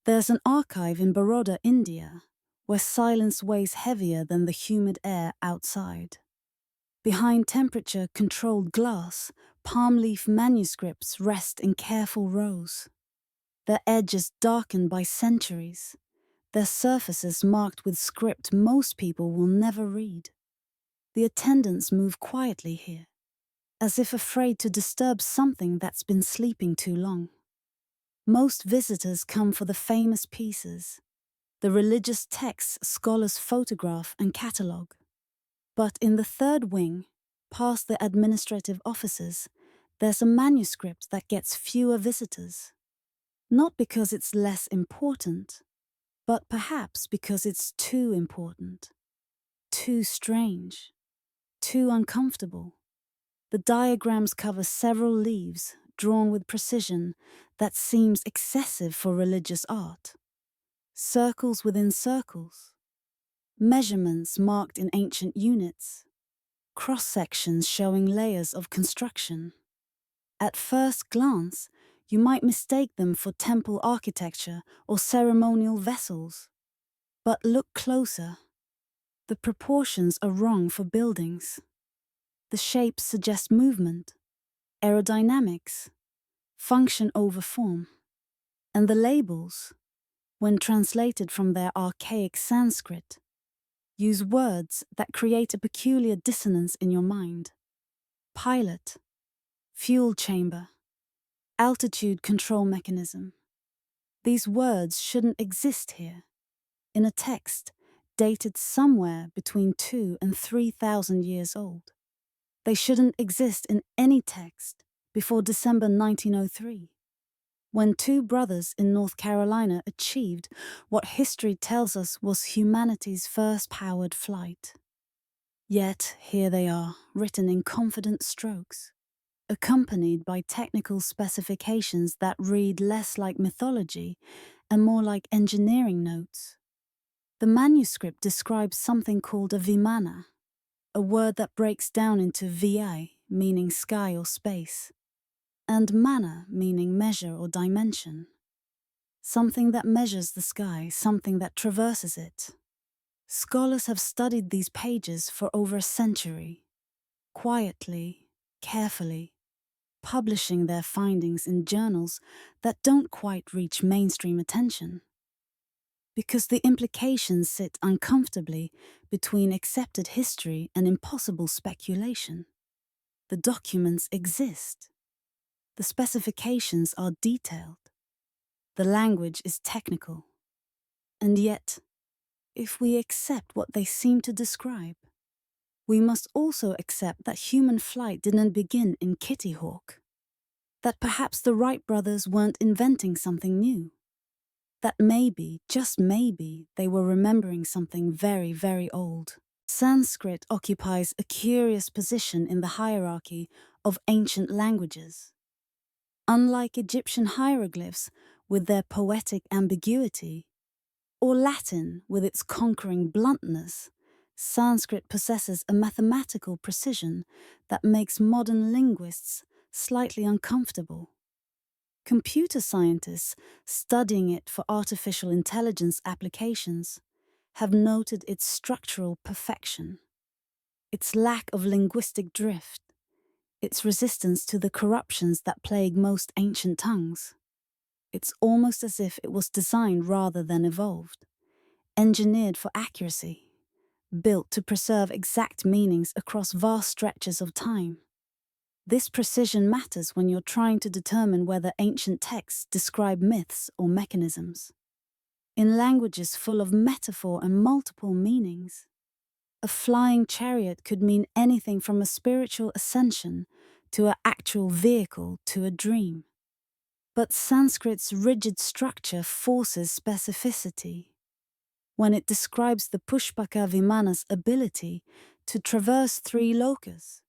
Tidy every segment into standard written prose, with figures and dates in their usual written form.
There's an archive in Baroda, India, where silence weighs heavier than the humid air outside. Behind temperature-controlled glass, palm leaf manuscripts rest in careful rows. Their edges darkened by centuries, their surfaces marked with script most people will never read. The attendants move quietly here, as if afraid to disturb something that's been sleeping too long. Most visitors come for the famous pieces, the religious texts scholars photograph and catalogue. But in the third wing, past the administrative offices, there's a manuscript that gets fewer visitors. Not because it's less important, but perhaps because it's too important, too strange, too uncomfortable. The diagrams cover several leaves, drawn with precision that seems excessive for religious art. Circles within circles. Measurements marked in ancient units. Cross-sections showing layers of construction. At first glance, you might mistake them for temple architecture or ceremonial vessels. But look closer. The proportions are wrong for buildings. The shapes suggest movement, aerodynamics, function over form. And the labels, when translated from their archaic Sanskrit, use words that create a peculiar dissonance in your mind. Pilot, fuel chamber, altitude control mechanism. These words shouldn't exist here, in a text dated somewhere between 2,000 and 3,000 years old. They shouldn't exist in any text before December 1903, when two brothers in North Carolina achieved what history tells us was humanity's first powered flight. Yet here they are, written in confident strokes, accompanied by technical specifications that read less like mythology and more like engineering notes. The manuscript describes something called a Vimana, a word that breaks down into vi, meaning sky or space, and mana, meaning measure or dimension. Something that measures the sky, something that traverses it. Scholars have studied these pages for over a century, quietly, carefully, publishing their findings in journals that don't quite reach mainstream attention. Because the implications sit uncomfortably between accepted history and impossible speculation. The documents exist. The specifications are detailed. The language is technical. And yet, if we accept what they seem to describe, we must also accept that human flight didn't begin in Kitty Hawk. That perhaps the Wright brothers weren't inventing something new. That maybe, just maybe, they were remembering something very, very old. Sanskrit occupies a curious position in the hierarchy of ancient languages. Unlike Egyptian hieroglyphs with their poetic ambiguity, or Latin with its conquering bluntness, Sanskrit possesses a mathematical precision that makes modern linguists slightly uncomfortable. Computer scientists studying it for artificial intelligence applications have noted its structural perfection, its lack of linguistic drift, its resistance to the corruptions that plague most ancient tongues. It's almost as if it was designed rather than evolved, engineered for accuracy, built to preserve exact meanings across vast stretches of time. This precision matters when you're trying to determine whether ancient texts describe myths or mechanisms. In languages full of metaphor and multiple meanings, a flying chariot could mean anything from a spiritual ascension to an actual vehicle to a dream. But Sanskrit's rigid structure forces specificity. When it describes the Pushpaka Vimanas' ability to traverse 3 lokas,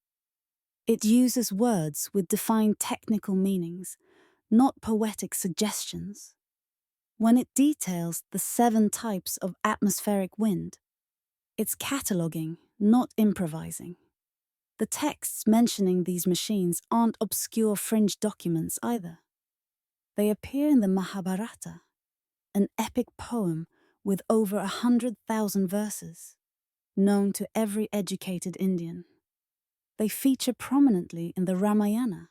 it uses words with defined technical meanings, not poetic suggestions. When it details the 7 types of atmospheric wind, it's cataloguing, not improvising. The texts mentioning these machines aren't obscure fringe documents either. They appear in the Mahabharata, an epic poem with over 100,000 verses, known to every educated Indian. They feature prominently in the Ramayana,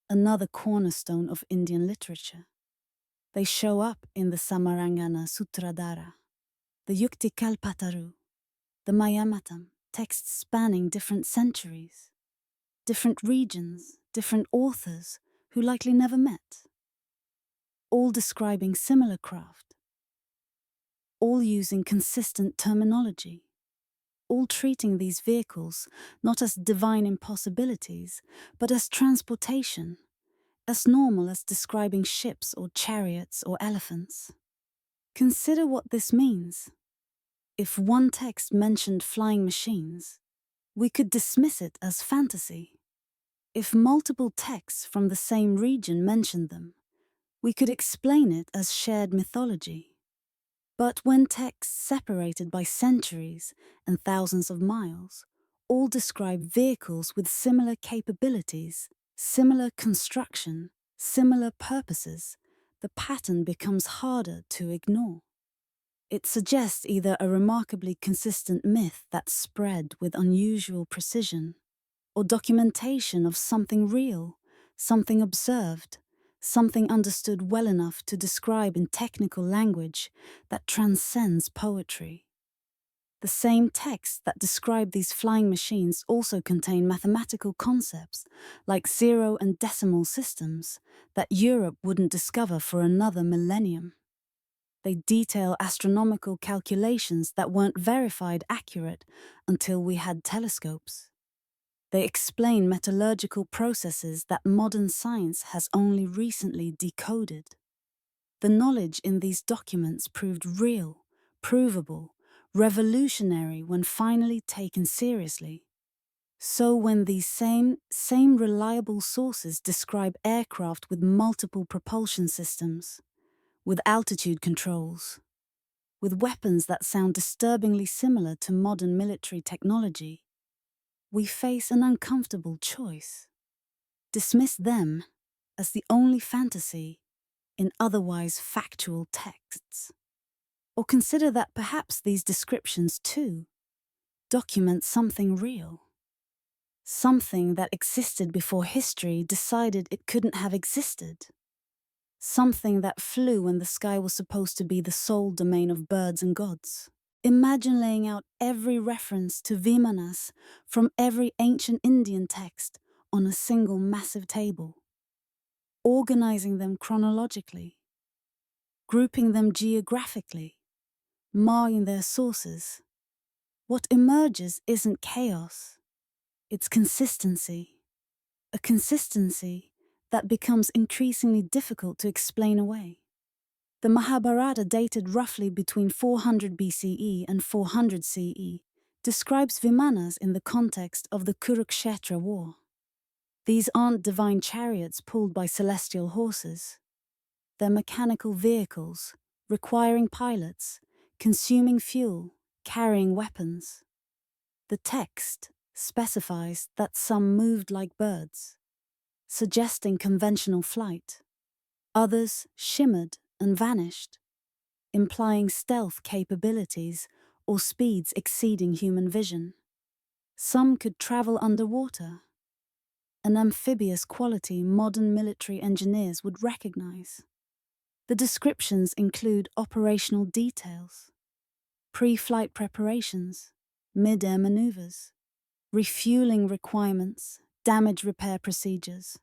another cornerstone of Indian literature. They show up in the Samarangana Sutradhara, the Yuktikalpataru, the Mayamatam, texts spanning different centuries, different regions, different authors who likely never met, all describing similar craft, all using consistent terminology, all treating these vehicles not as divine impossibilities, but as transportation, as normal as describing ships or chariots or elephants. Consider what this means. If one text mentioned flying machines, we could dismiss it as fantasy. If multiple texts from the same region mentioned them, we could explain it as shared mythology. But when texts separated by centuries and thousands of miles all describe vehicles with similar capabilities, similar construction, similar purposes, the pattern becomes harder to ignore. It suggests either a remarkably consistent myth that spread with unusual precision, or documentation of something real, something observed, something understood well enough to describe in technical language that transcends poetry. The same texts that describe these flying machines also contain mathematical concepts like zero and decimal systems that Europe wouldn't discover for another millennium. They detail astronomical calculations that weren't verified accurate until we had telescopes. They explain metallurgical processes that modern science has only recently decoded. The knowledge in these documents proved real, provable, revolutionary when finally taken seriously. So when these same reliable sources describe aircraft with multiple propulsion systems, with altitude controls, with weapons that sound disturbingly similar to modern military technology, we face an uncomfortable choice. Dismiss them as the only fantasy in otherwise factual texts. Or consider that perhaps these descriptions, too, document something real. Something that existed before history decided it couldn't have existed. Something that flew when the sky was supposed to be the sole domain of birds and gods. Imagine laying out every reference to Vimanas from every ancient Indian text on a single massive table, organizing them chronologically, grouping them geographically, marking their sources. What emerges isn't chaos, it's consistency. A consistency that becomes increasingly difficult to explain away. The Mahabharata, dated roughly between 400 BCE and 400 CE, describes Vimanas in the context of the Kurukshetra war. These aren't divine chariots pulled by celestial horses. They're mechanical vehicles, requiring pilots, consuming fuel, carrying weapons. The text specifies that some moved like birds, suggesting conventional flight. Others shimmered and vanished, implying stealth capabilities or speeds exceeding human vision. Some could travel underwater, an amphibious quality modern military engineers would recognize. The descriptions include operational details, pre-flight preparations, mid-air maneuvers, refueling requirements, damage repair procedures.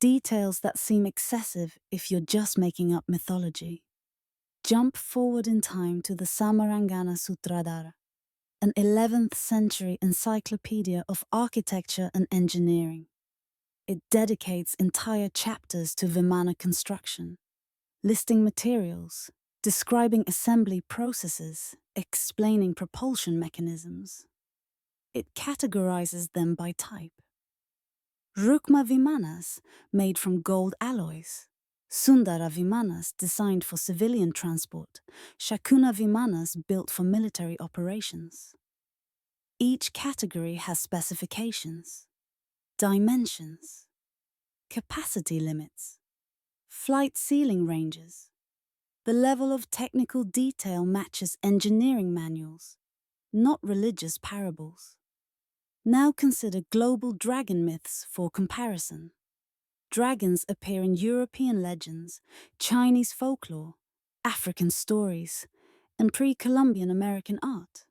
Details that seem excessive if you're just making up mythology. Jump forward in time to the Samarangana Sutradhara, an 11th century encyclopedia of architecture and engineering. It dedicates entire chapters to Vimana construction, listing materials, describing assembly processes, explaining propulsion mechanisms. It categorizes them by type. Rukma Vimanas, made from gold alloys. Sundara Vimanas, designed for civilian transport. Shakuna Vimanas, built for military operations. Each category has specifications, dimensions, capacity limits, flight ceiling ranges, The level of technical detail matches engineering manuals, not religious parables. Now consider global dragon myths for comparison. Dragons appear in European legends, Chinese folklore, African stories, and pre-Columbian American art.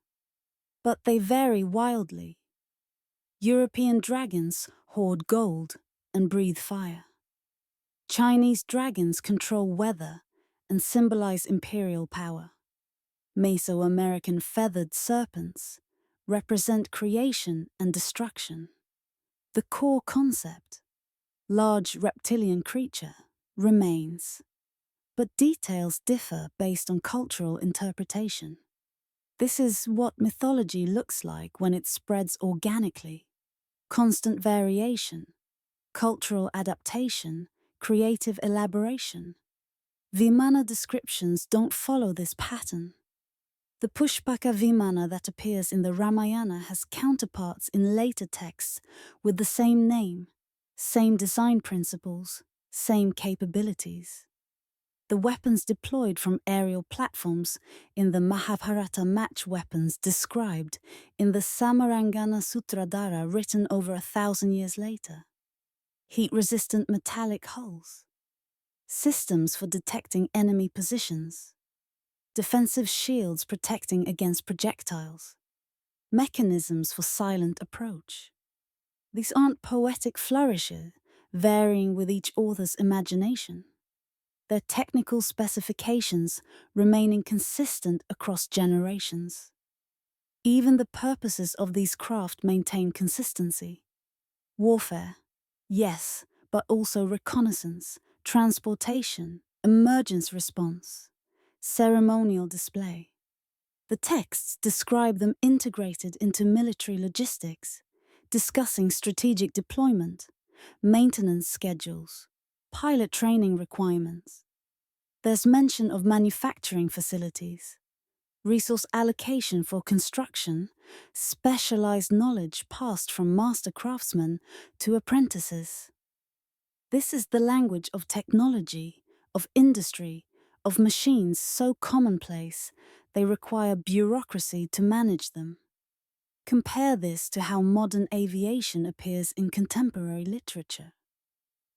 But they vary wildly. European dragons hoard gold and breathe fire. Chinese dragons control weather and symbolize imperial power. Mesoamerican feathered serpents represent creation and destruction. The core concept, large reptilian creature, remains, but details differ based on cultural interpretation. This is what mythology looks like when it spreads organically. Constant variation, cultural adaptation, creative elaboration. Vimana descriptions don't follow this pattern. The Pushpaka Vimana that appears in the Ramayana has counterparts in later texts with the same name, same design principles, same capabilities. The weapons deployed from aerial platforms in the Mahabharata match weapons described in the Samarangana Sutradhara written over 1,000 years later. Heat-resistant metallic hulls. Systems for detecting enemy positions. Defensive shields protecting against projectiles. Mechanisms for silent approach. These aren't poetic flourishes, varying with each author's imagination. Their technical specifications remaining consistent across generations. Even the purposes of these craft maintain consistency. Warfare, yes, but also reconnaissance, transportation, emergence response, ceremonial display. The texts describe them integrated into military logistics, discussing strategic deployment, maintenance schedules, pilot training requirements. There's mention of manufacturing facilities, resource allocation for construction, specialized knowledge passed from master craftsmen to apprentices. This is the language of technology, of industry, of machines so commonplace they require bureaucracy to manage them. Compare this to how modern aviation appears in contemporary literature.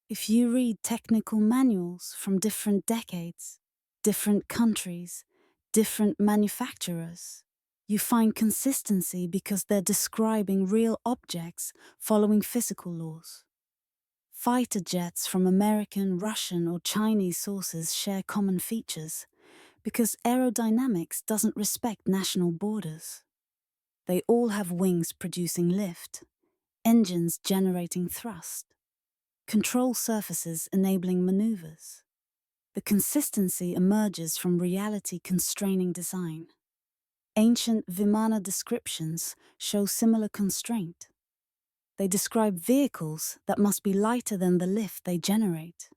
If you read technical manuals from different decades, different countries, different manufacturers, you find consistency because they're describing real objects following physical laws. Fighter jets from American, Russian, or Chinese sources share common features because aerodynamics doesn't respect national borders. They all have wings producing lift, engines generating thrust, control surfaces enabling maneuvers. The consistency emerges from reality constraining design. Ancient Vimana descriptions show similar constraint. They describe vehicles that must be lighter than the lift they generate,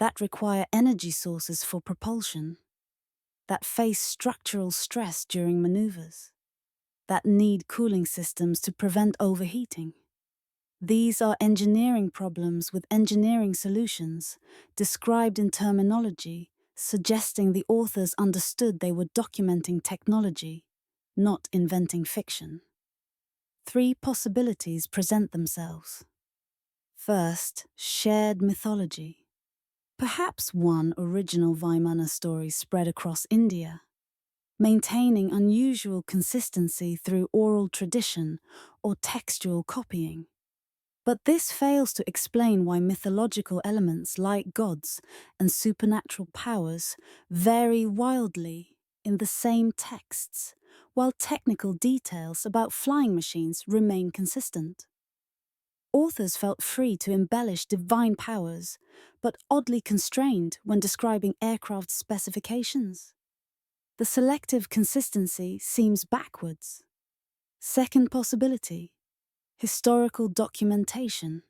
that require energy sources for propulsion, that face structural stress during maneuvers, that need cooling systems to prevent overheating. These are engineering problems with engineering solutions, described in terminology, suggesting the authors understood they were documenting technology, not inventing fiction. 3 possibilities present themselves. First, shared mythology. Perhaps one original Vaimana story spread across India, maintaining unusual consistency through oral tradition or textual copying. But this fails to explain why mythological elements like gods and supernatural powers vary wildly in the same texts, while technical details about flying machines remain consistent. Authors felt free to embellish divine powers, but oddly constrained when describing aircraft specifications. The selective consistency seems backwards. Second possibility, historical documentation.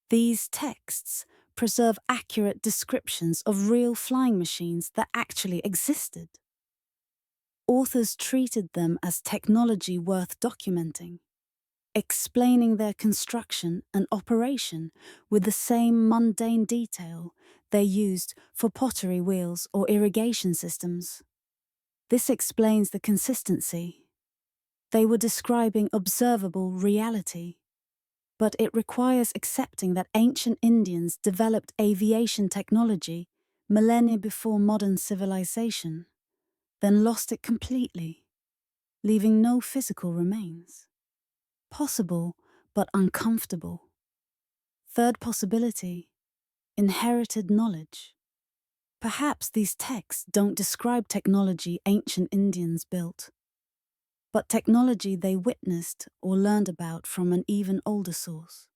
These texts preserve accurate descriptions of real flying machines that actually existed. Authors treated them as technology worth documenting, explaining their construction and operation with the same mundane detail they used for pottery wheels or irrigation systems. This explains the consistency. They were describing observable reality. But it requires accepting that ancient Indians developed aviation technology millennia before modern civilization, then lost it completely, leaving no physical remains. Possible, but uncomfortable. Third possibility, inherited knowledge. Perhaps these texts don't describe technology ancient Indians built, but technology they witnessed or learned about from an even older source.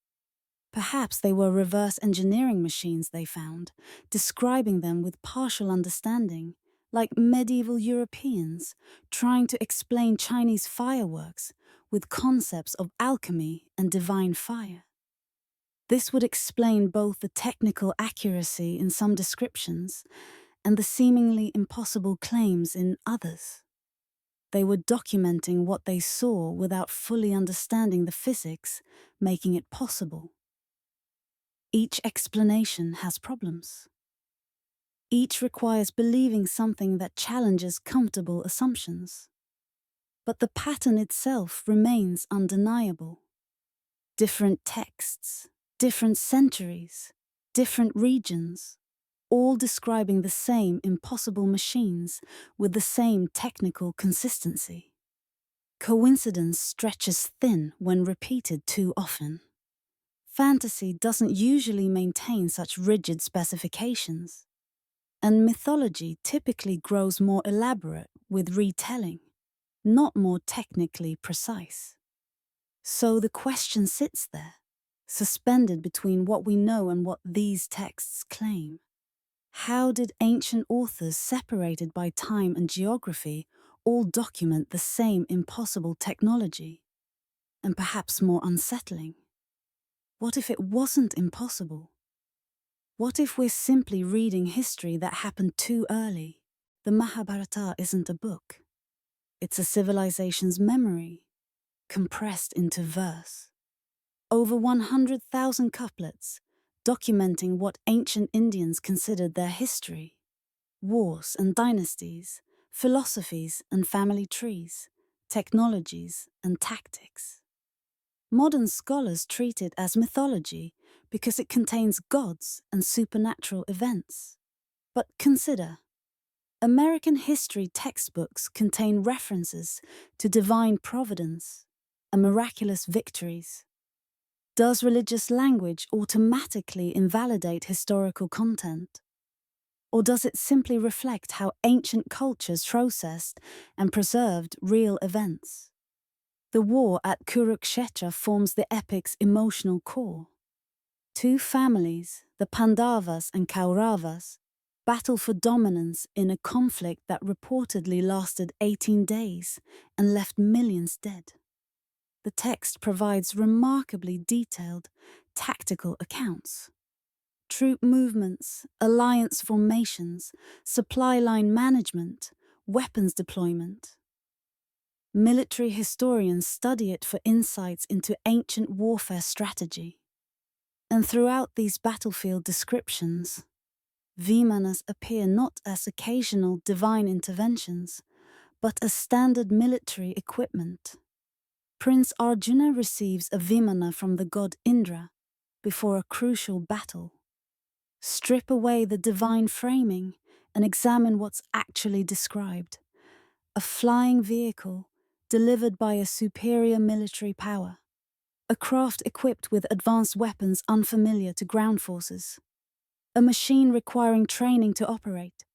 Perhaps they were reverse engineering machines they found, describing them with partial understanding, like medieval Europeans trying to explain Chinese fireworks with concepts of alchemy and divine fire. This would explain both the technical accuracy in some descriptions and the seemingly impossible claims in others. They were documenting what they saw without fully understanding the physics, making it possible. Each explanation has problems. Each requires believing something that challenges comfortable assumptions. But the pattern itself remains undeniable. Different texts, different centuries, different regions, all describing the same impossible machines with the same technical consistency. Coincidence stretches thin when repeated too often. Fantasy doesn't usually maintain such rigid specifications, and mythology typically grows more elaborate with retelling, not more technically precise. So the question sits there, suspended between what we know and what these texts claim. How did ancient authors separated by time and geography all document the same impossible technology? And perhaps more unsettling, what if it wasn't impossible? What if we're simply reading history that happened too early? The Mahabharata isn't a book. It's a civilization's memory, compressed into verse. Over 100,000 couplets, documenting what ancient Indians considered their history. Wars and dynasties, philosophies and family trees, technologies and tactics. Modern scholars treat it as mythology because it contains gods and supernatural events. But consider, American history textbooks contain references to divine providence and miraculous victories. Does religious language automatically invalidate historical content? Or does it simply reflect how ancient cultures processed and preserved real events? The war at Kurukshetra forms the epic's emotional core. Two families, the Pandavas and Kauravas, battle for dominance in a conflict that reportedly lasted 18 days and left millions dead. The text provides remarkably detailed, tactical accounts. Troop movements, alliance formations, supply line management, weapons deployment. Military historians study it for insights into ancient warfare strategy. And throughout these battlefield descriptions, Vimanas appear not as occasional divine interventions, but as standard military equipment. Prince Arjuna receives a Vimana from the god Indra before a crucial battle. Strip away the divine framing and examine what's actually described. A flying vehicle delivered by a superior military power. A craft equipped with advanced weapons unfamiliar to ground forces. A machine requiring training to operate.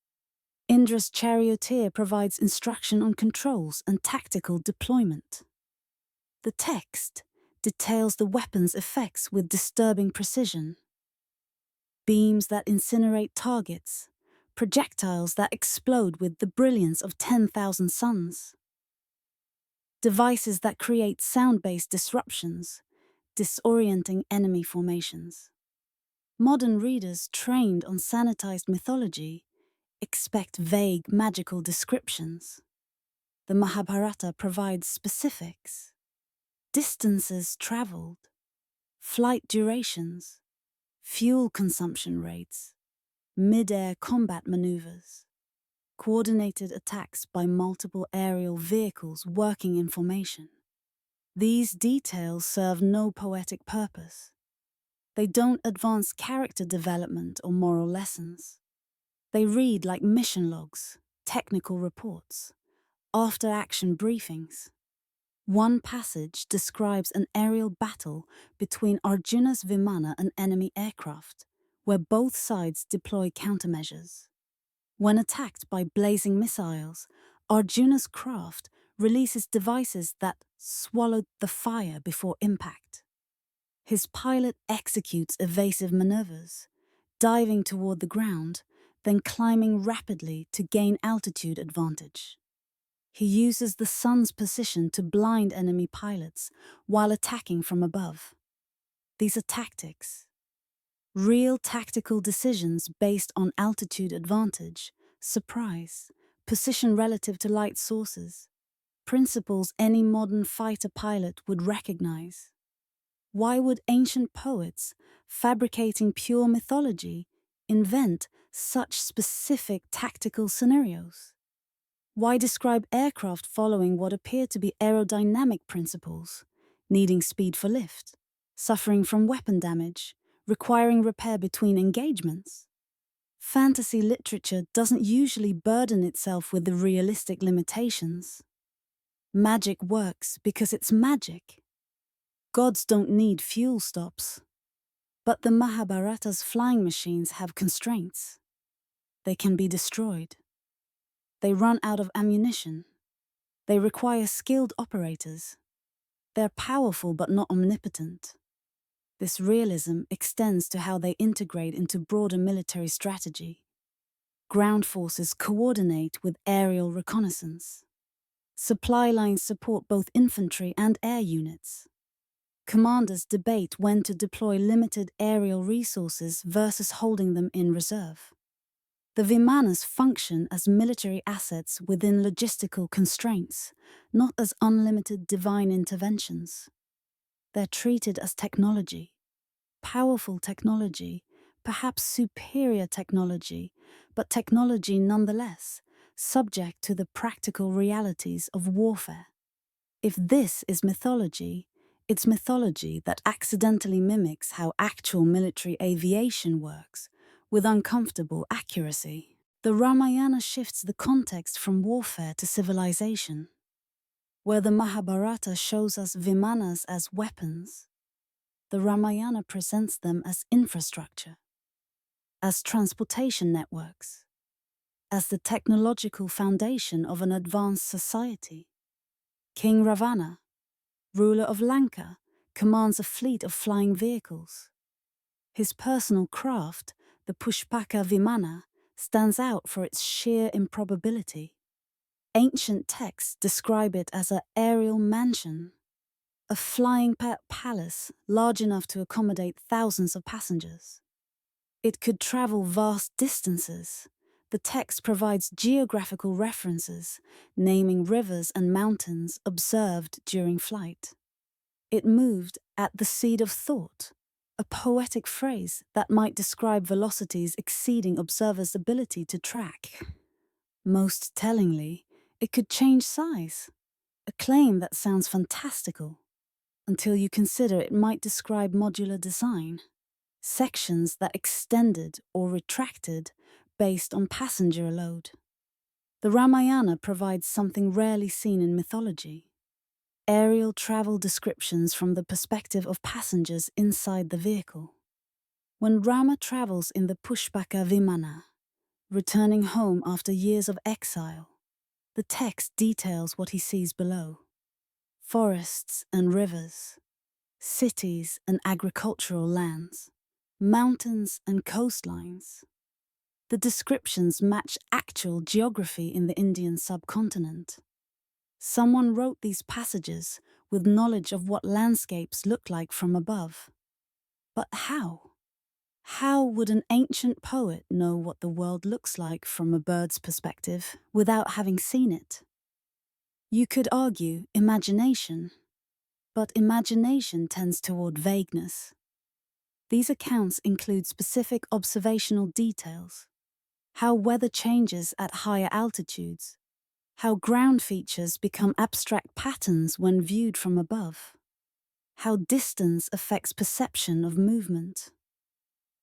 Indra's charioteer provides instruction on controls and tactical deployment. The text details the weapon's effects with disturbing precision. Beams that incinerate targets, projectiles that explode with the brilliance of 10,000 suns. Devices that create sound-based disruptions, disorienting enemy formations. Modern readers trained on sanitized mythology expect vague magical descriptions. The Mahabharata provides specifics. Distances traveled, flight durations, fuel consumption rates, mid-air combat maneuvers, coordinated attacks by multiple aerial vehicles working in formation. These details serve no poetic purpose. They don't advance character development or moral lessons. They read like mission logs, technical reports, after-action briefings. One passage describes an aerial battle between Arjuna's Vimana and enemy aircraft, where both sides deploy countermeasures. When attacked by blazing missiles, Arjuna's craft releases devices that swallowed the fire before impact. His pilot executes evasive maneuvers, diving toward the ground, then climbing rapidly to gain altitude advantage. He uses the sun's position to blind enemy pilots while attacking from above. These are tactics. Real tactical decisions based on altitude advantage, surprise, position relative to light sources, principles any modern fighter pilot would recognize. Why would ancient poets, fabricating pure mythology, invent such specific tactical scenarios? Why describe aircraft following what appear to be aerodynamic principles, needing speed for lift, suffering from weapon damage, requiring repair between engagements? Fantasy literature doesn't usually burden itself with the realistic limitations. Magic works because it's magic. Gods don't need fuel stops. But the Mahabharata's flying machines have constraints. They can be destroyed. They run out of ammunition. They require skilled operators. They're powerful but not omnipotent. This realism extends to how they integrate into broader military strategy. Ground forces coordinate with aerial reconnaissance. Supply lines support both infantry and air units. Commanders debate when to deploy limited aerial resources versus holding them in reserve. The Vimanas function as military assets within logistical constraints, not as unlimited divine interventions. They're treated as technology, powerful technology, perhaps superior technology, but technology nonetheless, subject to the practical realities of warfare. If this is mythology, it's mythology that accidentally mimics how actual military aviation works, with uncomfortable accuracy. The Ramayana shifts the context from warfare to civilization. Where the Mahabharata shows us Vimanas as weapons, the Ramayana presents them as infrastructure, as transportation networks, as the technological foundation of an advanced society. King Ravana, ruler of Lanka, commands a fleet of flying vehicles. His personal craft, the Pushpaka Vimana, stands out for its sheer improbability. Ancient texts describe it as an aerial mansion, a flying palace large enough to accommodate thousands of passengers. It could travel vast distances. The text provides geographical references, naming rivers and mountains observed during flight. It moved at the speed of thought, a poetic phrase that might describe velocities exceeding observers' ability to track. Most tellingly, it could change size, a claim that sounds fantastical, until you consider it might describe modular design, sections that extended or retracted based on passenger load. The Ramayana provides something rarely seen in mythology: aerial travel descriptions from the perspective of passengers inside the vehicle. When Rama travels in the Pushpaka Vimana, returning home after years of exile, the text details what he sees below: forests and rivers, cities and agricultural lands, mountains and coastlines. The descriptions match actual geography in the Indian subcontinent. Someone wrote these passages with knowledge of what landscapes look like from above. But how? How would an ancient poet know what the world looks like from a bird's perspective without having seen it? You could argue imagination, but imagination tends toward vagueness. These accounts include specific observational details: how weather changes at higher altitudes, how ground features become abstract patterns when viewed from above, how distance affects perception of movement.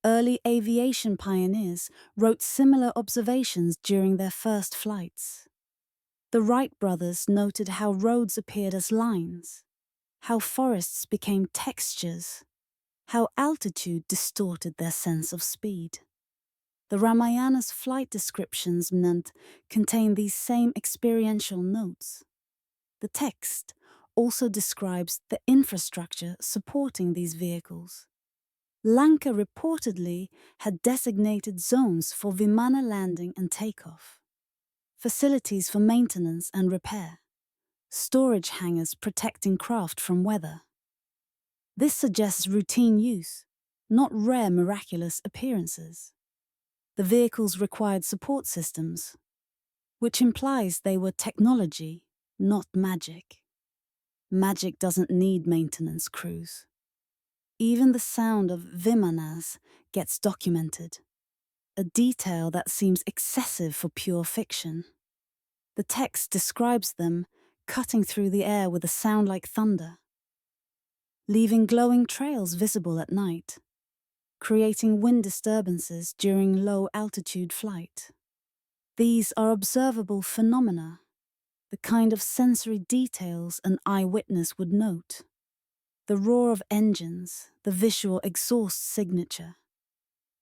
Early aviation pioneers wrote similar observations during their first flights. The Wright brothers noted how roads appeared as lines, how forests became textures, how altitude distorted their sense of speed. The Ramayana's flight descriptions contain these same experiential notes. The text also describes the infrastructure supporting these vehicles. Lanka reportedly had designated zones for Vimana landing and takeoff, facilities for maintenance and repair, storage hangars protecting craft from weather. This suggests routine use, not rare miraculous appearances. The vehicles required support systems, which implies they were technology, not magic. Magic doesn't need maintenance crews. Even the sound of Vimanas gets documented, a detail that seems excessive for pure fiction. The text describes them cutting through the air with a sound like thunder, leaving glowing trails visible at night, creating wind disturbances during low-altitude flight. These are observable phenomena, the kind of sensory details an eyewitness would note. The roar of engines, the visual exhaust signature,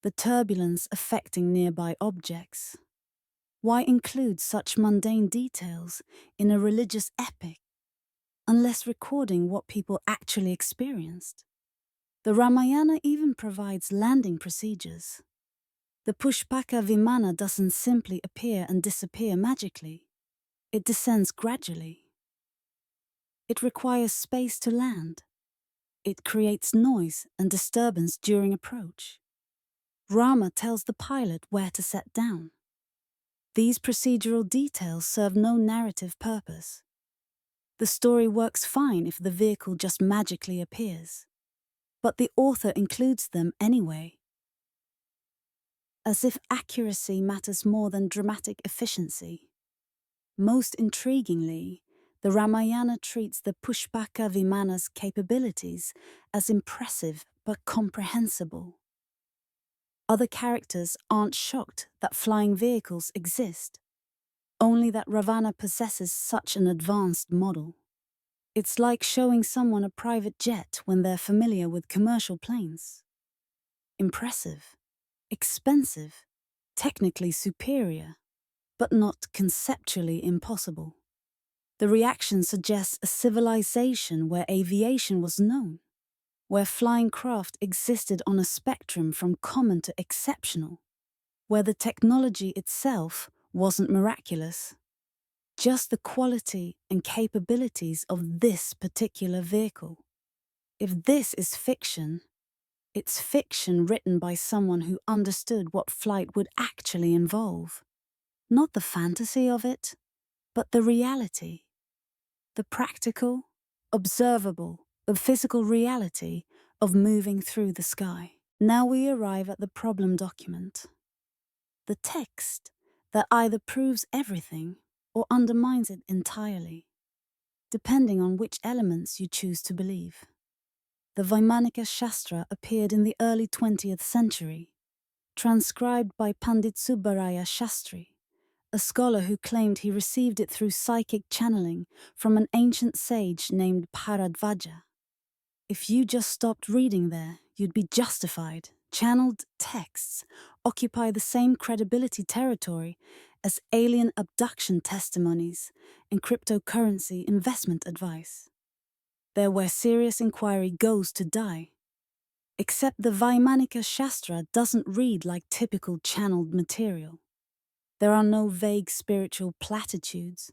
the turbulence affecting nearby objects. Why include such mundane details in a religious epic, unless recording what people actually experienced? The Ramayana even provides landing procedures. The Pushpaka Vimana doesn't simply appear and disappear magically. It descends gradually. It requires space to land. It creates noise and disturbance during approach. Rama tells the pilot where to set down. These procedural details serve no narrative purpose. The story works fine if the vehicle just magically appears, but the author includes them anyway, as if accuracy matters more than dramatic efficiency. Most intriguingly, the Ramayana treats the Pushpaka Vimana's capabilities as impressive but comprehensible. Other characters aren't shocked that flying vehicles exist, only that Ravana possesses such an advanced model. It's like showing someone a private jet when they're familiar with commercial planes. Impressive, expensive, technically superior, but not conceptually impossible. The reaction suggests a civilization where aviation was known, where flying craft existed on a spectrum from common to exceptional, where the technology itself wasn't miraculous, just the quality and capabilities of this particular vehicle. If this is fiction, it's fiction written by someone who understood what flight would actually involve. Not the fantasy of it, but the reality. The practical, observable, the physical reality of moving through the sky. Now we arrive at the problem document. The text that either proves everything or undermines it entirely, depending on which elements you choose to believe. The Vaimanika Shastra appeared in the early 20th century, transcribed by Pandit Subbaraya Shastri, a scholar who claimed he received it through psychic channeling from an ancient sage named Bharadvaja. If you just stopped reading there, you'd be justified. Channeled texts occupy the same credibility territory as alien abduction testimonies and cryptocurrency investment advice. They're where serious inquiry goes to die. Except the Vaimanika Shastra doesn't read like typical channeled material. There are no vague spiritual platitudes,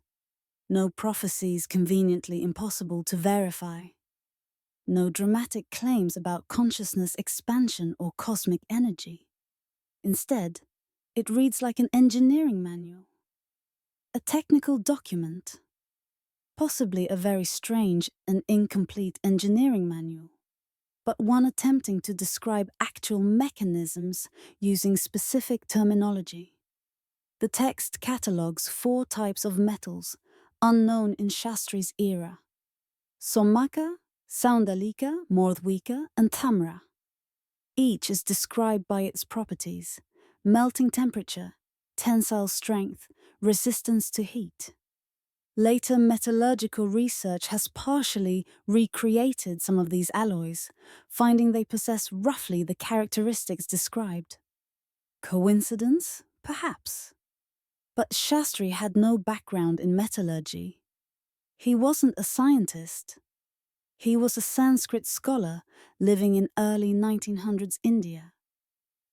no prophecies conveniently impossible to verify, no dramatic claims about consciousness expansion or cosmic energy. Instead, it reads like an engineering manual, a technical document, possibly a very strange and incomplete engineering manual. but one attempting to describe actual mechanisms using specific terminology. The text catalogues 4 types of metals unknown in Shastri's era: Sommaka, Saundalika, Mordwika, and Tamra. Each is described by its properties: melting temperature, tensile strength, resistance to heat. Later metallurgical research has partially recreated some of these alloys, finding they possess roughly the characteristics described. Coincidence? Perhaps. But Shastri had no background in metallurgy. He wasn't a scientist. He was a Sanskrit scholar living in early 1900s India,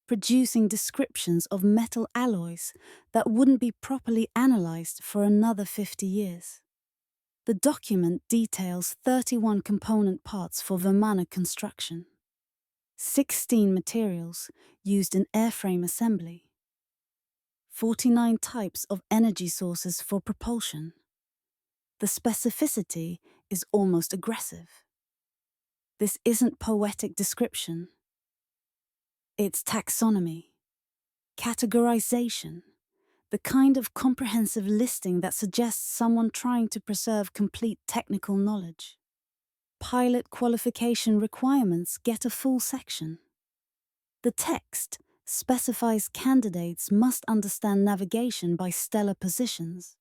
producing descriptions of metal alloys that wouldn't be properly analyzed for another 50 years. The document details 31 component parts for Vimana construction, 16 materials used in airframe assembly, 49 types of energy sources for propulsion. The specificity is almost aggressive. This isn't poetic description. It's taxonomy, categorization, the kind of comprehensive listing that suggests someone trying to preserve complete technical knowledge. Pilot qualification requirements get a full section. The text specifies candidates must understand navigation by stellar positions,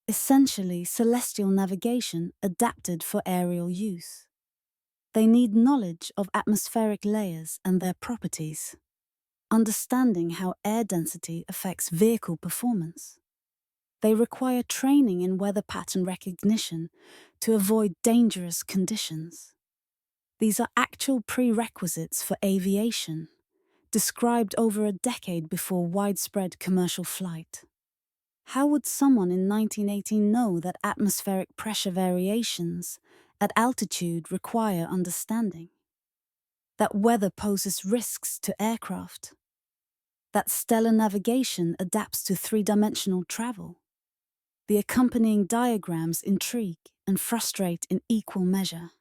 essentially celestial navigation adapted for aerial use. They need knowledge of atmospheric layers and their properties, understanding how air density affects vehicle performance. They require training in weather pattern recognition to avoid dangerous conditions. These are actual prerequisites for aviation, described over a decade before widespread commercial flight. How would someone in 1918 know that atmospheric pressure variations at altitude require understanding? That weather poses risks to aircraft? That stellar navigation adapts to 3-dimensional travel? The accompanying diagrams intrigue and frustrate in equal measure.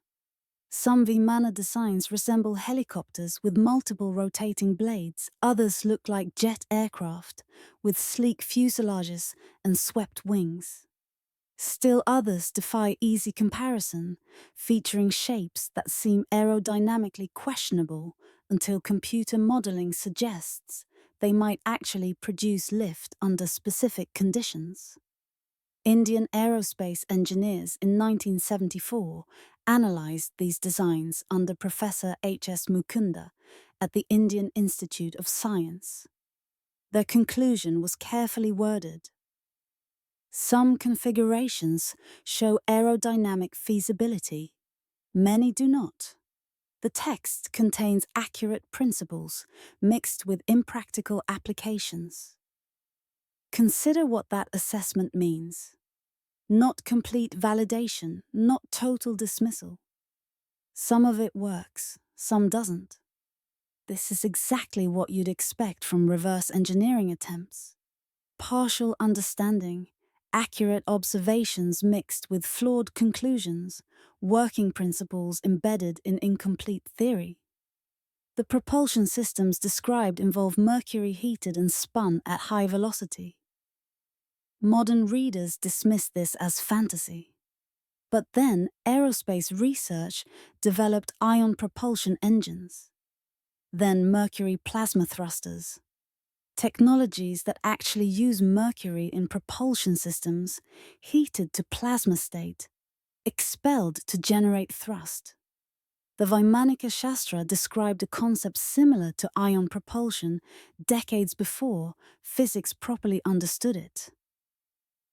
Some Vimana designs resemble helicopters with multiple rotating blades. Others look like jet aircraft with sleek fuselages and swept wings. Still others defy easy comparison, featuring shapes that seem aerodynamically questionable until computer modeling suggests they might actually produce lift under specific conditions. Indian aerospace engineers in 1974 analysed these designs under Professor H.S. Mukunda at the Indian Institute of Science. Their conclusion was carefully worded. Some configurations show aerodynamic feasibility, many do not. The text contains accurate principles mixed with impractical applications. Consider what that assessment means. Not complete validation, not total dismissal. Some of it works, some doesn't. This is exactly what you'd expect from reverse engineering attempts. Partial understanding, accurate observations mixed with flawed conclusions, working principles embedded in incomplete theory. The propulsion systems described involve mercury heated and spun at high velocity. Modern readers dismiss this as fantasy. But then aerospace research developed ion propulsion engines, then mercury plasma thrusters, technologies that actually use mercury in propulsion systems heated to plasma state, expelled to generate thrust. The Vaimanika Shastra described a concept similar to ion propulsion decades before physics properly understood it.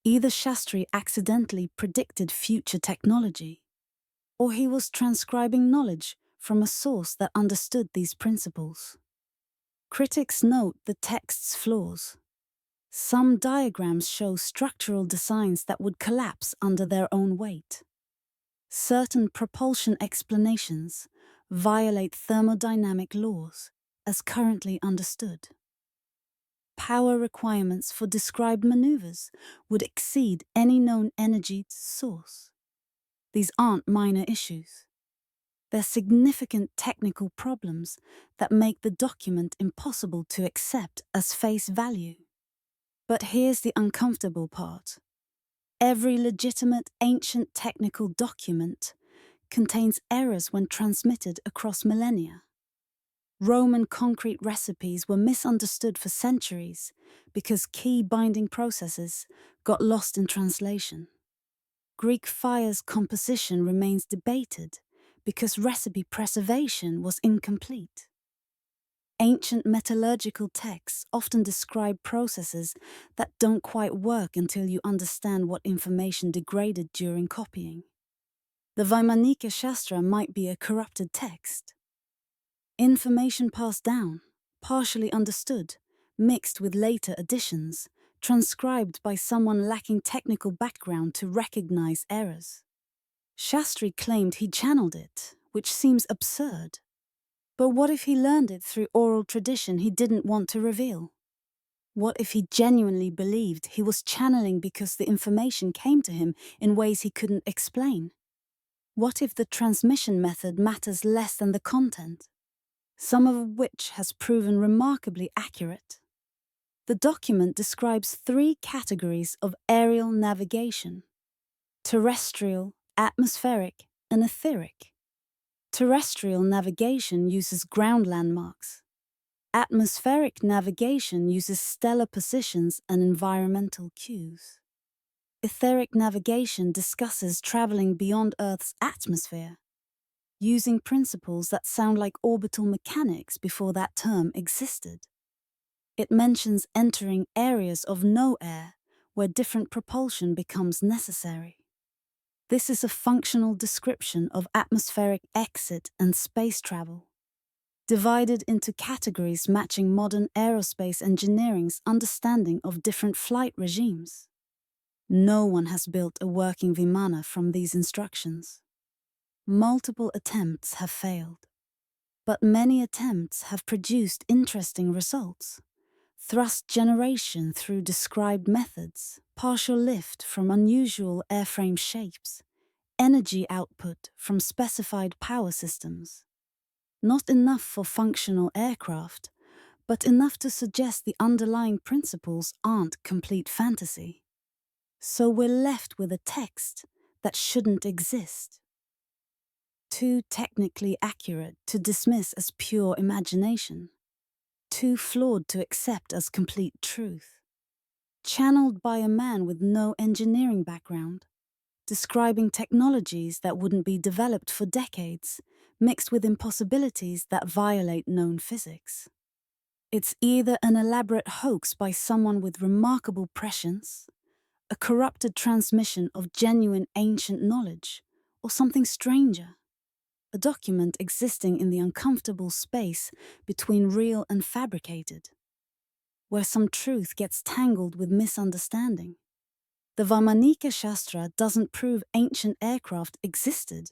Either Shastri accidentally predicted future technology, or he was transcribing knowledge from a source that understood these principles. Critics note the text's flaws. Some diagrams show structural designs that would collapse under their own weight. Certain propulsion explanations violate thermodynamic laws as currently understood. Power requirements for described maneuvers would exceed any known energy source. These aren't minor issues. There are significant technical problems that make the document impossible to accept as face value. But here's the uncomfortable part. Every legitimate ancient technical document contains errors when transmitted across millennia. Roman concrete recipes were misunderstood for centuries because key binding processes got lost in translation. Greek fire's composition remains debated because recipe preservation was incomplete. Ancient metallurgical texts often describe processes that don't quite work until you understand what information degraded during copying. The Vaimanika Shastra might be a corrupted text. Information passed down, partially understood, mixed with later additions, transcribed by someone lacking technical background to recognize errors. Shastri claimed he channeled it, which seems absurd. But what if he learned it through oral tradition he didn't want to reveal? What if he genuinely believed he was channeling because the information came to him in ways he couldn't explain? What if the transmission method matters less than the content? Some of which has proven remarkably accurate. The document describes 3 categories of aerial navigation: terrestrial, atmospheric, and etheric. Terrestrial navigation uses ground landmarks. Atmospheric navigation uses stellar positions and environmental cues. Etheric navigation discusses traveling beyond Earth's atmosphere, using principles that sound like orbital mechanics before that term existed. It mentions entering areas of no air where different propulsion becomes necessary. This is a functional description of atmospheric exit and space travel, divided into categories matching modern aerospace engineering's understanding of different flight regimes. No one has built a working Vimana from these instructions. Multiple attempts have failed, but many attempts have produced interesting results. Thrust generation through described methods, partial lift from unusual airframe shapes, energy output from specified power systems. Not enough for functional aircraft, but enough to suggest the underlying principles aren't complete fantasy. So we're left with a text that shouldn't exist. Too technically accurate to dismiss as pure imagination. Too flawed to accept as complete truth. Channeled by a man with no engineering background, describing technologies that wouldn't be developed for decades, mixed with impossibilities that violate known physics. It's either an elaborate hoax by someone with remarkable prescience, a corrupted transmission of genuine ancient knowledge, or something stranger. A document existing in the uncomfortable space between real and fabricated, where some truth gets tangled with misunderstanding. The Vaimanika Shastra doesn't prove ancient aircraft existed,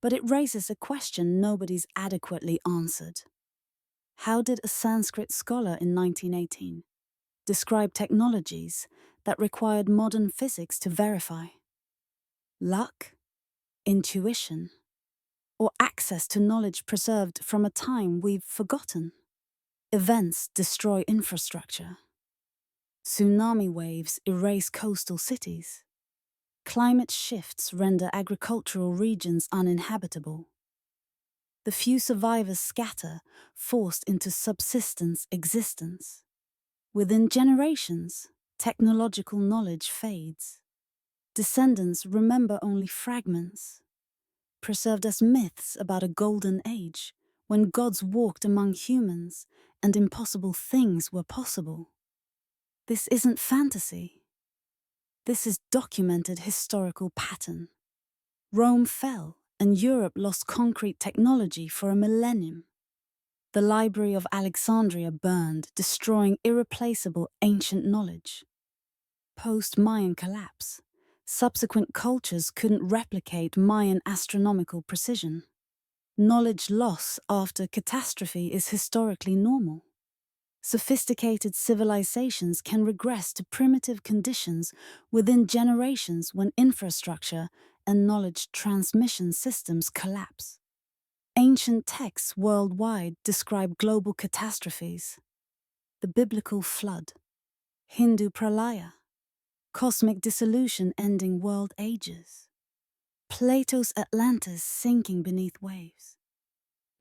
but it raises a question nobody's adequately answered. How did a Sanskrit scholar in 1918 describe technologies that required modern physics to verify? Luck? Intuition? Or access to knowledge preserved from a time we've forgotten? Events destroy infrastructure. Tsunami waves erase coastal cities. Climate shifts render agricultural regions uninhabitable. The few survivors scatter, forced into subsistence existence. Within generations, technological knowledge fades. Descendants remember only fragments, preserved as myths about a golden age when gods walked among humans and impossible things were possible. This isn't fantasy. This is documented historical pattern. Rome fell and Europe lost concrete technology for a millennium. The Library of Alexandria burned, destroying irreplaceable ancient knowledge. Post-Mayan collapse, subsequent cultures couldn't replicate Mayan astronomical precision. Knowledge loss after catastrophe is historically normal. Sophisticated civilizations can regress to primitive conditions within generations when infrastructure and knowledge transmission systems collapse. Ancient texts worldwide describe global catastrophes: the biblical flood, Hindu pralaya, cosmic dissolution ending world ages, Plato's Atlantis sinking beneath waves,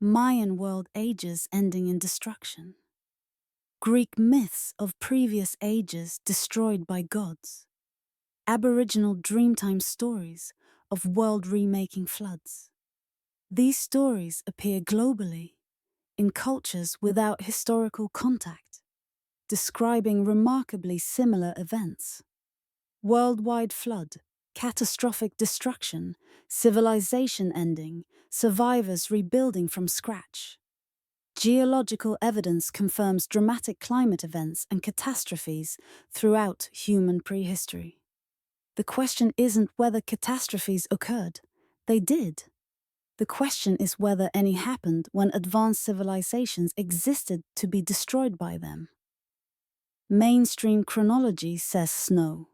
Mayan world ages ending in destruction, Greek myths of previous ages destroyed by gods, Aboriginal Dreamtime stories of world remaking floods. These stories appear globally, in cultures without historical contact, describing remarkably similar events: worldwide flood, catastrophic destruction, civilization ending, survivors rebuilding from scratch. Geological evidence confirms dramatic climate events and catastrophes throughout human prehistory. The question isn't whether catastrophes occurred. They did. The question is whether any happened when advanced civilizations existed to be destroyed by them. Mainstream chronology says Snow.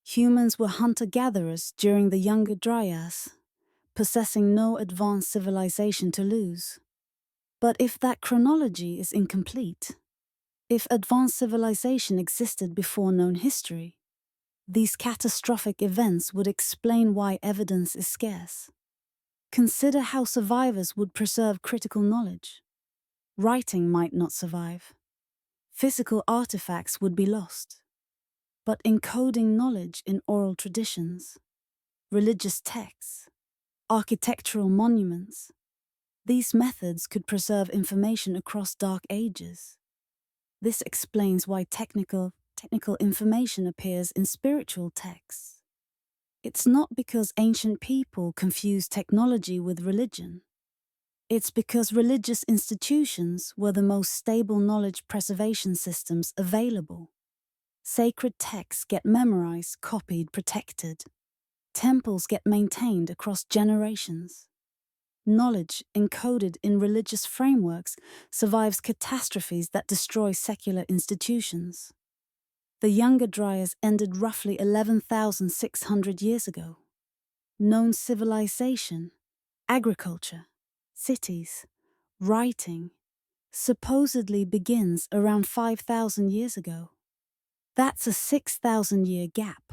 Humans were hunter-gatherers during the Younger Dryas, possessing no advanced civilization to lose. But if that chronology is incomplete, if advanced civilization existed before known history, these catastrophic events would explain why evidence is scarce. Consider how survivors would preserve critical knowledge. Writing might not survive. Physical artifacts would be lost. But encoding knowledge in oral traditions, religious texts, architectural monuments, these methods could preserve information across dark ages. This explains why technical information appears in spiritual texts. It's not because ancient people confused technology with religion. It's because religious institutions were the most stable knowledge preservation systems available. Sacred texts get memorized, copied, protected. Temples get maintained across generations. Knowledge encoded in religious frameworks survives catastrophes that destroy secular institutions. The Younger Dryas ended roughly 11,600 years ago. Known civilization, agriculture, cities, writing, supposedly begins around 5,000 years ago. That's a 6,000-year gap.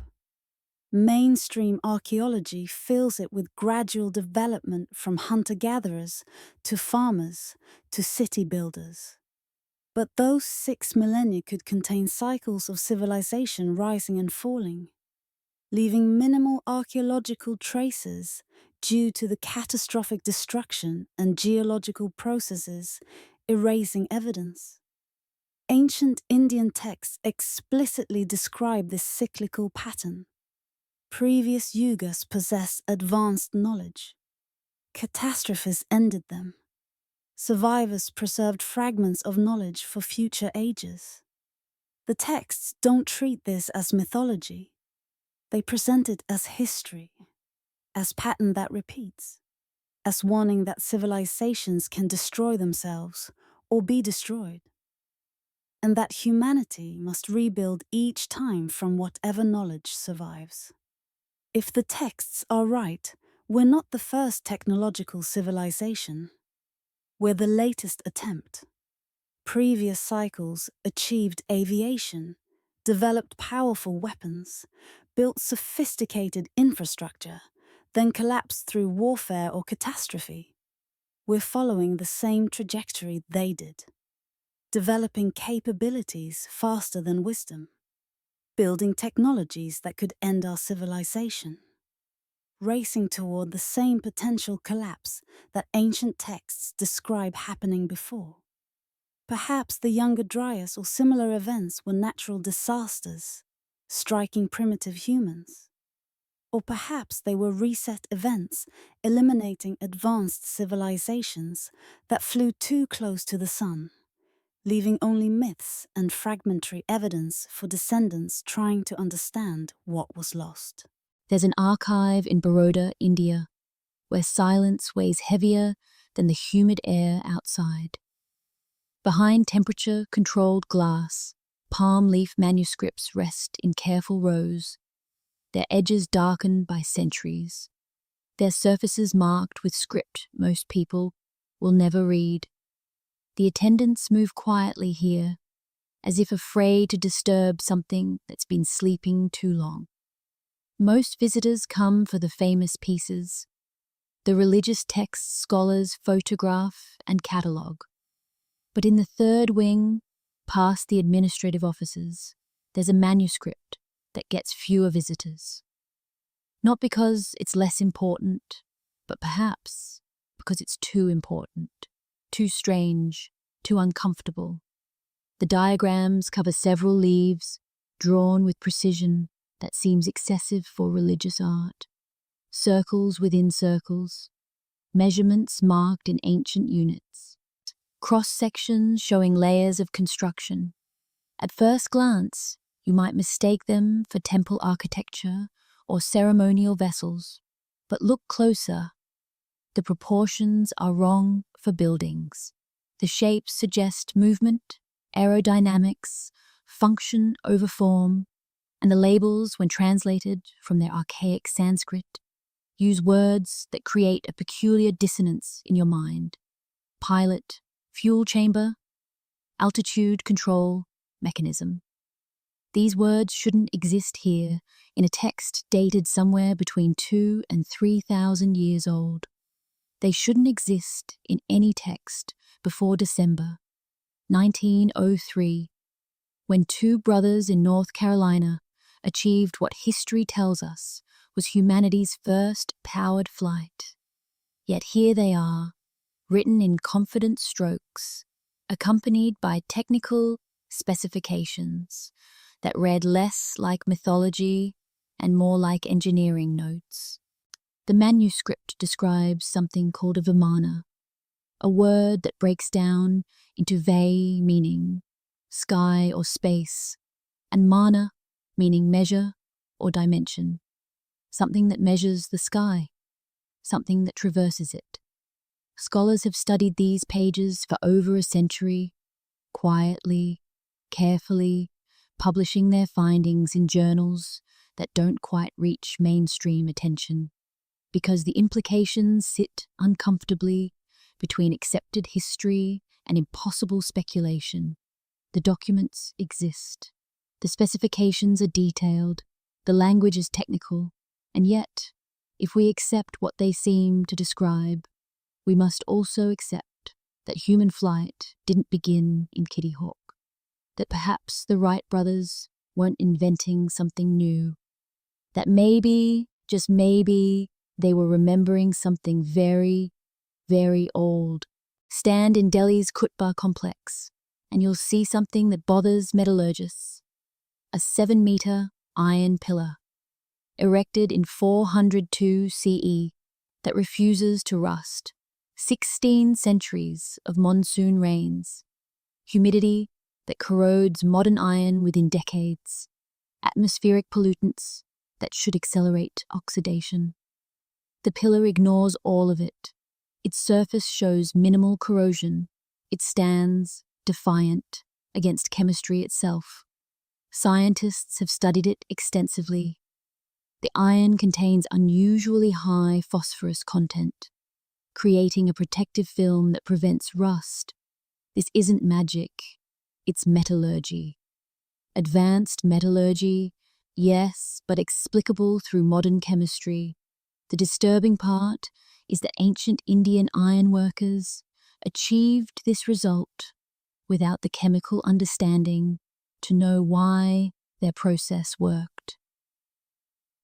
Mainstream archaeology fills it with gradual development from hunter-gatherers to farmers to city builders. But those 6 millennia could contain cycles of civilization rising and falling, leaving minimal archaeological traces due to the catastrophic destruction and geological processes erasing evidence. Ancient Indian texts explicitly describe this cyclical pattern. Previous yugas possessed advanced knowledge. Catastrophes ended them. Survivors preserved fragments of knowledge for future ages. The texts don't treat this as mythology. They present it as history, as pattern that repeats, as warning that civilizations can destroy themselves or be destroyed, and that humanity must rebuild each time from whatever knowledge survives. If the texts are right, we're not the first technological civilization. We're the latest attempt. Previous cycles achieved aviation, developed powerful weapons, built sophisticated infrastructure, then collapsed through warfare or catastrophe. We're following the same trajectory they did, developing capabilities faster than wisdom, building technologies that could end our civilization, racing toward the same potential collapse that ancient texts describe happening before. Perhaps the Younger Dryas or similar events were natural disasters, striking primitive humans. Or perhaps they were reset events, eliminating advanced civilizations that flew too close to the sun, leaving only myths and fragmentary evidence for descendants trying to understand what was lost. There's an archive in Baroda, India, where silence weighs heavier than the humid air outside. Behind temperature-controlled glass, palm leaf manuscripts rest in careful rows, their edges darkened by centuries, their surfaces marked with script most people will never read. The attendants move quietly here, as if afraid to disturb something that's been sleeping too long. Most visitors come for the famous pieces, the religious texts scholars photograph and catalogue. But in the third wing, past the administrative offices, there's a manuscript that gets fewer visitors. Not because it's less important, but perhaps because it's too important, too strange, too uncomfortable. The diagrams cover several leaves, drawn with precision that seems excessive for religious art. Circles within circles, measurements marked in ancient units, cross-sections showing layers of construction. At first glance, you might mistake them for temple architecture or ceremonial vessels, but look closer. The proportions are wrong for buildings. The shapes suggest movement, aerodynamics, function over form, and the labels, when translated from their archaic Sanskrit, use words that create a peculiar dissonance in your mind. Pilot, fuel chamber, altitude control, mechanism. These words shouldn't exist here in a text dated somewhere between 2,000 and 3,000 years old. They shouldn't exist in any text before December 1903, when two brothers in North Carolina achieved what history tells us was humanity's first powered flight. Yet here they are, written in confident strokes, accompanied by technical specifications that read less like mythology and more like engineering notes. The manuscript describes something called a Vimana, a word that breaks down into Vai meaning sky or space, and Mana meaning measure or dimension. Something that measures the sky, something that traverses it. Scholars have studied these pages for over a century, quietly, carefully, publishing their findings in journals that don't quite reach mainstream attention, because the implications sit uncomfortably between accepted history and impossible speculation. The documents exist. The specifications are detailed. The language is technical. And yet, if we accept what they seem to describe, we must also accept that human flight didn't begin in Kitty Hawk, that perhaps the Wright Brothers weren't inventing something new, that maybe, just maybe, they were remembering something very, very old. Stand in Delhi's Qutb complex, and you'll see something that bothers metallurgists. A 7-meter iron pillar, erected in 402 CE, that refuses to rust. 16 centuries of monsoon rains, humidity that corrodes modern iron within decades, atmospheric pollutants that should accelerate oxidation. The pillar ignores all of it. Its surface shows minimal corrosion. It stands defiant against chemistry itself. Scientists have studied it extensively. The iron contains unusually high phosphorus content, creating a protective film that prevents rust. This isn't magic, it's metallurgy. Advanced metallurgy, yes, but explicable through modern chemistry. The disturbing part is that ancient Indian ironworkers achieved this result without the chemical understanding to know why their process worked.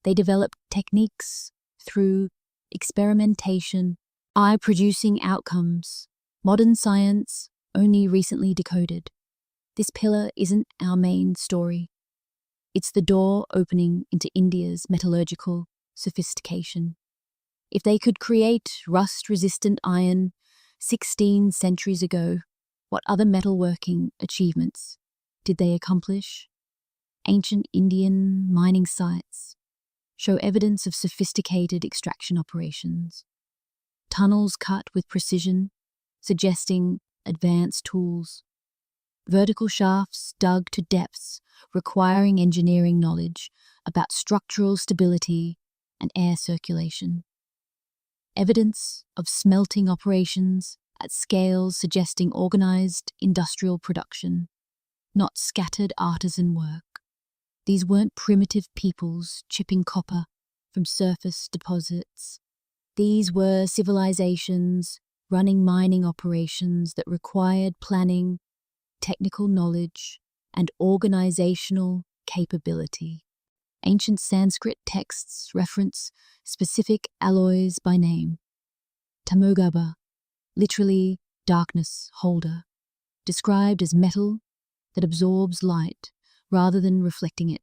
They developed techniques through experimentation, eye-producing outcomes, modern science only recently decoded. This pillar isn't our main story. It's the door opening into India's metallurgical sophistication. If they could create rust-resistant iron 16 centuries ago, what other metalworking achievements did they accomplish? Ancient Indian mining sites show evidence of sophisticated extraction operations. Tunnels cut with precision, suggesting advanced tools. Vertical shafts dug to depths requiring engineering knowledge about structural stability and air circulation. Evidence of smelting operations at scales suggesting organized industrial production, not scattered artisan work. These weren't primitive peoples chipping copper from surface deposits. These were civilizations running mining operations that required planning, technical knowledge, and organizational capability. Ancient Sanskrit texts reference specific alloys by name. Tamogaba, literally darkness holder, described as metal that absorbs light rather than reflecting it.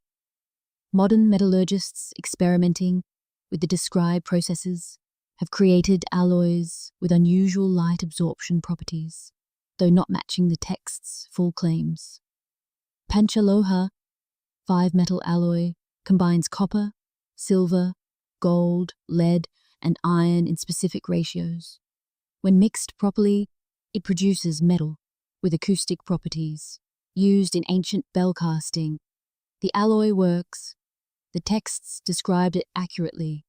Modern metallurgists experimenting with the described processes have created alloys with unusual light absorption properties, though not matching the text's full claims. Panchaloha, 5-metal alloy, combines copper, silver, gold, lead, and iron in specific ratios. When mixed properly, it produces metal with acoustic properties, used in ancient bell casting. The alloy works. The texts described it accurately.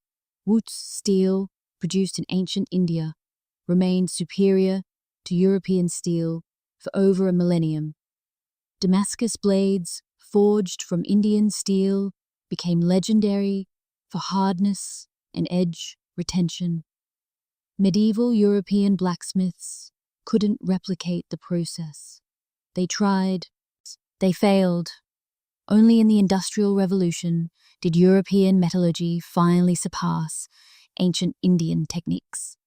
Wootz steel, produced in ancient India, remained superior to European steel for over a millennium. Damascus blades, forged from Indian steel, became legendary for hardness and edge retention. Medieval European blacksmiths couldn't replicate the process. They tried. They failed. Only in the Industrial Revolution did European metallurgy finally surpass ancient Indian techniques.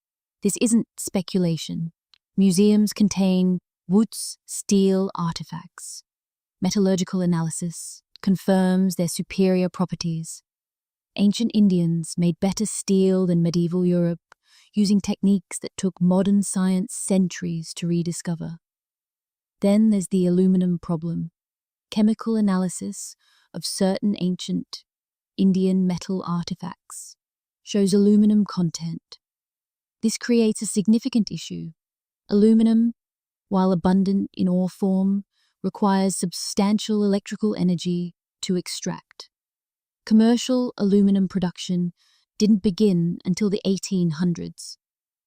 This isn't speculation. Museums contain Wootz steel artifacts. Metallurgical analysis confirms their superior properties. Ancient Indians made better steel than medieval Europe, using techniques that took modern science centuries to rediscover. Then there's the aluminum problem. Chemical analysis of certain ancient Indian metal artifacts shows aluminum content. This creates a significant issue. Aluminum, while abundant in ore form, requires substantial electrical energy to extract. Commercial aluminum production didn't begin until the 1800s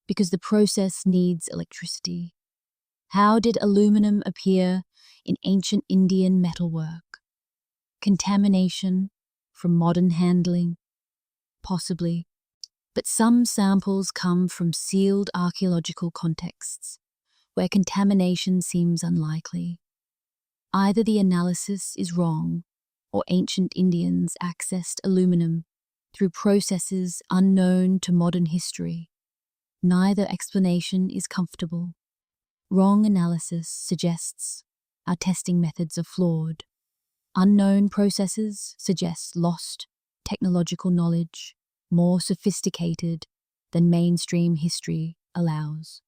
because the process needs electricity. How did aluminum appear in ancient Indian metalwork? Contamination from modern handling? Possibly. But some samples come from sealed archaeological contexts, where contamination seems unlikely. Either the analysis is wrong, or ancient Indians accessed aluminum through processes unknown to modern history. Neither explanation is comfortable. Wrong analysis suggests our testing methods are flawed. Unknown processes suggest lost technological knowledge, more sophisticated than mainstream history allows.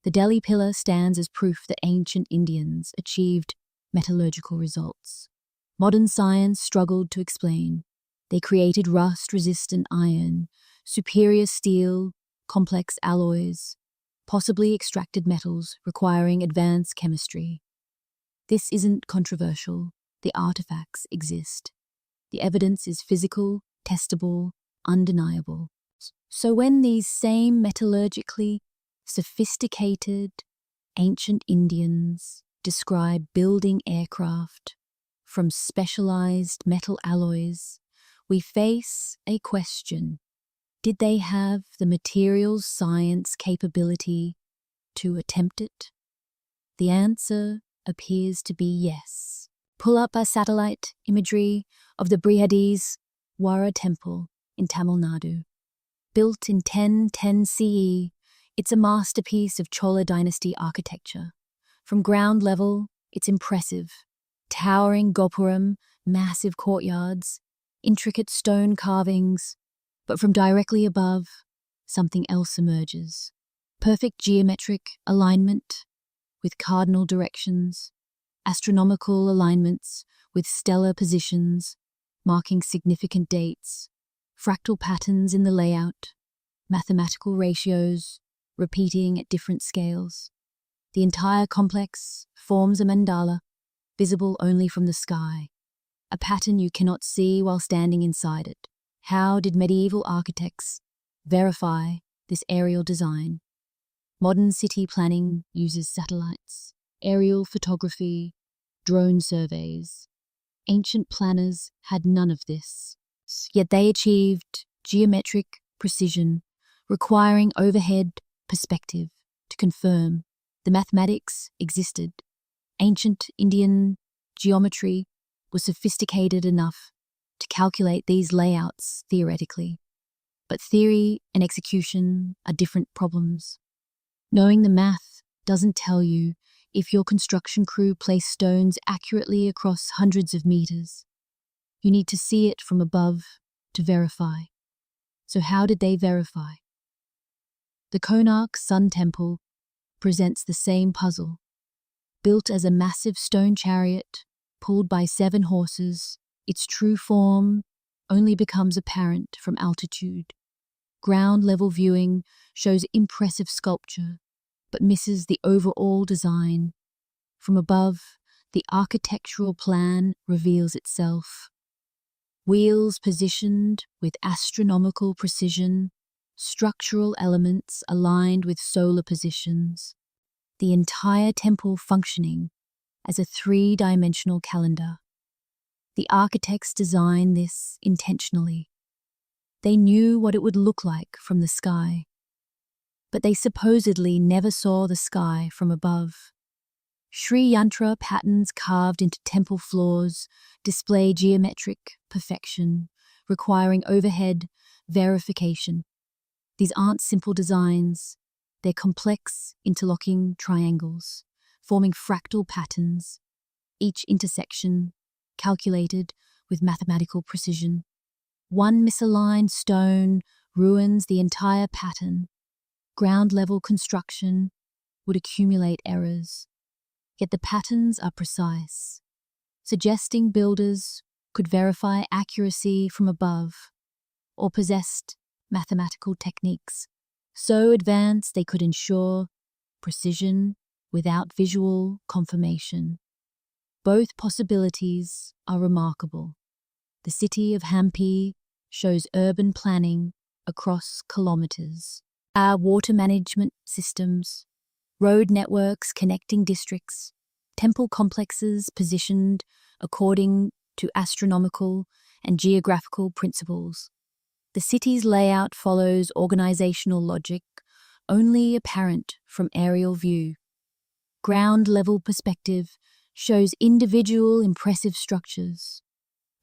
The Delhi Pillar stands as proof that ancient Indians achieved metallurgical results. Modern science struggled to explain. They created rust-resistant iron, superior steel, complex alloys, possibly extracted metals requiring advanced chemistry. This isn't controversial. The artifacts exist. The evidence is physical, testable, undeniable. So when these same metallurgically sophisticated ancient Indians describe building aircraft from specialized metal alloys, we face a question. Did they have the materials science capability to attempt it? The answer appears to be yes. Pull up a satellite imagery of the Brihadiswara temple in Tamil Nadu. Built in 1010 CE, it's a masterpiece of Chola dynasty architecture. From ground level, it's impressive. Towering gopuram, massive courtyards, intricate stone carvings, but from directly above, something else emerges. Perfect geometric alignment with cardinal directions, astronomical alignments with stellar positions, marking significant dates, fractal patterns in the layout, mathematical ratios, repeating at different scales. The entire complex forms a mandala, visible only from the sky, a pattern you cannot see while standing inside it. How did medieval architects verify this aerial design? Modern city planning uses satellites, aerial photography, drone surveys. Ancient planners had none of this, yet they achieved geometric precision, requiring overhead perspective to confirm the mathematics existed. Ancient Indian geometry was sophisticated enough to calculate these layouts theoretically, but theory and execution are different problems. Knowing the math doesn't tell you if your construction crew placed stones accurately across hundreds of meters. You need to see it from above to verify. So how did they verify? The Konark Sun Temple presents the same puzzle. Built as a massive stone chariot, pulled by 7 horses, its true form only becomes apparent from altitude. Ground-level viewing shows impressive sculpture, but misses the overall design. From above, the architectural plan reveals itself. Wheels positioned with astronomical precision, structural elements aligned with solar positions, the entire temple functioning as a 3-dimensional calendar. The architects designed this intentionally. They knew what it would look like from the sky, but they supposedly never saw the sky from above. Sri Yantra patterns carved into temple floors display geometric perfection, requiring overhead verification. These aren't simple designs, they're complex interlocking triangles, forming fractal patterns, each intersection calculated with mathematical precision. One misaligned stone ruins the entire pattern. Ground-level construction would accumulate errors, yet the patterns are precise, suggesting builders could verify accuracy from above or possessed mathematical techniques so advanced they could ensure precision without visual confirmation. Both possibilities are remarkable. The city of Hampi shows urban planning across kilometers. Our water management systems, road networks connecting districts, temple complexes positioned according to astronomical and geographical principles. The city's layout follows organizational logic, only apparent from aerial view. Ground-level perspective shows individual impressive structures,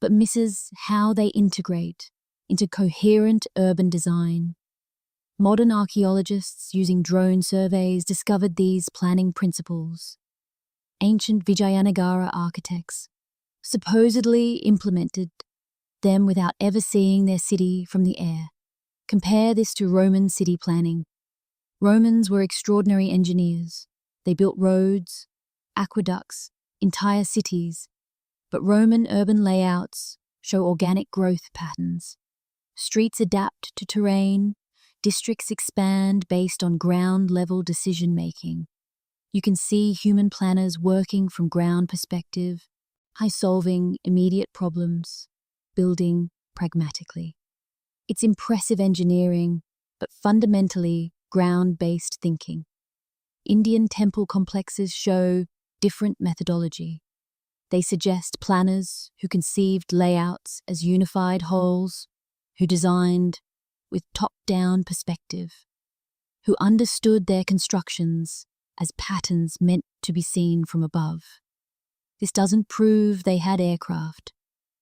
but misses how they integrate into coherent urban design. Modern archaeologists using drone surveys discovered these planning principles. Ancient Vijayanagara architects supposedly implemented them without ever seeing their city from the air. Compare this to Roman city planning. Romans were extraordinary engineers. They built roads, aqueducts, entire cities, but Roman urban layouts show organic growth patterns. Streets adapt to terrain, districts expand based on ground-level decision-making. You can see human planners working from ground perspective, solving immediate problems, building pragmatically. It's impressive engineering, but fundamentally ground-based thinking. Indian temple complexes show different methodology. They suggest planners who conceived layouts as unified wholes, who designed with top-down perspective, who understood their constructions as patterns meant to be seen from above. This doesn't prove they had aircraft,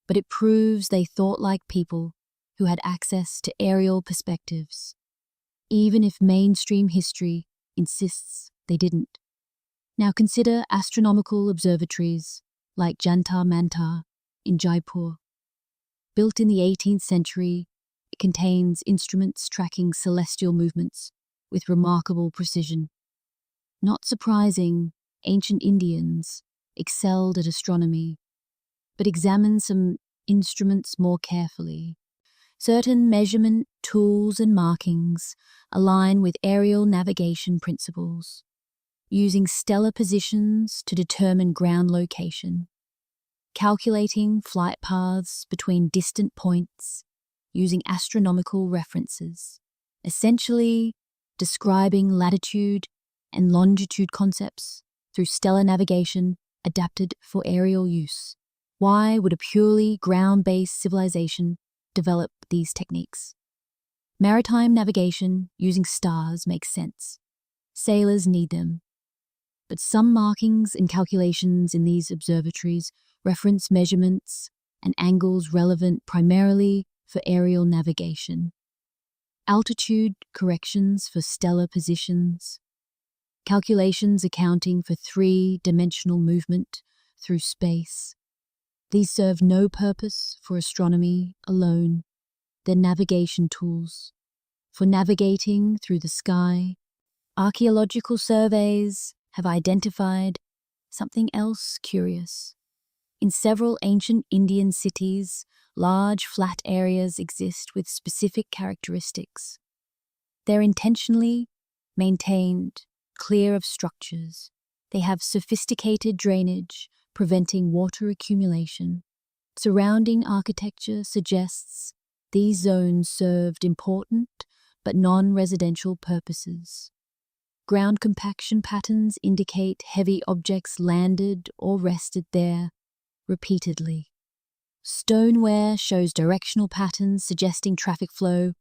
but it proves they thought like people who had access to aerial perspectives, even if mainstream history insists they didn't. Now consider astronomical observatories like Jantar Mantar in Jaipur. Built in the 18th century, it contains instruments tracking celestial movements with remarkable precision. Not surprising, ancient Indians excelled at astronomy, but examine some instruments more carefully. Certain measurement tools and markings align with aerial navigation principles, using stellar positions to determine ground location, calculating flight paths between distant points using astronomical references, essentially describing latitude and longitude concepts through stellar navigation adapted for aerial use. Why would a purely ground-based civilization develop these techniques? Maritime navigation using stars makes sense. Sailors need them. But some markings and calculations in these observatories reference measurements and angles relevant primarily for aerial navigation. Altitude corrections for stellar positions, calculations accounting for three-dimensional movement through space. These serve no purpose for astronomy alone. They're navigation tools. For navigating through the sky, archaeological surveys have identified something else curious. In several ancient Indian cities, large flat areas exist with specific characteristics. They're intentionally maintained, clear of structures. They have sophisticated drainage, preventing water accumulation. Surrounding architecture suggests these zones served important but non-residential purposes. Ground compaction patterns indicate heavy objects landed or rested there repeatedly. Stoneware shows directional patterns suggesting traffic flow,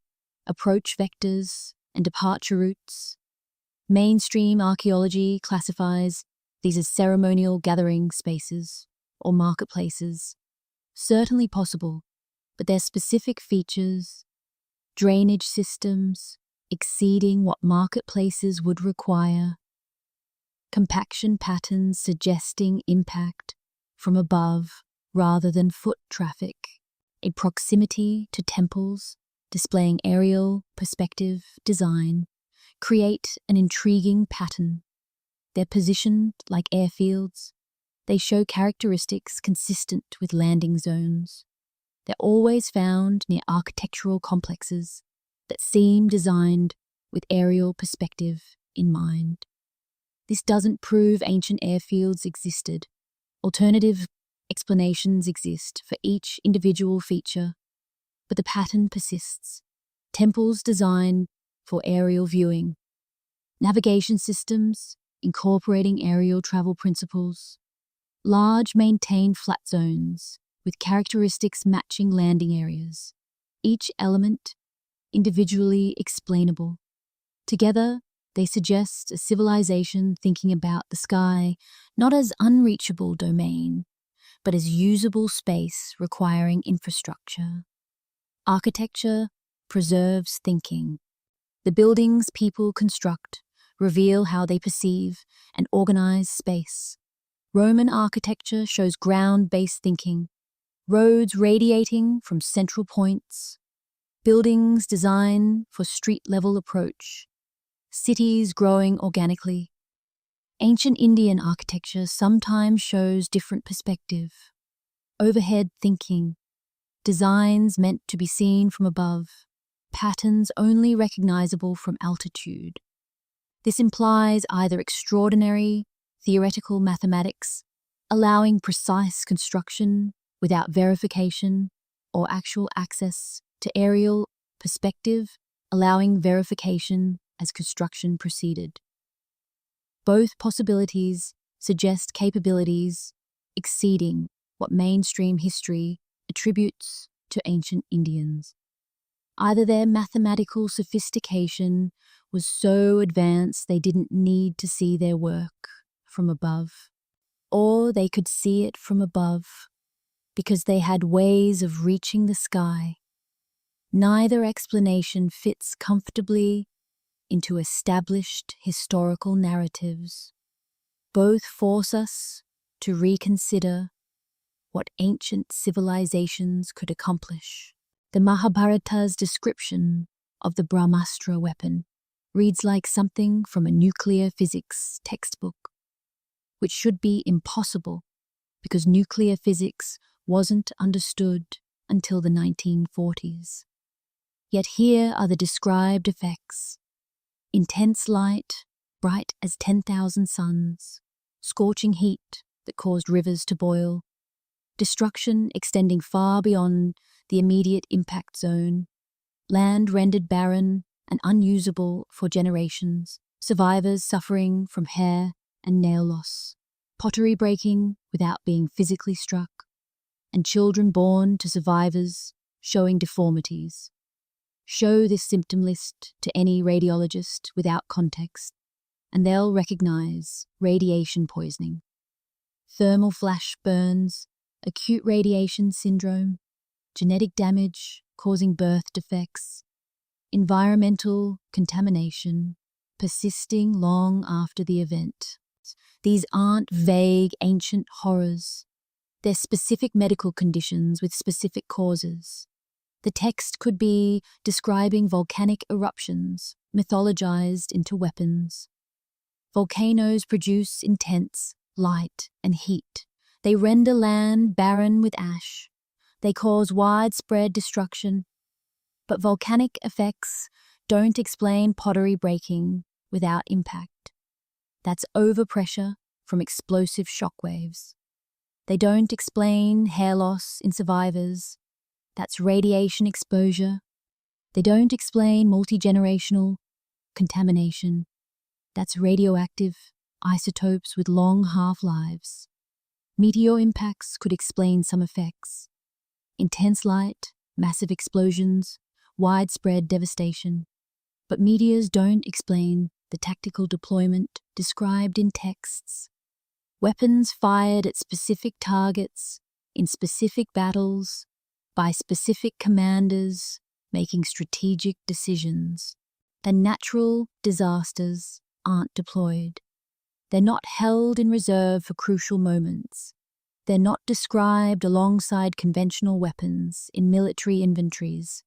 approach vectors, and departure routes. Mainstream archaeology classifies these as ceremonial gathering spaces or marketplaces. Certainly possible, but their specific features, drainage systems exceeding what marketplaces would require, compaction patterns suggesting impact from above rather than foot traffic, a proximity to temples displaying aerial perspective design, create an intriguing pattern. They're positioned like airfields. They show characteristics consistent with landing zones. They're always found near architectural complexes that seem designed with aerial perspective in mind. This doesn't prove ancient airfields existed. Alternative explanations exist for each individual feature, but the pattern persists. Temples designed for aerial viewing. Navigation systems incorporating aerial travel principles. Large maintained flat zones with characteristics matching landing areas. Each element individually explainable. Together, they suggest a civilization thinking about the sky not as unreachable domain, but as usable space requiring infrastructure. Architecture preserves thinking. The buildings people construct reveal how they perceive and organize space. Roman architecture shows ground-based thinking, roads radiating from central points, buildings designed for street-level approach, cities growing organically. Ancient Indian architecture sometimes shows different perspective, overhead thinking, designs meant to be seen from above, patterns only recognizable from altitude. This implies either extraordinary theoretical mathematics, allowing precise construction without verification, or actual access to aerial perspective, allowing verification as construction proceeded. Both possibilities suggest capabilities exceeding what mainstream history attributes to ancient Indians. Either their mathematical sophistication was so advanced they didn't need to see their work from above, or they could see it from above because they had ways of reaching the sky. Neither explanation fits comfortably into established historical narratives. Both force us to reconsider what ancient civilizations could accomplish. The Mahabharata's description of the Brahmastra weapon reads like something from a nuclear physics textbook, which should be impossible because nuclear physics wasn't understood until the 1940s. Yet here are the described effects: intense light, bright as 10,000 suns, scorching heat that caused rivers to boil, destruction extending far beyond the immediate impact zone, land rendered barren and unusable for generations, survivors suffering from hair and nail loss, pottery breaking without being physically struck, and children born to survivors showing deformities. Show this symptom list to any radiologist without context, and they'll recognize radiation poisoning, thermal flash burns, acute radiation syndrome, genetic damage causing birth defects, environmental contamination persisting long after the event. These aren't vague ancient horrors. They're specific medical conditions with specific causes. The text could be describing volcanic eruptions, mythologized into weapons. Volcanoes produce intense light and heat. They render land barren with ash. They cause widespread destruction. But volcanic effects don't explain pottery breaking without impact. That's overpressure from explosive shockwaves. They don't explain hair loss in survivors. That's radiation exposure. They don't explain multi-generational contamination. That's radioactive isotopes with long half-lives. Meteor impacts could explain some effects. Intense light, massive explosions, widespread devastation. But meteors don't explain the tactical deployment described in texts. Weapons fired at specific targets, in specific battles, by specific commanders making strategic decisions. The natural disasters aren't deployed. They're not held in reserve for crucial moments. They're not described alongside conventional weapons in military inventories.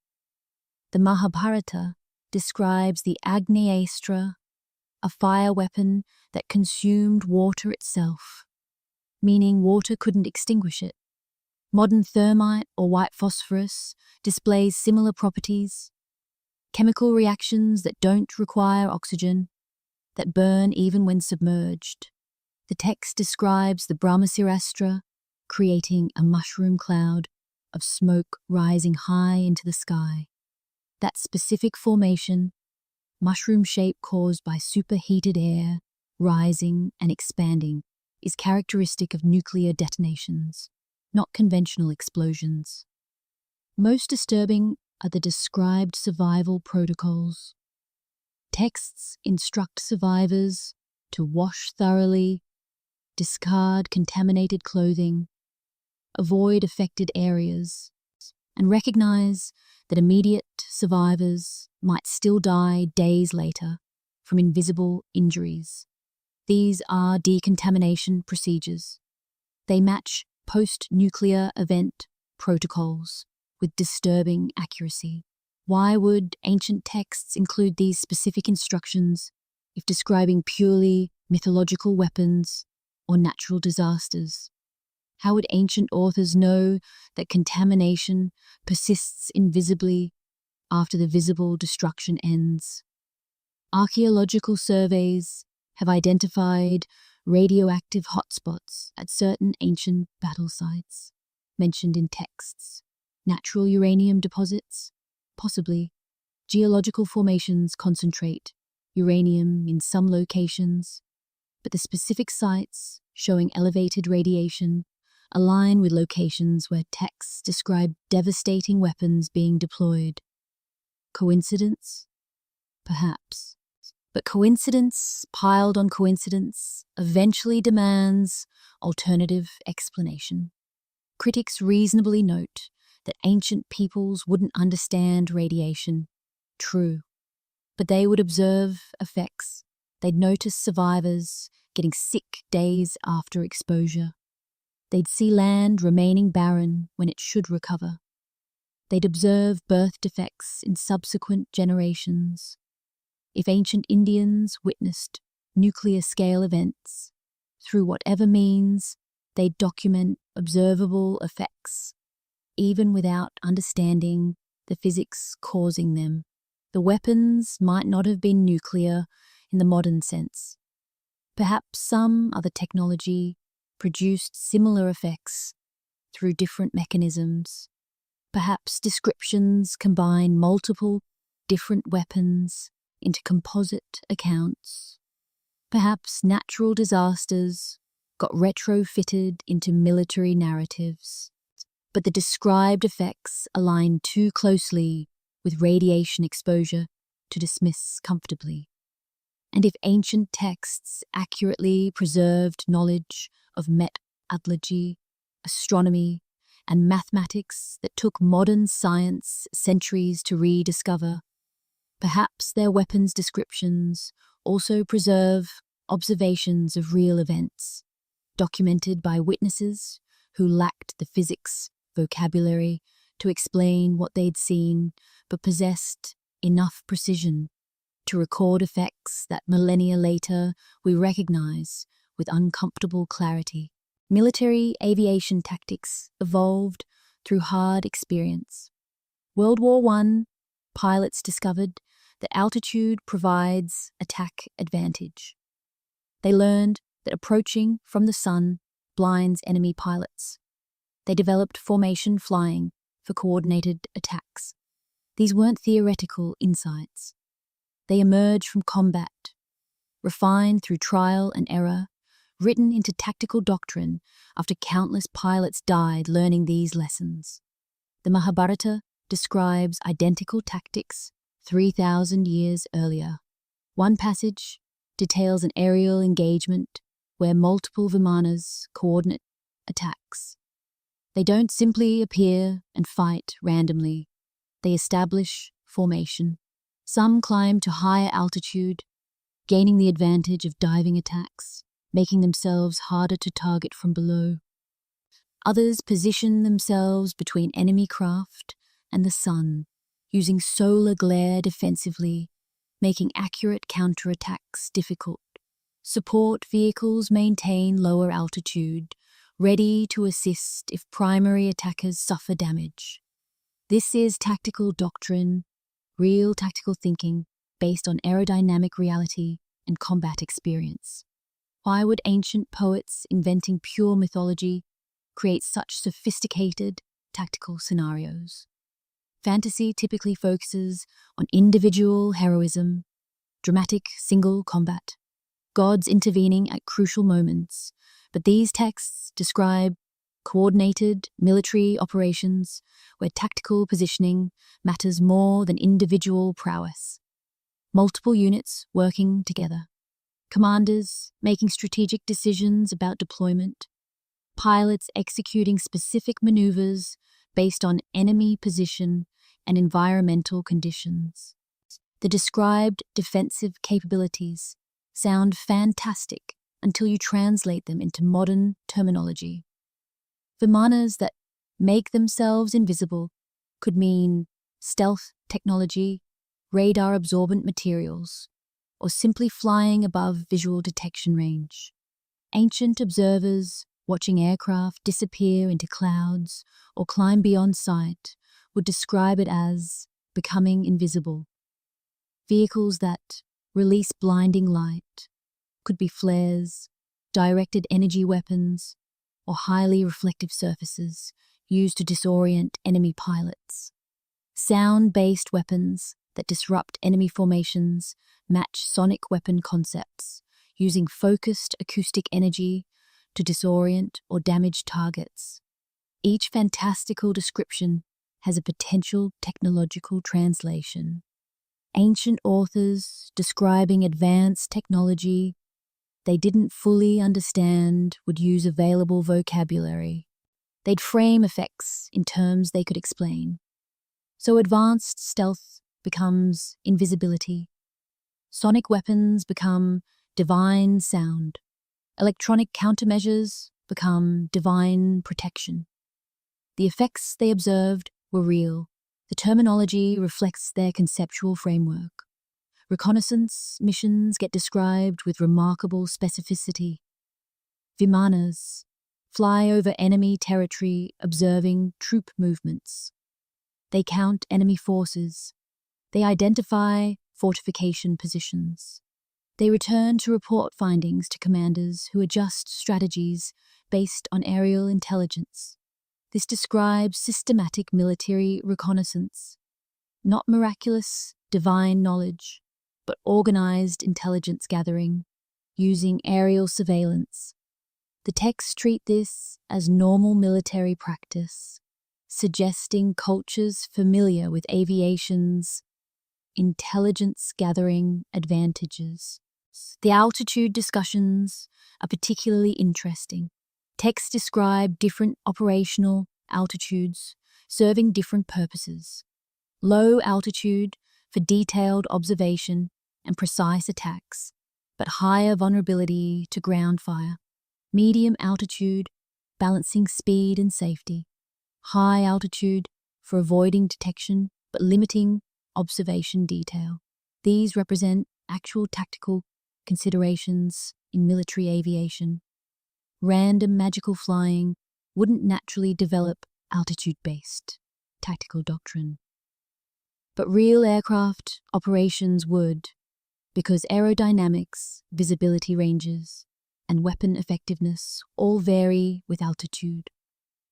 The Mahabharata describes the Agniastra, a fire weapon that consumed water itself, meaning water couldn't extinguish it. Modern thermite or white phosphorus displays similar properties. Chemical reactions that don't require oxygen, that burn even when submerged. The text describes the Brahmasirastra creating a mushroom cloud of smoke rising high into the sky. That specific formation, mushroom shape caused by superheated air, rising and expanding, is characteristic of nuclear detonations, not conventional explosions. Most disturbing are the described survival protocols. Texts instruct survivors to wash thoroughly, discard contaminated clothing, avoid affected areas, and recognize that immediate survivors might still die days later from invisible injuries. These are decontamination procedures. They match post-nuclear event protocols with disturbing accuracy. Why would ancient texts include these specific instructions if describing purely mythological weapons or natural disasters? How would ancient authors know that contamination persists invisibly after the visible destruction ends? Archaeological surveys have identified radioactive hotspots at certain ancient battle sites, mentioned in texts. Natural uranium deposits? Possibly. Geological formations concentrate uranium in some locations, but the specific sites showing elevated radiation align with locations where texts describe devastating weapons being deployed. Coincidence? Perhaps. But coincidence piled on coincidence eventually demands alternative explanation. Critics reasonably note that ancient peoples wouldn't understand radiation. True. But they would observe effects. They'd notice survivors getting sick days after exposure. They'd see land remaining barren when it should recover. They'd observe birth defects in subsequent generations. If ancient Indians witnessed nuclear-scale events, through whatever means, they'd document observable effects, even without understanding the physics causing them. The weapons might not have been nuclear in the modern sense. Perhaps some other technology produced similar effects through different mechanisms. Perhaps descriptions combine multiple different weapons into composite accounts. Perhaps natural disasters got retrofitted into military narratives, but the described effects align too closely with radiation exposure to dismiss comfortably. And if ancient texts accurately preserved knowledge of metallurgy, astronomy, and mathematics that took modern science centuries to rediscover, perhaps their weapons descriptions also preserve observations of real events, documented by witnesses who lacked the physics vocabulary to explain what they'd seen, but possessed enough precision to record effects that millennia later we recognize with uncomfortable clarity. Military aviation tactics evolved through hard experience. World War I, pilots discovered that altitude provides attack advantage. They learned that approaching from the sun blinds enemy pilots. They developed formation flying for coordinated attacks. These weren't theoretical insights. They emerged from combat, refined through trial and error, written into tactical doctrine after countless pilots died learning these lessons. The Mahabharata describes identical tactics 3,000 years earlier. One passage details an aerial engagement where multiple Vimanas coordinate attacks. They don't simply appear and fight randomly. They establish formation. Some climb to higher altitude, gaining the advantage of diving attacks, making themselves harder to target from below. Others position themselves between enemy craft and the sun, using solar glare defensively, making accurate counterattacks difficult. Support vehicles maintain lower altitude, ready to assist if primary attackers suffer damage. This is tactical doctrine, real tactical thinking based on aerodynamic reality and combat experience. Why would ancient poets inventing pure mythology create such sophisticated tactical scenarios? Fantasy typically focuses on individual heroism, dramatic single combat, gods intervening at crucial moments, but these texts describe coordinated military operations where tactical positioning matters more than individual prowess. Multiple units working together, commanders making strategic decisions about deployment, pilots executing specific maneuvers based on enemy position and environmental conditions. The described defensive capabilities sound fantastic until you translate them into modern terminology. Vimanas that make themselves invisible could mean stealth technology, radar-absorbent materials, or simply flying above visual detection range. Ancient observers watching aircraft disappear into clouds or climb beyond sight would describe it as becoming invisible. Vehicles that release blinding light could be flares, directed energy weapons, or highly reflective surfaces used to disorient enemy pilots. Sound-based weapons that disrupt enemy formations match sonic weapon concepts, using focused acoustic energy to disorient or damage targets. Each fantastical description has a potential technological translation. Ancient authors describing advanced technology they didn't fully understand would use available vocabulary. They'd frame effects in terms they could explain. So advanced stealth becomes invisibility. Sonic weapons become divine sound. Electronic countermeasures become divine protection. The effects they observed were real. The terminology reflects their conceptual framework. Reconnaissance missions get described with remarkable specificity. Vimanas fly over enemy territory observing troop movements. They count enemy forces. They identify fortification positions. They return to report findings to commanders who adjust strategies based on aerial intelligence. This describes systematic military reconnaissance, not miraculous divine knowledge, but organized intelligence gathering, using aerial surveillance. The texts treat this as normal military practice, suggesting cultures familiar with aviation's intelligence-gathering advantages. The altitude discussions are particularly interesting. Texts describe different operational altitudes serving different purposes. Low altitude for detailed observation and precise attacks, but higher vulnerability to ground fire. Medium altitude, balancing speed and safety. High altitude for avoiding detection but limiting observation detail. These represent actual tactical considerations in military aviation. Random magical flying wouldn't naturally develop altitude-based tactical doctrine. But real aircraft operations would, because aerodynamics, visibility ranges, and weapon effectiveness all vary with altitude.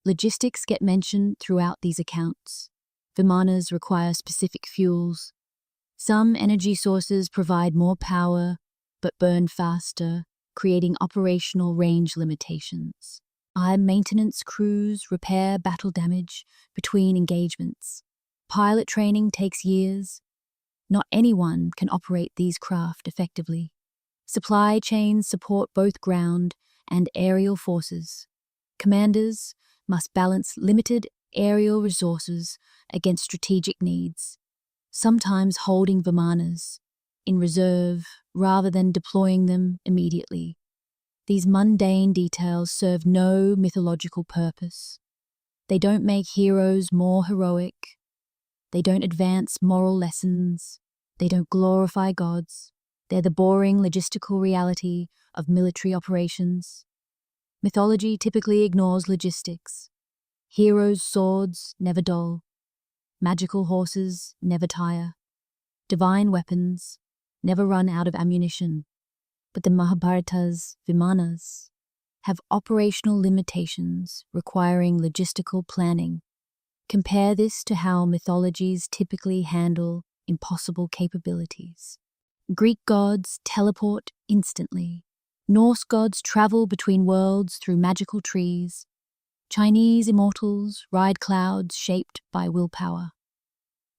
Logistics get mentioned throughout these accounts. Vimanas require specific fuels. Some energy sources provide more power but burn faster, creating operational range limitations. High maintenance crews repair battle damage between engagements. Pilot training takes years. Not anyone can operate these craft effectively. Supply chains support both ground and aerial forces. Commanders must balance limited aerial resources against strategic needs, sometimes holding Vimanas in reserve rather than deploying them immediately. These mundane details serve no mythological purpose. They don't make heroes more heroic. They don't advance moral lessons. They don't glorify gods. They're the boring logistical reality of military operations. Mythology typically ignores logistics. Heroes' swords never dull. Magical horses never tire. Divine weapons never run out of ammunition. But the Mahabharata's Vimanas have operational limitations requiring logistical planning. Compare this to how mythologies typically handle impossible capabilities. Greek gods teleport instantly. Norse gods travel between worlds through magical trees. Chinese immortals ride clouds shaped by willpower.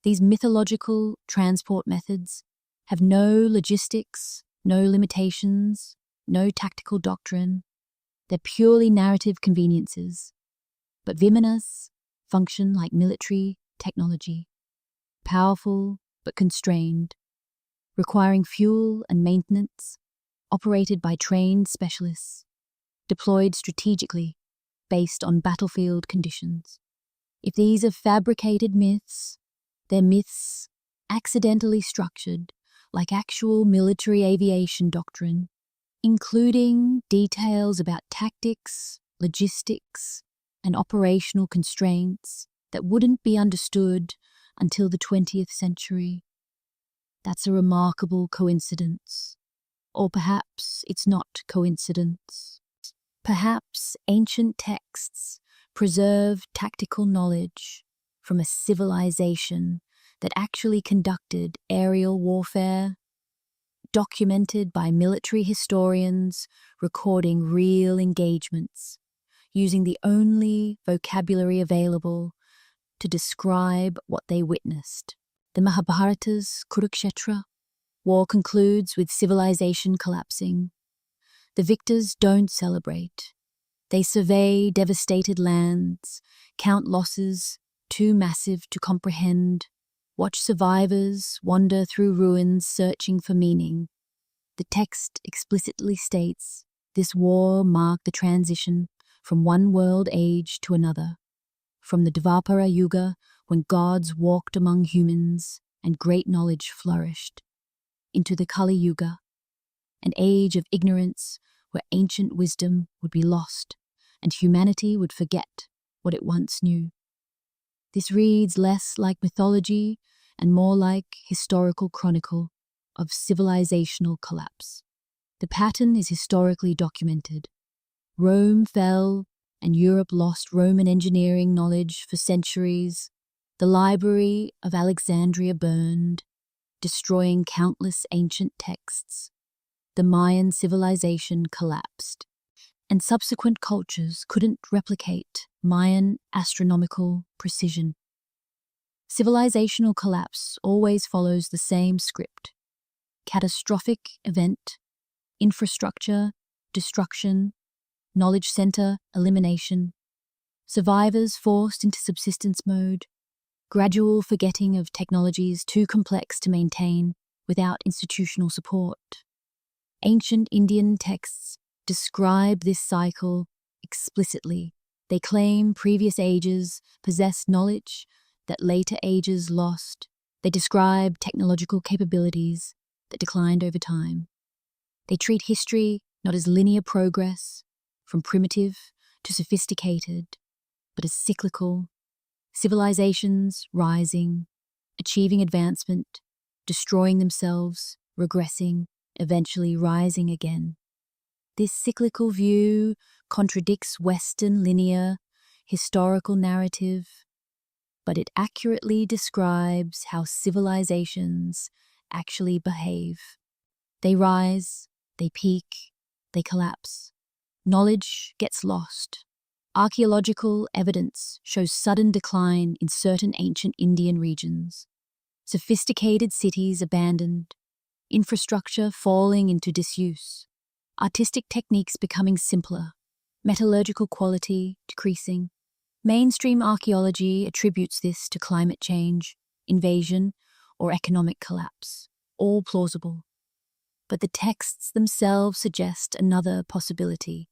These mythological transport methods have no logistics, no limitations, no tactical doctrine. They're purely narrative conveniences. But Vimanas function like military technology, powerful but constrained, requiring fuel and maintenance, operated by trained specialists, deployed strategically based on battlefield conditions. If these are fabricated myths, they're myths accidentally structured like actual military aviation doctrine, including details about tactics, logistics, and operational constraints that wouldn't be understood until the 20th century. That's a remarkable coincidence. Or perhaps it's not coincidence. Perhaps ancient texts preserve tactical knowledge from a civilization that actually conducted aerial warfare, documented by military historians recording real engagements, using the only vocabulary available to describe what they witnessed. The Mahabharata's Kurukshetra war concludes with civilization collapsing. The victors don't celebrate. They survey devastated lands, count losses too massive to comprehend, watch survivors wander through ruins searching for meaning. The text explicitly states this war marked the transition from one world age to another, from the Dvapara Yuga, when gods walked among humans and great knowledge flourished, into the Kali Yuga, an age of ignorance where ancient wisdom would be lost and humanity would forget what it once knew. This reads less like mythology and more like historical chronicle of civilizational collapse. The pattern is historically documented. Rome fell and Europe lost Roman engineering knowledge for centuries. The Library of Alexandria burned. destroying countless ancient texts. The Mayan civilization collapsed, and subsequent cultures couldn't replicate Mayan astronomical precision. Civilizational collapse always follows the same script: catastrophic event, infrastructure, destruction, knowledge center, elimination, survivors forced into subsistence mode, gradual forgetting of technologies too complex to maintain without institutional support. Ancient Indian texts describe this cycle explicitly. They claim previous ages possessed knowledge that later ages lost. They describe technological capabilities that declined over time. They treat history not as linear progress, from primitive to sophisticated, but as cyclical, civilizations rising, achieving advancement, destroying themselves, regressing, eventually rising again. This cyclical view contradicts Western linear, historical narrative, but it accurately describes how civilizations actually behave. They rise, they peak, they collapse. Knowledge gets lost. Archaeological evidence shows sudden decline in certain ancient Indian regions. Sophisticated cities abandoned, infrastructure falling into disuse, artistic techniques becoming simpler, metallurgical quality decreasing. Mainstream archaeology attributes this to climate change, invasion, or economic collapse, all plausible. But the texts themselves suggest another possibility: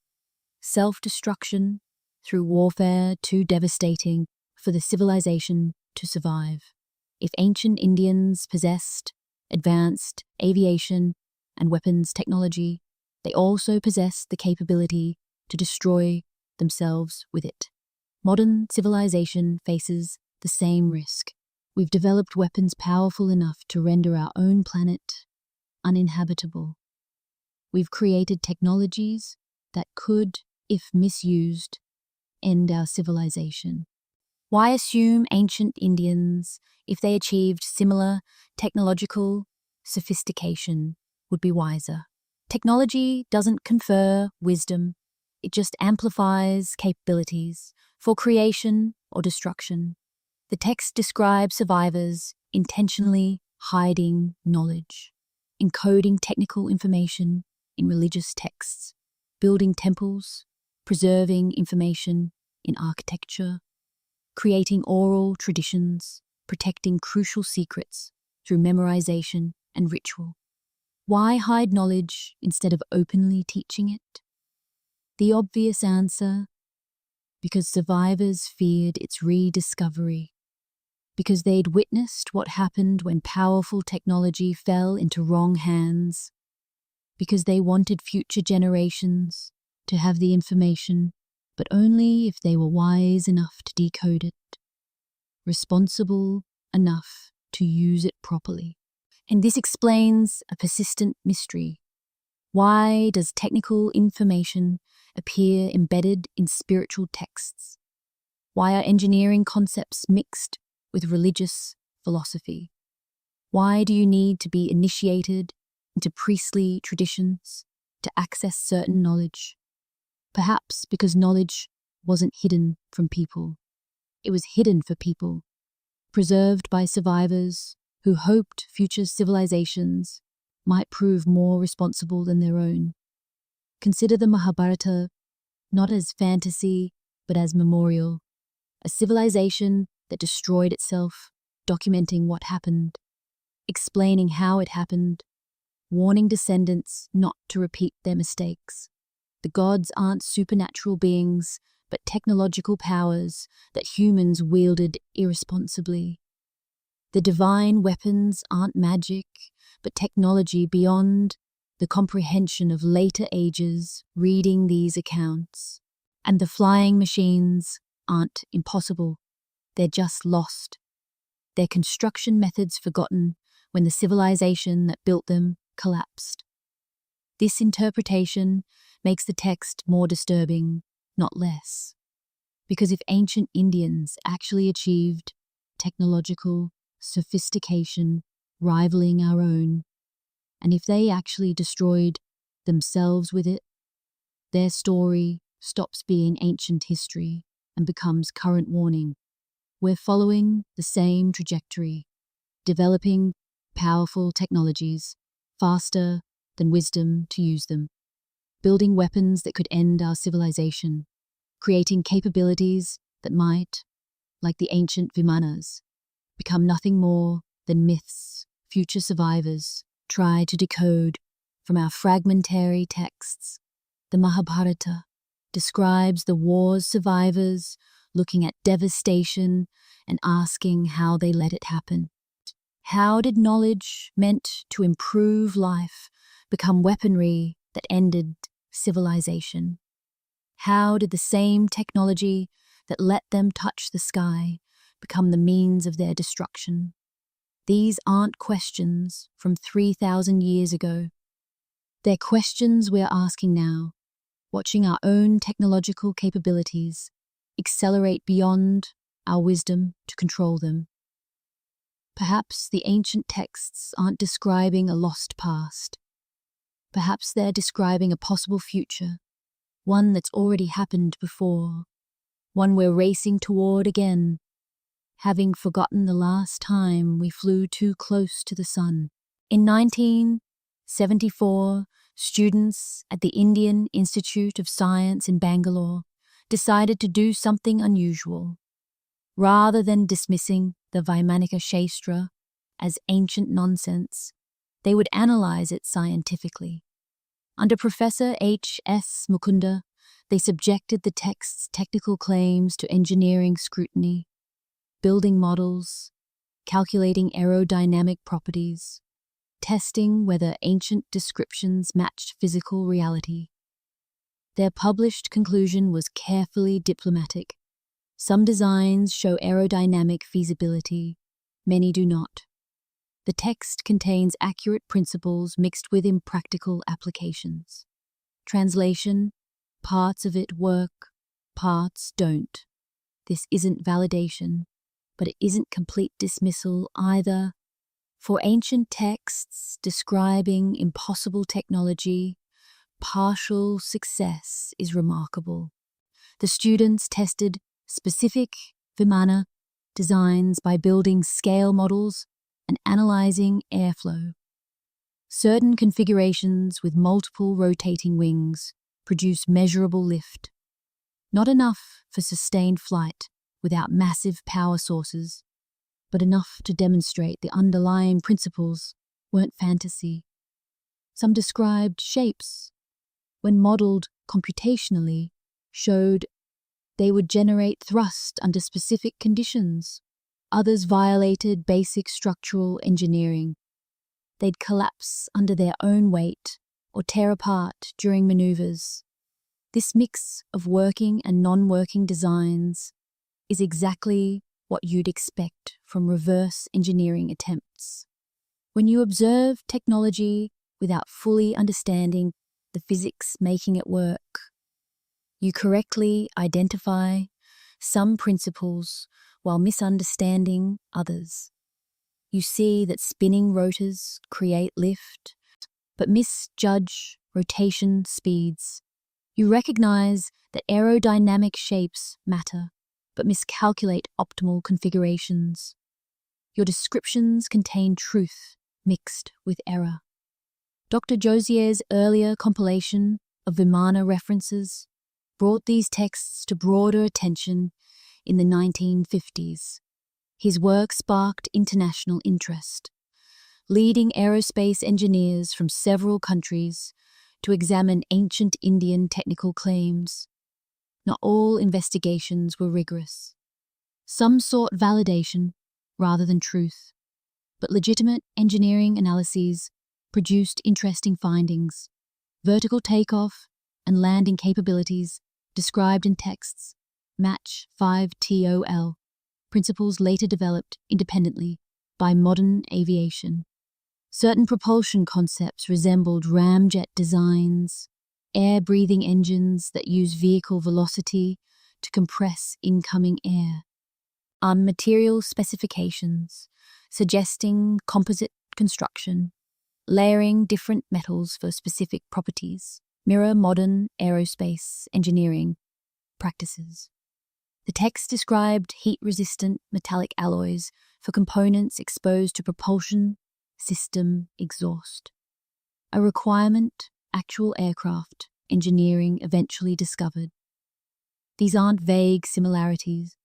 self-destruction through warfare too devastating for the civilization to survive. If ancient Indians possessed advanced aviation and weapons technology, they also possessed the capability to destroy themselves with it. Modern civilization faces the same risk. We've developed weapons powerful enough to render our own planet uninhabitable. We've created technologies that could, if misused, end our civilization. Why assume ancient Indians, if they achieved similar technological sophistication, would be wiser? Technology doesn't confer wisdom, it just amplifies capabilities for creation or destruction. The text describes survivors intentionally hiding knowledge, encoding technical information in religious texts, building temples, preserving information in architecture, creating oral traditions, protecting crucial secrets through memorization and ritual. Why hide knowledge instead of openly teaching it? The obvious answer: because survivors feared its rediscovery, because they'd witnessed what happened when powerful technology fell into wrong hands, because they wanted future generations to have the information, but only if they were wise enough to decode it, responsible enough to use it properly. And this explains a persistent mystery. Why does technical information appear embedded in spiritual texts? Why are engineering concepts mixed with religious philosophy? Why do you need to be initiated into priestly traditions to access certain knowledge? Perhaps because knowledge wasn't hidden from people. It was hidden for people, preserved by survivors who hoped future civilizations might prove more responsible than their own. Consider the Mahabharata not as fantasy, but as memorial, a civilization that destroyed itself, documenting what happened, explaining how it happened, warning descendants not to repeat their mistakes. The gods aren't supernatural beings, but technological powers that humans wielded irresponsibly. The divine weapons aren't magic, but technology beyond the comprehension of later ages reading these accounts. And the flying machines aren't impossible, they're just lost. Their construction methods forgotten when the civilization that built them collapsed. This interpretation makes the text more disturbing, not less. Because if ancient Indians actually achieved technological sophistication rivaling our own. And if they actually destroyed themselves with it, their story stops being ancient history and becomes current warning. We're following the same trajectory, developing powerful technologies faster than wisdom to use them, building weapons that could end our civilization, creating capabilities that might, like the ancient Vimanas, become nothing more than myths future survivors try to decode from our fragmentary texts. The Mahabharata describes the war's survivors looking at devastation and asking how they let it happen. How did knowledge meant to improve life become weaponry that ended civilization? How did the same technology that let them touch the sky become the means of their destruction? These aren't questions from 3,000 years ago. They're questions we're asking now, watching our own technological capabilities accelerate beyond our wisdom to control them. Perhaps the ancient texts aren't describing a lost past. Perhaps they're describing a possible future, one that's already happened before, one we're racing toward again, having forgotten the last time we flew too close to the sun. In 1974, students at the Indian Institute of Science in Bangalore decided to do something unusual. Rather than dismissing the Vaimanika Shastra as ancient nonsense, they would analyze it scientifically. Under Professor H.S. Mukunda, they subjected the text's technical claims to engineering scrutiny, building models, calculating aerodynamic properties, testing whether ancient descriptions matched physical reality. Their published conclusion was carefully diplomatic. Some designs show aerodynamic feasibility, many do not. The text contains accurate principles mixed with impractical applications. Translation: parts of it work, parts don't. This isn't validation, but it isn't complete dismissal either. For ancient texts describing impossible technology, partial success is remarkable. The students tested specific Vimana designs by building scale models and analyzing airflow. Certain configurations with multiple rotating wings produce measurable lift. Not enough for sustained flight without massive power sources, but enough to demonstrate the underlying principles weren't fantasy. Some described shapes, when modeled computationally, showed they would generate thrust under specific conditions. Others violated basic structural engineering. They'd collapse under their own weight or tear apart during maneuvers. This mix of working and non-working designs is exactly what you'd expect from reverse engineering attempts. When you observe technology without fully understanding the physics making it work, you correctly identify some principles while misunderstanding others. You see that spinning rotors create lift, but misjudge rotation speeds. You recognize that aerodynamic shapes matter, but miscalculate optimal configurations. Your descriptions contain truth mixed with error. Dr. Josier's earlier compilation of Vimana references brought these texts to broader attention in the 1950s. His work sparked international interest, leading aerospace engineers from several countries to examine ancient Indian technical claims. Not all investigations were rigorous. Some sought validation rather than truth, but legitimate engineering analyses produced interesting findings. Vertical takeoff and landing capabilities described in texts match 5TOL, principles later developed independently by modern aviation. Certain propulsion concepts resembled ramjet designs, air-breathing engines that use vehicle velocity to compress incoming air. Material specifications, suggesting composite construction, layering different metals for specific properties, mirror modern aerospace engineering practices. The text described heat-resistant metallic alloys for components exposed to propulsion system exhaust, a requirement actual aircraft engineering eventually discovered. These aren't vague similarities,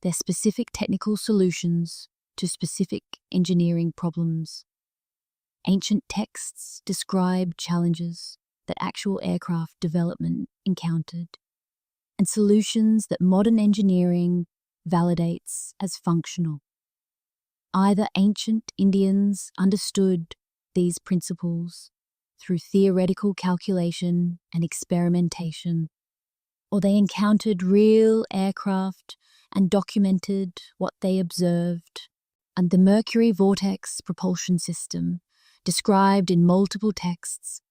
they're specific technical solutions to specific engineering problems. Ancient texts describe challenges that actual aircraft development encountered, and solutions that modern engineering validates as functional. Either ancient Indians understood these principles through theoretical calculation and experimentation, or they encountered real aircraft and documented what they observed. And the Mercury vortex propulsion system, described in multiple texts,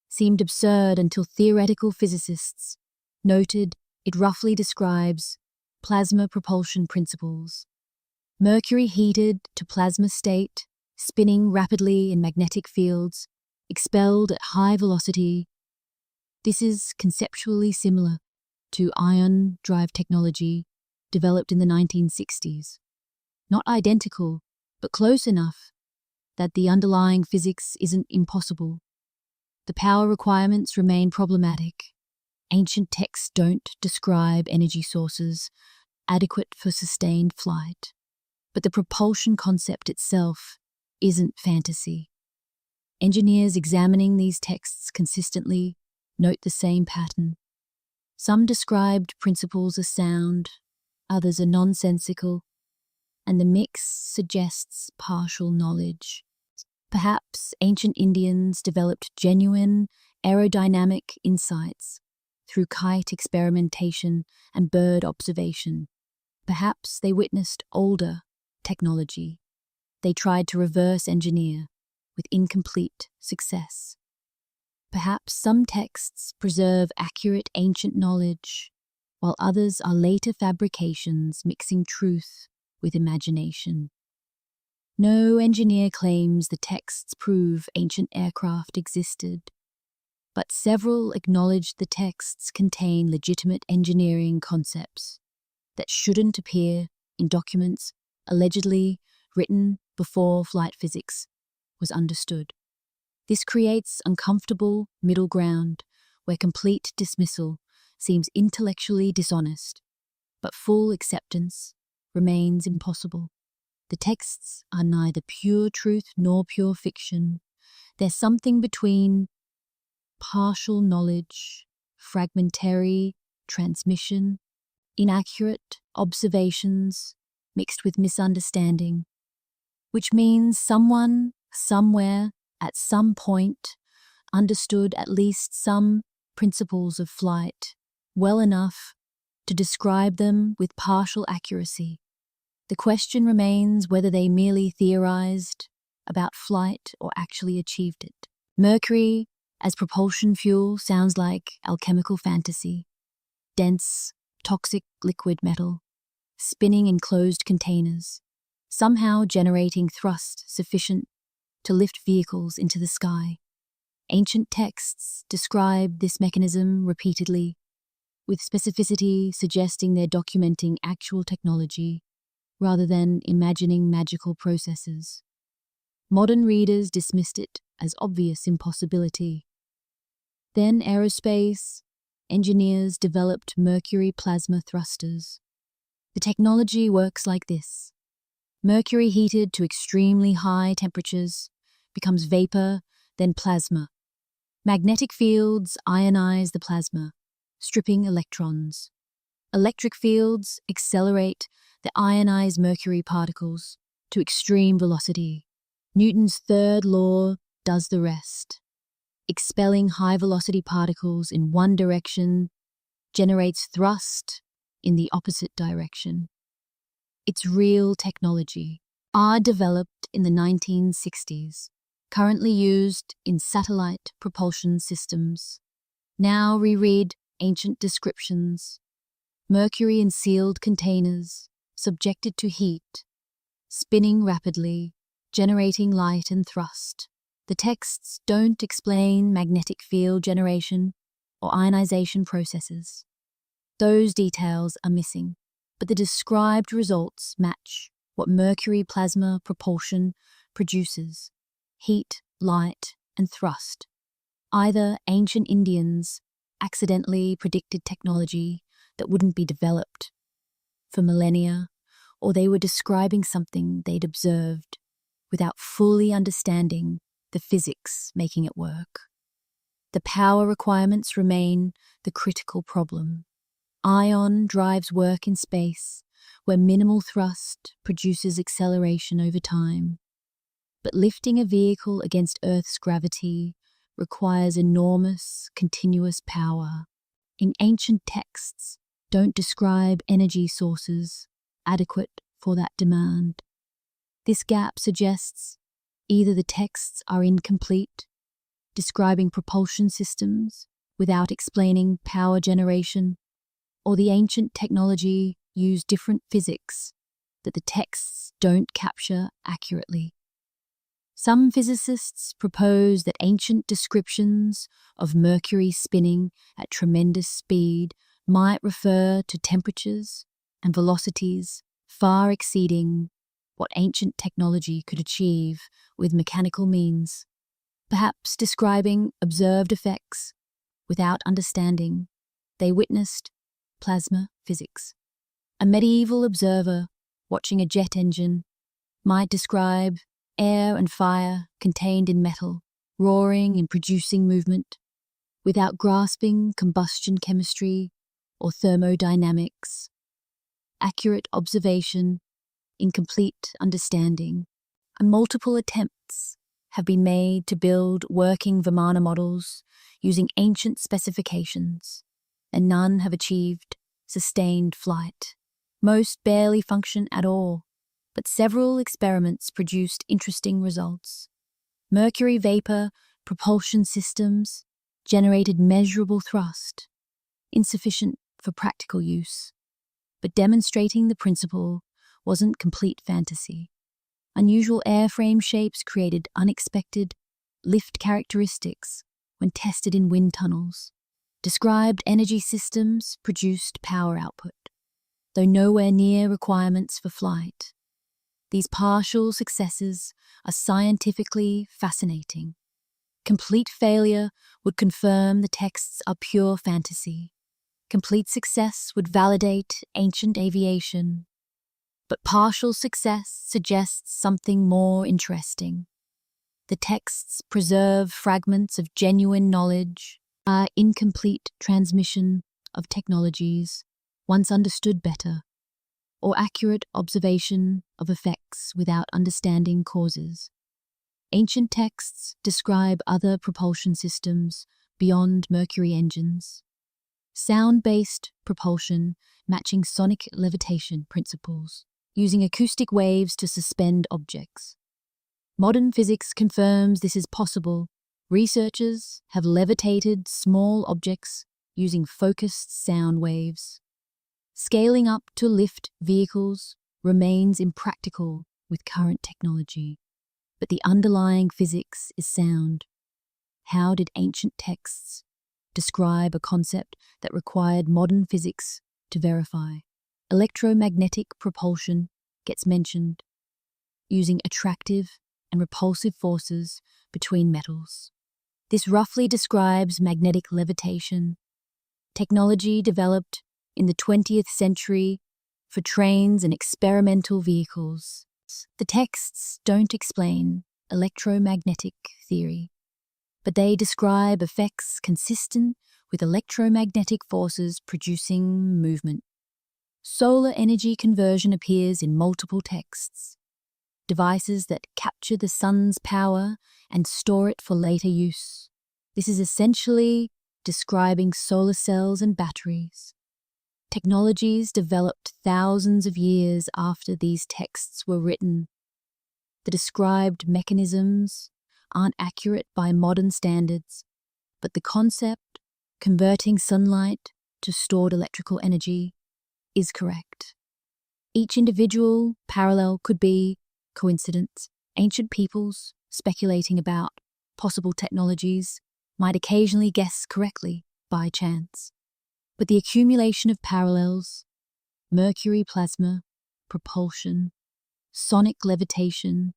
seemed absurd until theoretical physicists noted it roughly describes plasma propulsion principles. Mercury heated to plasma state, spinning rapidly in magnetic fields, expelled at high velocity. This is conceptually similar to ion drive technology developed in the 1960s. Not identical, but close enough that the underlying physics isn't impossible. The power requirements remain problematic. Ancient texts don't describe energy sources adequate for sustained flight, but the propulsion concept itself isn't fantasy. Engineers examining these texts consistently note the same pattern. Some described principles as sound, others are nonsensical, and the mix suggests partial knowledge. Perhaps ancient Indians developed genuine aerodynamic insights through kite experimentation and bird observation. Perhaps they witnessed older technology they tried to reverse engineer with incomplete success. Perhaps some texts preserve accurate ancient knowledge, while others are later fabrications mixing truth with imagination. No engineer claims the texts prove ancient aircraft existed, but several acknowledge the texts contain legitimate engineering concepts that shouldn't appear in documents allegedly written before flight physics was understood. This creates uncomfortable middle ground where complete dismissal seems intellectually dishonest, but full acceptance remains impossible. The texts are neither pure truth nor pure fiction. They're something between partial knowledge, fragmentary transmission, inaccurate observations mixed with misunderstanding, which means someone, somewhere, at some point, understood at least some principles of flight well enough to describe them with partial accuracy. The question remains whether they merely theorized about flight or actually achieved it. Mercury as propulsion fuel sounds like alchemical fantasy. Dense, toxic liquid metal, spinning in closed containers, somehow generating thrust sufficient to lift vehicles into the sky. Ancient texts describe this mechanism repeatedly, with specificity suggesting they're documenting actual technology rather than imagining magical processes. Modern readers dismissed it as obvious impossibility. Then aerospace engineers developed mercury plasma thrusters. The technology works like this. Mercury heated to extremely high temperatures becomes vapor, then plasma. Magnetic fields ionize the plasma, stripping electrons. Electric fields accelerate the ionized mercury particles to extreme velocity. Newton's third law does the rest. Expelling high-velocity particles in one direction generates thrust in the opposite direction. It's real technology, developed in the 1960s, currently used in satellite propulsion systems. Now reread ancient descriptions. Mercury in sealed containers, subjected to heat, spinning rapidly, generating light and thrust. The texts don't explain magnetic field generation or ionization processes. Those details are missing, but the described results match what mercury plasma propulsion produces: heat, light, and thrust. Either ancient Indians accidentally predicted technology that wouldn't be developed for millennia, or they were describing something they'd observed without fully understanding the physics making it work. The power requirements remain the critical problem. Ion drives work in space, where minimal thrust produces acceleration over time. But lifting a vehicle against Earth's gravity requires enormous, continuous power. In ancient texts, don't describe energy sources adequate for that demand. This gap suggests either the texts are incomplete, describing propulsion systems without explaining power generation, or the ancient technology used different physics that the texts don't capture accurately. Some physicists propose that ancient descriptions of Mercury spinning at tremendous speed might refer to temperatures and velocities far exceeding what ancient technology could achieve with mechanical means, perhaps describing observed effects without understanding they witnessed plasma physics. A medieval observer watching a jet engine might describe air and fire contained in metal, roaring and producing movement, without grasping combustion chemistry or thermodynamics. Accurate observation, incomplete understanding, and multiple attempts have been made to build working Vimana models using ancient specifications, and none have achieved sustained flight. Most barely function at all, but several experiments produced interesting results. Mercury vapor propulsion systems generated measurable thrust, insufficient for practical use, but demonstrating the principle wasn't complete fantasy. Unusual airframe shapes created unexpected lift characteristics when tested in wind tunnels. Described energy systems produced power output, though nowhere near requirements for flight. These partial successes are scientifically fascinating. Complete failure would confirm the texts are pure fantasy. Complete success would validate ancient aviation. But partial success suggests something more interesting. The texts preserve fragments of genuine knowledge, are incomplete transmission of technologies once understood better, or accurate observation of effects without understanding causes. Ancient texts describe other propulsion systems beyond Mercury engines. Sound-based propulsion matching sonic levitation principles, using acoustic waves to suspend objects. Modern physics confirms this is possible. Researchers have levitated small objects using focused sound waves. Scaling up to lift vehicles remains impractical with current technology, but the underlying physics is sound. How did ancient texts describe a concept that required modern physics to verify? Electromagnetic propulsion gets mentioned, using attractive and repulsive forces between metals. This roughly describes magnetic levitation, technology developed in the 20th century for trains and experimental vehicles. The texts don't explain electromagnetic theory, but they describe effects consistent with electromagnetic forces producing movement. Solar energy conversion appears in multiple texts. Devices that capture the sun's power and store it for later use. This is essentially describing solar cells and batteries. Technologies developed thousands of years after these texts were written. The described mechanisms aren't accurate by modern standards, but the concept, converting sunlight to stored electrical energy, is correct. Each individual parallel could be coincidence. Ancient peoples, speculating about possible technologies, might occasionally guess correctly by chance. But the accumulation of parallels, mercury plasma, propulsion, sonic levitation,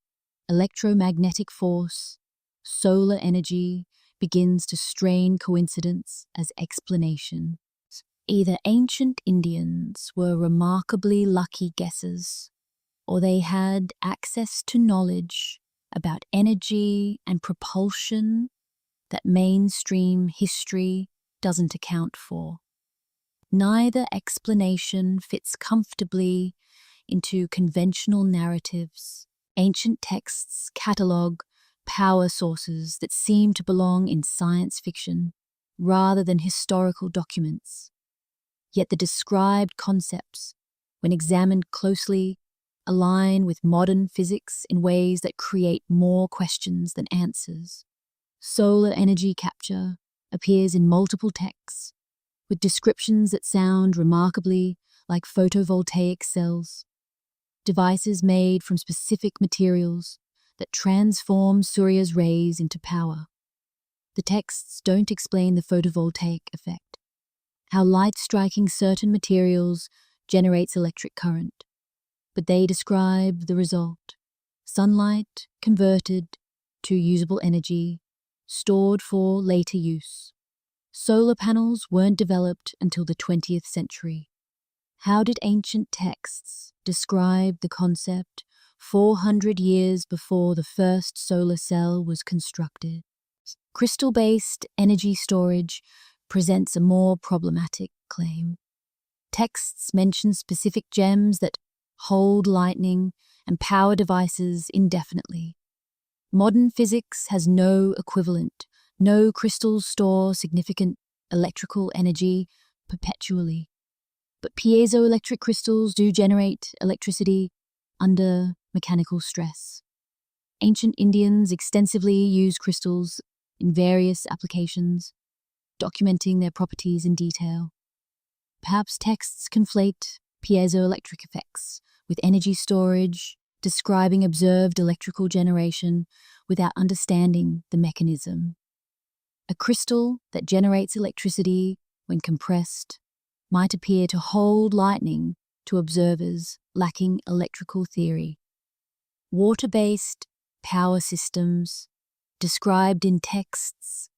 electromagnetic force, solar energy begins to strain coincidence as explanation. Either ancient Indians were remarkably lucky guessers, or they had access to knowledge about energy and propulsion that mainstream history doesn't account for. Neither explanation fits comfortably into conventional narratives. Ancient texts catalogue power sources that seem to belong in science fiction rather than historical documents. Yet the described concepts, when examined closely, align with modern physics in ways that create more questions than answers. Solar energy capture appears in multiple texts, with descriptions that sound remarkably like photovoltaic cells, devices made from specific materials that transform Surya's rays into power. The texts don't explain the photovoltaic effect, how light striking certain materials generates electric current, but they describe the result: sunlight converted to usable energy, stored for later use. Solar panels weren't developed until the 20th century. How did ancient texts describe the concept 400 years before the first solar cell was constructed? Crystal-based energy storage presents a more problematic claim. Texts mention specific gems that hold lightning and power devices indefinitely. Modern physics has no equivalent. No crystals store significant electrical energy perpetually. But piezoelectric crystals do generate electricity under mechanical stress. Ancient Indians extensively used crystals in various applications, documenting their properties in detail. Perhaps texts conflate piezoelectric effects with energy storage, describing observed electrical generation without understanding the mechanism. A crystal that generates electricity when compressed might appear to hold lightning to observers lacking electrical theory. Water-based power systems, described in texts,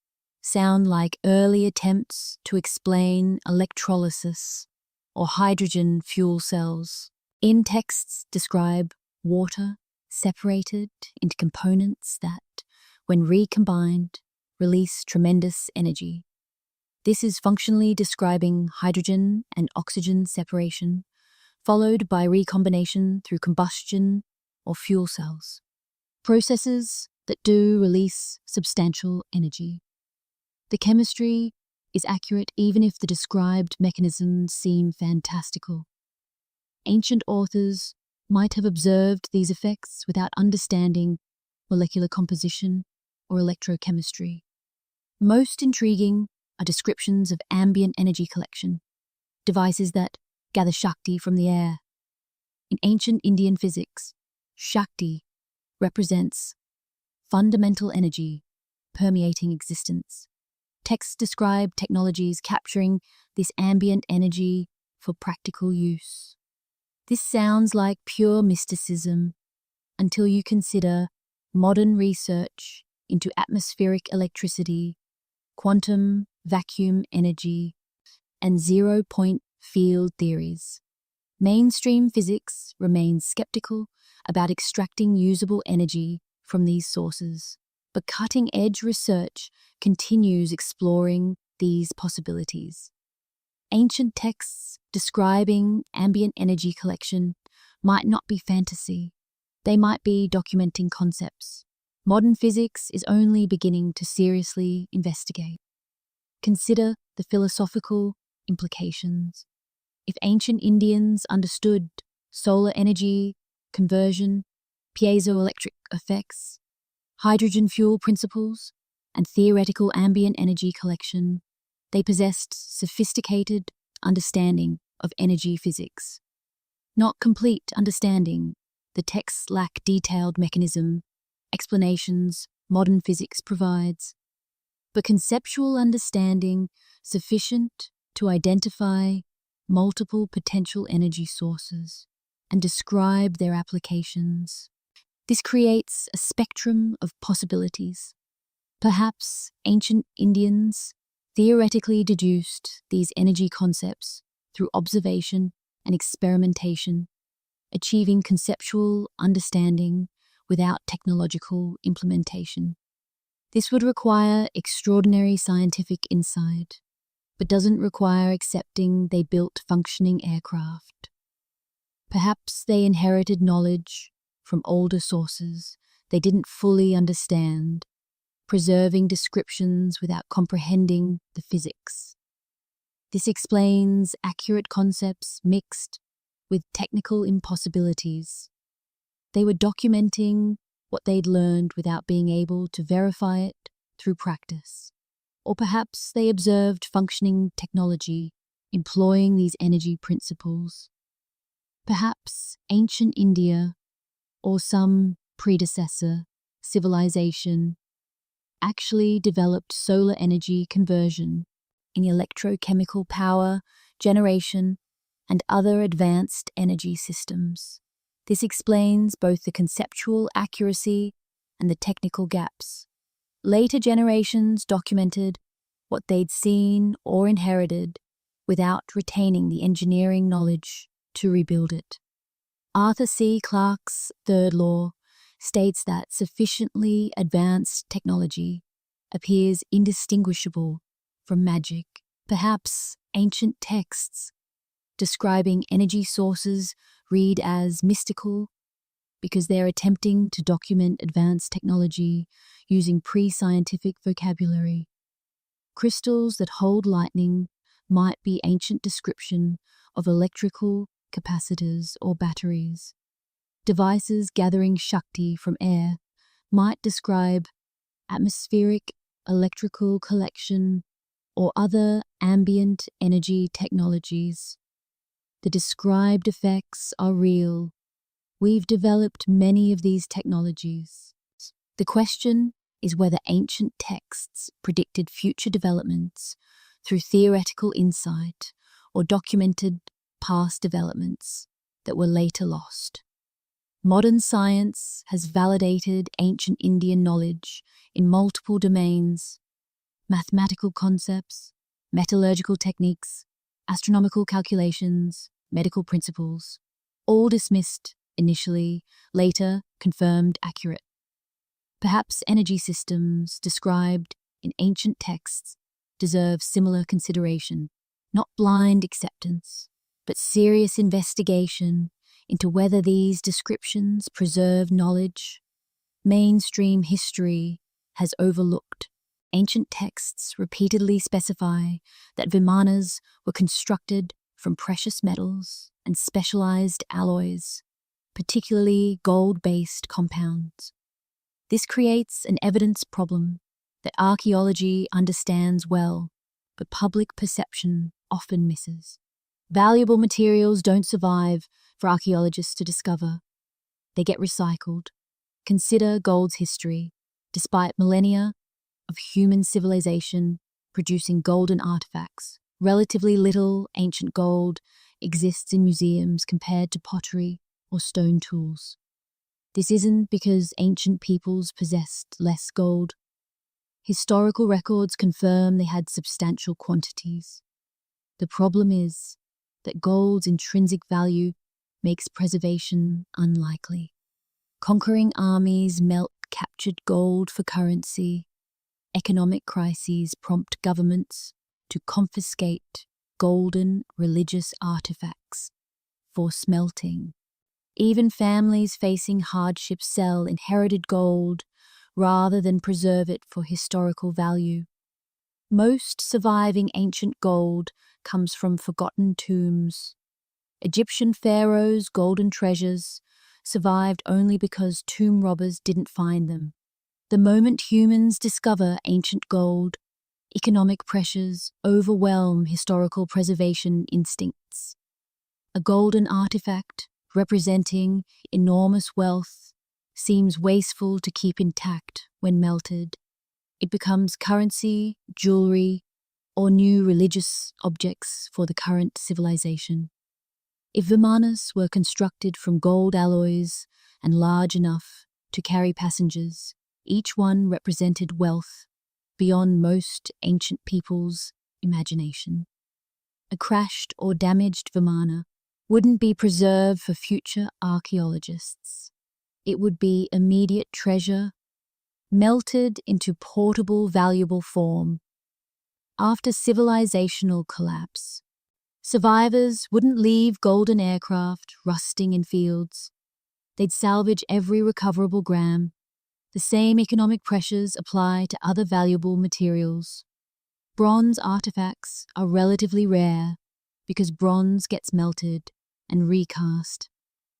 sound like early attempts to explain electrolysis or hydrogen fuel cells. In texts describe water separated into components that, when recombined, release tremendous energy. This is functionally describing hydrogen and oxygen separation, followed by recombination through combustion or fuel cells, processes that do release substantial energy. The chemistry is accurate even if the described mechanisms seem fantastical. Ancient authors might have observed these effects without understanding molecular composition or electrochemistry. Most intriguing are descriptions of ambient energy collection, devices that gather Shakti from the air. In ancient Indian physics, Shakti represents fundamental energy permeating existence. Texts describe technologies capturing this ambient energy for practical use. This sounds like pure mysticism until you consider modern research into atmospheric electricity, quantum vacuum energy, and zero-point field theories. Mainstream physics remains skeptical about extracting usable energy from these sources, but cutting-edge research continues exploring these possibilities. Ancient texts describing ambient energy collection might not be fantasy. They might be documenting concepts modern physics is only beginning to seriously investigate. Consider the philosophical implications. If ancient Indians understood solar energy, conversion, piezoelectric effects, hydrogen fuel principles, and theoretical ambient energy collection, they possessed sophisticated understanding of energy physics. Not complete understanding, the texts lack detailed mechanism explanations modern physics provides, but conceptual understanding sufficient to identify multiple potential energy sources and describe their applications. This creates a spectrum of possibilities. Perhaps ancient Indians theoretically deduced these energy concepts through observation and experimentation, achieving conceptual understanding without technological implementation. This would require extraordinary scientific insight, but doesn't require accepting they built functioning aircraft. Perhaps they inherited knowledge from older sources they didn't fully understand, preserving descriptions without comprehending the physics. This explains accurate concepts mixed with technical impossibilities. They were documenting what they'd learned without being able to verify it through practice. Or perhaps they observed functioning technology employing these energy principles. Perhaps ancient India, or some predecessor civilization, actually developed solar energy conversion in electrochemical power generation and other advanced energy systems. This explains both the conceptual accuracy and the technical gaps. Later generations documented what they'd seen or inherited without retaining the engineering knowledge to rebuild it. Arthur C. Clarke's third law states that sufficiently advanced technology appears indistinguishable from magic. Perhaps ancient texts describing energy sources read as mystical because they're attempting to document advanced technology using pre-scientific vocabulary. Crystals that hold lightning might be ancient description of electrical capacitors or batteries. Devices gathering Shakti from air might describe atmospheric electrical collection or other ambient energy technologies. The described effects are real. We've developed many of these technologies. The question is whether ancient texts predicted future developments through theoretical insight or documented past developments that were later lost. Modern science has validated ancient Indian knowledge in multiple domains: mathematical concepts, metallurgical techniques, astronomical calculations, medical principles, all dismissed initially, later confirmed accurate. Perhaps energy systems described in ancient texts deserve similar consideration, not blind acceptance, but serious investigation into whether these descriptions preserve knowledge. Mainstream history has overlooked. Ancient texts repeatedly specify that Vimanas were constructed from precious metals and specialized alloys, particularly gold-based compounds. This creates an evidence problem that archaeology understands well, but public perception often misses. Valuable materials don't survive for archaeologists to discover. They get recycled. Consider gold's history. Despite millennia of human civilization producing golden artifacts, relatively little ancient gold exists in museums compared to pottery or stone tools. This isn't because ancient peoples possessed less gold. Historical records confirm they had substantial quantities. The problem is that gold's intrinsic value makes preservation unlikely. Conquering armies melt captured gold for currency. Economic crises prompt governments to confiscate golden religious artifacts for smelting. Even families facing hardship sell inherited gold rather than preserve it for historical value. Most surviving ancient gold comes from forgotten tombs. Egyptian pharaohs' golden treasures survived only because tomb robbers didn't find them. The moment humans discover ancient gold, economic pressures overwhelm historical preservation instincts. A golden artifact representing enormous wealth seems wasteful to keep intact when melted. It becomes currency, jewelry, or new religious objects for the current civilization. If Vimanas were constructed from gold alloys and large enough to carry passengers, each one represented wealth beyond most ancient people's imagination. A crashed or damaged Vimana wouldn't be preserved for future archaeologists. It would be immediate treasure, melted into portable, valuable form. After civilizational collapse, survivors wouldn't leave golden aircraft rusting in fields. They'd salvage every recoverable gram. The same economic pressures apply to other valuable materials. Bronze artifacts are relatively rare because bronze gets melted and recast.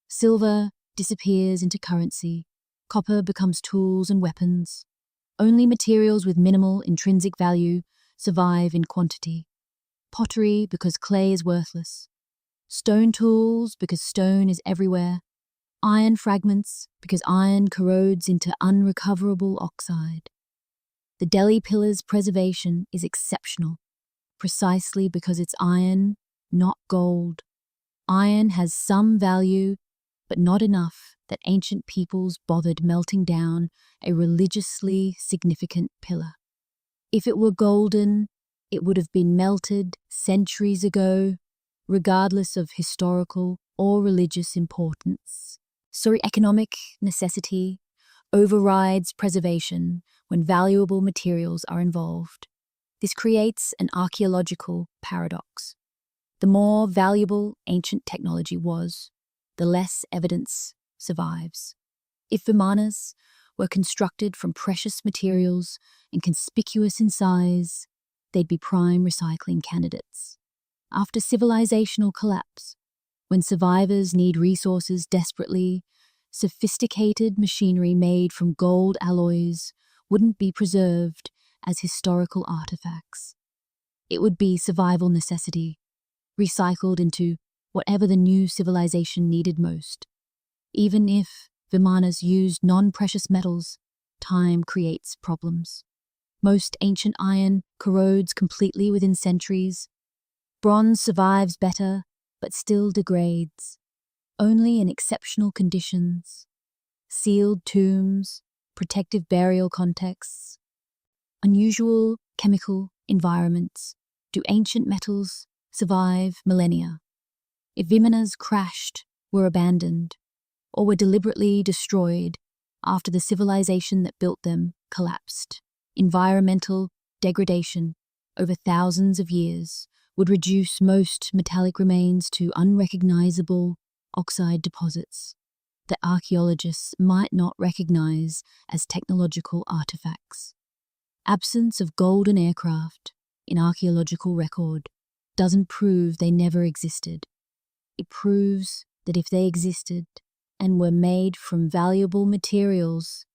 Silver disappears into currency. Copper becomes tools and weapons. Only materials with minimal intrinsic value survive in quantity. Pottery because clay is worthless. Stone tools because stone is everywhere. Iron fragments because iron corrodes into unrecoverable oxide. The Delhi pillar's preservation is exceptional, precisely because it's iron, not gold. Iron has some value, but not enough that ancient peoples bothered melting down a religiously significant pillar. If it were golden, it would have been melted centuries ago, regardless of historical or religious importance. So economic necessity overrides preservation when valuable materials are involved. This creates an archaeological paradox. The more valuable ancient technology was, the less evidence survives. If Vimanas were constructed from precious materials and conspicuous in size, they'd be prime recycling candidates. After civilizational collapse, when survivors need resources desperately, sophisticated machinery made from gold alloys wouldn't be preserved as historical artifacts. It would be survival necessity, recycled into whatever the new civilization needed most. Even if Vimanas used non-precious metals, time creates problems. Most ancient iron corrodes completely within centuries. Bronze survives better, but still degrades. Only in exceptional conditions. Sealed tombs, protective burial contexts, unusual chemical environments do ancient metals survive millennia. If Vimanas crashed, were abandoned, or were deliberately destroyed after the civilization that built them collapsed, environmental degradation over thousands of years would reduce most metallic remains to unrecognizable oxide deposits that archaeologists might not recognize as technological artifacts. Absence of golden aircraft in archaeological record doesn't prove they never existed. It proves that if they existed and were made from valuable materials,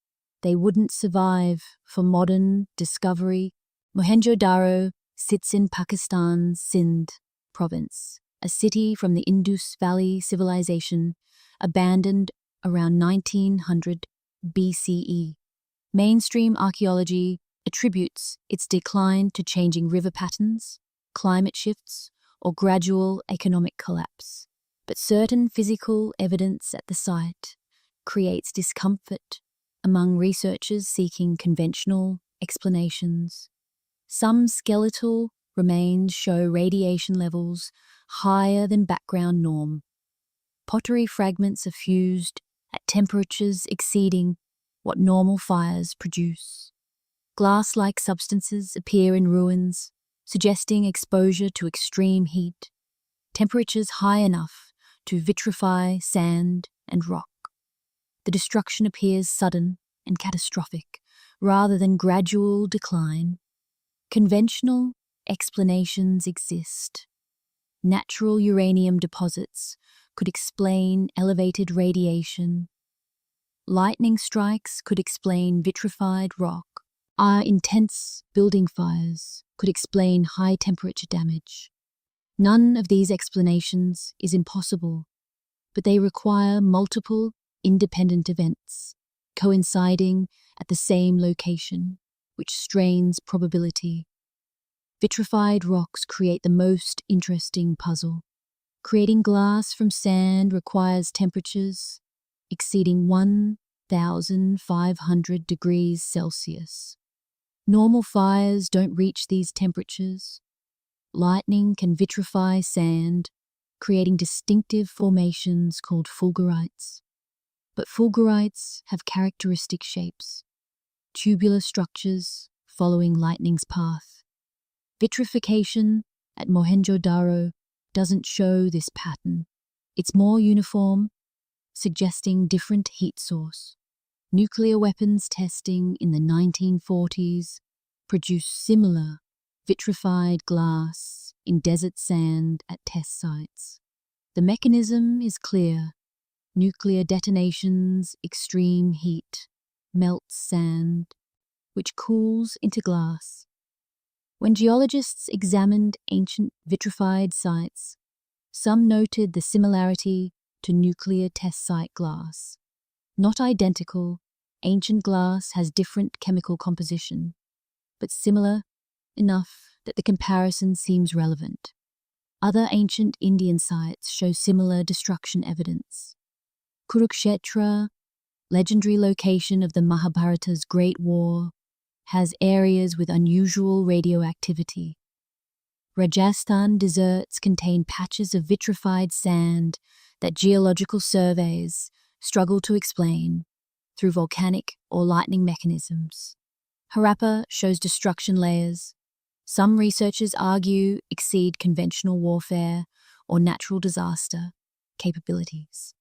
they wouldn't survive for modern discovery. Mohenjo-Daro sits in Pakistan's Sindh province, a city from the Indus Valley civilization, abandoned around 1900 BCE. Mainstream archaeology attributes its decline to changing river patterns, climate shifts, or gradual economic collapse. But certain physical evidence at the site creates discomfort among researchers seeking conventional explanations. Some skeletal remains show radiation levels higher than background norm. Pottery fragments are fused at temperatures exceeding what normal fires produce. Glass-like substances appear in ruins, suggesting exposure to extreme heat, temperatures high enough to vitrify sand and rock. The destruction appears sudden and catastrophic, rather than gradual decline. Conventional explanations exist. Natural uranium deposits could explain elevated radiation. Lightning strikes could explain vitrified rock. Our intense building fires could explain high temperature damage. None of these explanations is impossible, but they require multiple independent events. coinciding at the same location, which strains probability. Vitrified rocks create the most interesting puzzle. Creating glass from sand requires temperatures exceeding 1,500 degrees Celsius. Normal fires don't reach these temperatures. Lightning can vitrify sand, creating distinctive formations called fulgurites. But fulgurites have characteristic shapes, tubular structures following lightning's path. Vitrification at Mohenjo-daro doesn't show this pattern. It's more uniform, suggesting different heat source. Nuclear weapons testing in the 1940s produced similar vitrified glass in desert sand at test sites. The mechanism is clear. Nuclear detonations, extreme heat, melts sand, which cools into glass. When geologists examined ancient vitrified sites, some noted the similarity to nuclear test site glass. Not identical, ancient glass has different chemical composition, but similar enough that the comparison seems relevant. Other ancient Indian sites show similar destruction evidence. Kurukshetra, legendary location of the Mahabharata's Great War, has areas with unusual radioactivity. Rajasthan deserts contain patches of vitrified sand that geological surveys struggle to explain through volcanic or lightning mechanisms. Harappa shows destruction layers. Some researchers argue exceed conventional warfare or natural disaster capabilities.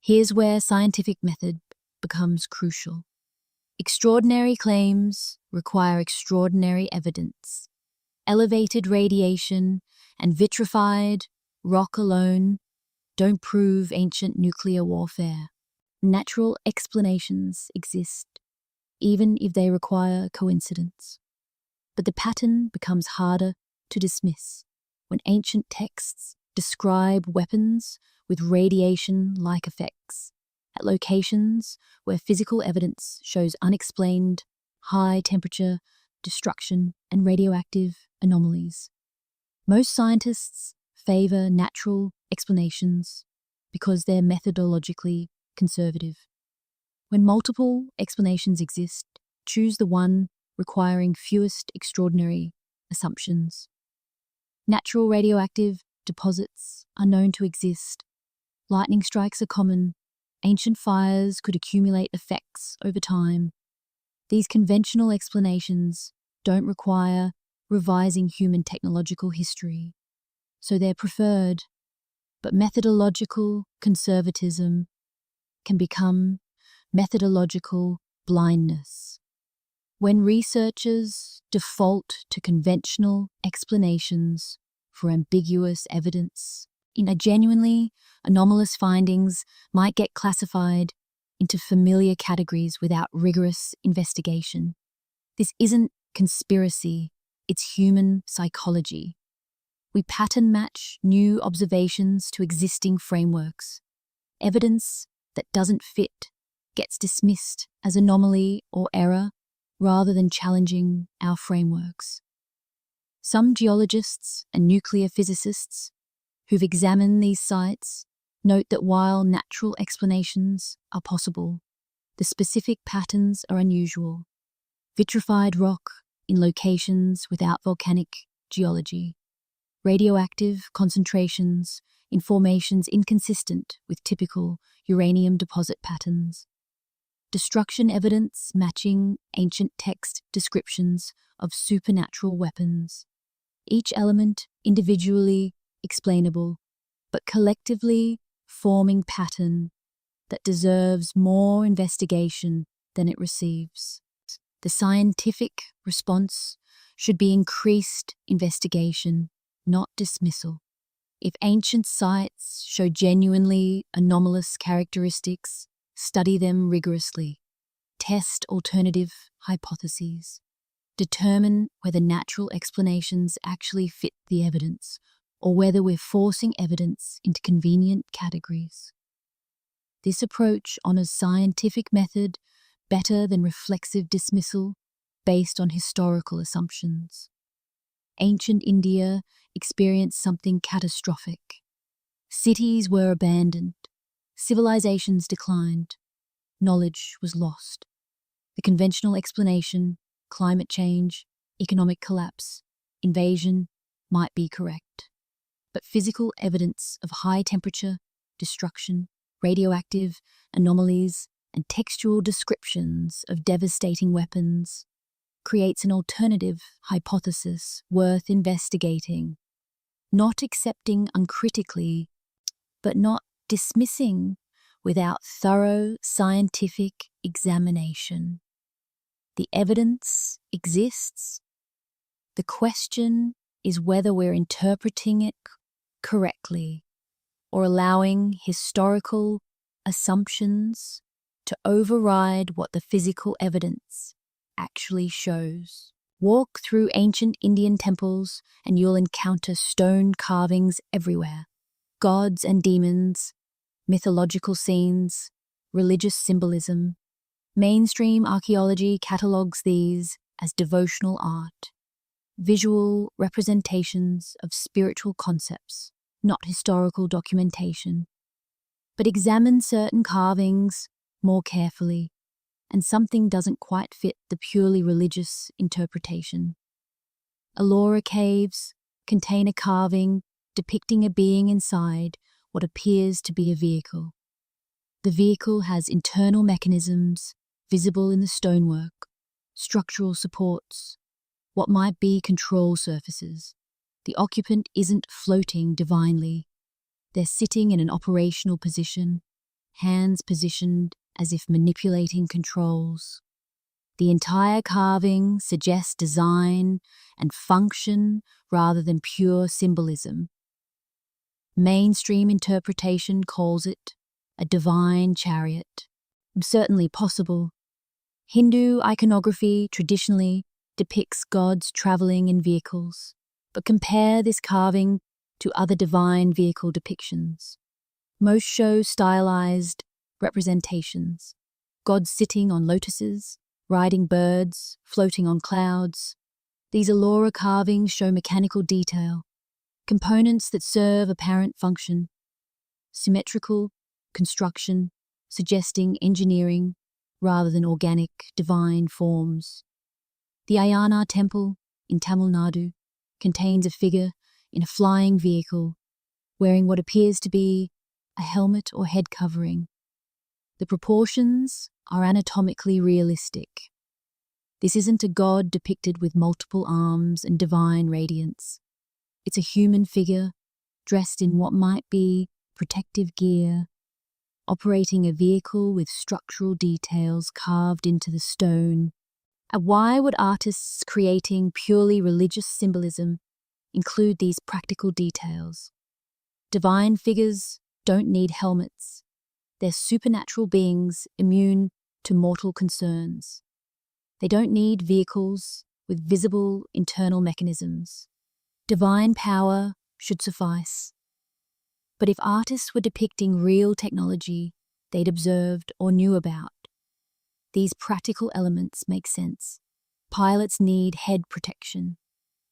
Here's where scientific method becomes crucial. Extraordinary claims require extraordinary evidence. Elevated radiation and vitrified rock alone don't prove ancient nuclear warfare. Natural explanations exist, even if they require coincidence. But the pattern becomes harder to dismiss when ancient texts describe weapons with radiation-like effects at locations where physical evidence shows unexplained high-temperature destruction and radioactive anomalies. Most scientists favor natural explanations because they're methodologically conservative. When multiple explanations exist, choose the one requiring fewest extraordinary assumptions. Natural radioactive deposits are known to exist. Lightning strikes are common. Ancient fires could accumulate effects over time. These conventional explanations don't require revising human technological history, so they're preferred. But methodological conservatism can become methodological blindness. When researchers default to conventional explanations for ambiguous evidence, genuinely anomalous findings might get classified into familiar categories without rigorous investigation. This isn't conspiracy, it's human psychology. We pattern match new observations to existing frameworks. Evidence that doesn't fit gets dismissed as anomaly or error rather than challenging our frameworks. Some geologists and nuclear physicists who've examined these sites note that while natural explanations are possible, the specific patterns are unusual. Vitrified rock in locations without volcanic geology. Radioactive concentrations in formations inconsistent with typical uranium deposit patterns. Destruction evidence matching ancient text descriptions of supernatural weapons. Each element individually explainable, but collectively forming pattern that deserves more investigation than it receives. The scientific response should be increased investigation, not dismissal. If ancient sites show genuinely anomalous characteristics, study them rigorously. Test alternative hypotheses. Determine whether natural explanations actually fit the evidence, or whether we're forcing evidence into convenient categories. This approach honors scientific method better than reflexive dismissal based on historical assumptions. Ancient India experienced something catastrophic. Cities were abandoned, civilizations declined, knowledge was lost. The conventional explanation, climate change, economic collapse, invasion, might be correct. But physical evidence of high temperature, destruction, radioactive anomalies, and textual descriptions of devastating weapons creates an alternative hypothesis worth investigating, not accepting uncritically, but not dismissing without thorough scientific examination. The evidence exists. The question is whether we're interpreting it correctly or allowing historical assumptions to override what the physical evidence actually shows. Walk through ancient Indian temples and you'll encounter stone carvings everywhere. Gods and demons, mythological scenes, religious symbolism. Mainstream archaeology catalogues these as devotional art, visual representations of spiritual concepts, not historical documentation. But examine certain carvings more carefully, and something doesn't quite fit the purely religious interpretation. Ellora caves contain a carving depicting a being inside what appears to be a vehicle. The vehicle has internal mechanisms visible in the stonework, structural supports, what might be control surfaces. The occupant isn't floating divinely. They're sitting in an operational position, hands positioned as if manipulating controls. The entire carving suggests design and function rather than pure symbolism. Mainstream interpretation calls it a divine chariot. Certainly possible. Hindu iconography traditionally depicts gods traveling in vehicles, but compare this carving to other divine vehicle depictions. Most show stylized representations, gods sitting on lotuses, riding birds, floating on clouds. These Ellora carvings show mechanical detail, components that serve apparent function, symmetrical construction, suggesting engineering rather than organic, divine forms. The Ayana temple in Tamil Nadu contains a figure in a flying vehicle wearing what appears to be a helmet or head covering. The proportions are anatomically realistic. This isn't a god depicted with multiple arms and divine radiance. It's a human figure dressed in what might be protective gear, operating a vehicle with structural details carved into the stone. And why would artists creating purely religious symbolism include these practical details? Divine figures don't need helmets. They're supernatural beings immune to mortal concerns. They don't need vehicles with visible internal mechanisms. Divine power should suffice. But if artists were depicting real technology they'd observed or knew about, these practical elements make sense. Pilots need head protection.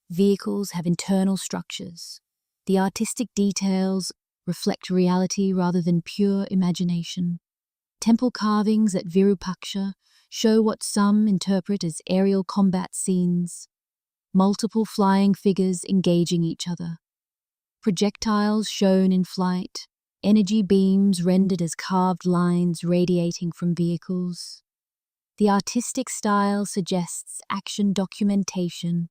Vehicles have internal structures. The artistic details reflect reality rather than pure imagination. Temple carvings at Virupaksha show what some interpret as aerial combat scenes, multiple flying figures engaging each other. Projectiles shown in flight, energy beams rendered as carved lines radiating from vehicles. The artistic style suggests action documentation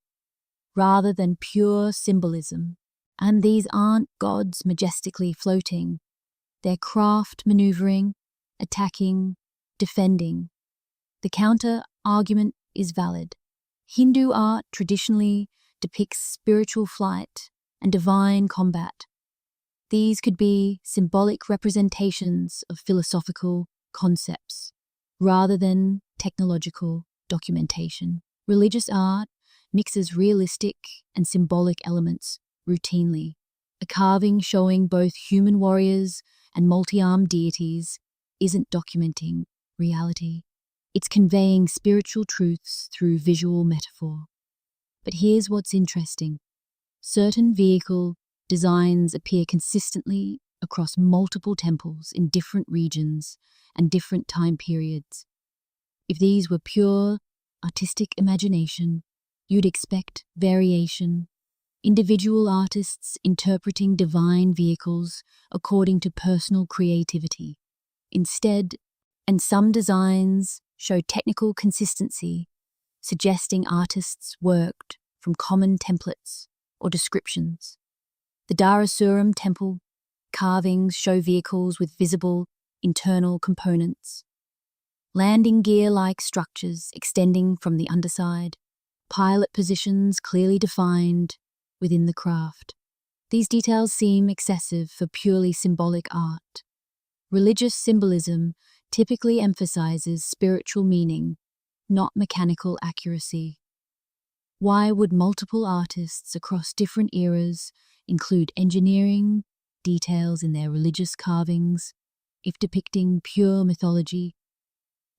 rather than pure symbolism. And these aren't gods majestically floating. They're craft maneuvering, attacking, defending. The counter-argument is valid. Hindu art traditionally depicts spiritual flight and divine combat. These could be symbolic representations of philosophical concepts, rather than technological documentation. Religious art mixes realistic and symbolic elements routinely. A carving showing both human warriors and multi-armed deities isn't documenting reality. It's conveying spiritual truths through visual metaphor. But here's what's interesting. Certain vehicle designs appear consistently across multiple temples in different regions and different time periods. If these were pure artistic imagination, you'd expect variation, individual artists interpreting divine vehicles according to personal creativity. Instead, and some designs show technical consistency, suggesting artists worked from common templates or descriptions. The Dharasuram temple carvings show vehicles with visible internal components, landing gear-like structures extending from the underside, pilot positions clearly defined within the craft. These details seem excessive for purely symbolic art. Religious symbolism typically emphasizes spiritual meaning, not mechanical accuracy. Why would multiple artists across different eras include engineering details in their religious carvings if depicting pure mythology?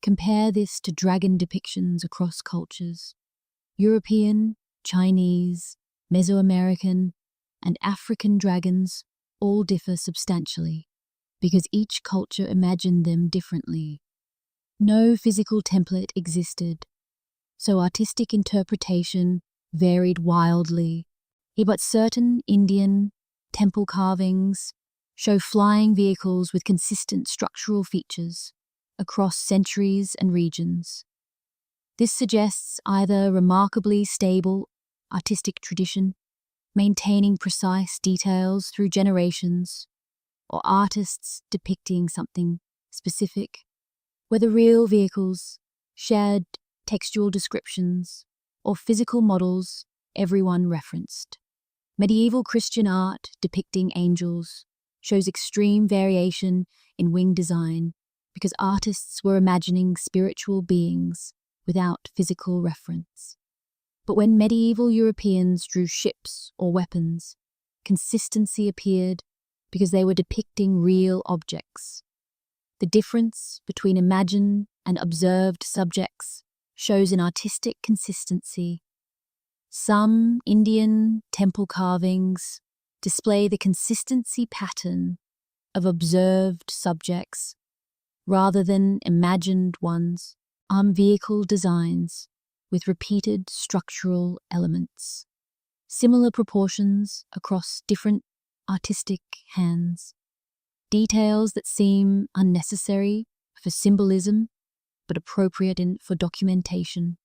Compare this to dragon depictions across cultures. European, Chinese, Mesoamerican, and African dragons all differ substantially because each culture imagined them differently. No physical template existed, so artistic interpretation varied wildly. But certain Indian temple carvings show flying vehicles with consistent structural features across centuries and regions. This suggests either remarkably stable artistic tradition, maintaining precise details through generations, or artists depicting something specific, whether real vehicles, shared textual descriptions, or physical models everyone referenced. Medieval Christian art depicting angels shows extreme variation in wing design because artists were imagining spiritual beings without physical reference. But when medieval Europeans drew ships or weapons, consistency appeared because they were depicting real objects. The difference between imagined and observed subjects shows an artistic consistency. Some Indian temple carvings display the consistency pattern of observed subjects rather than imagined ones, vehicle designs with repeated structural elements, similar proportions across different artistic hands, details that seem unnecessary for symbolism but appropriate for documentation.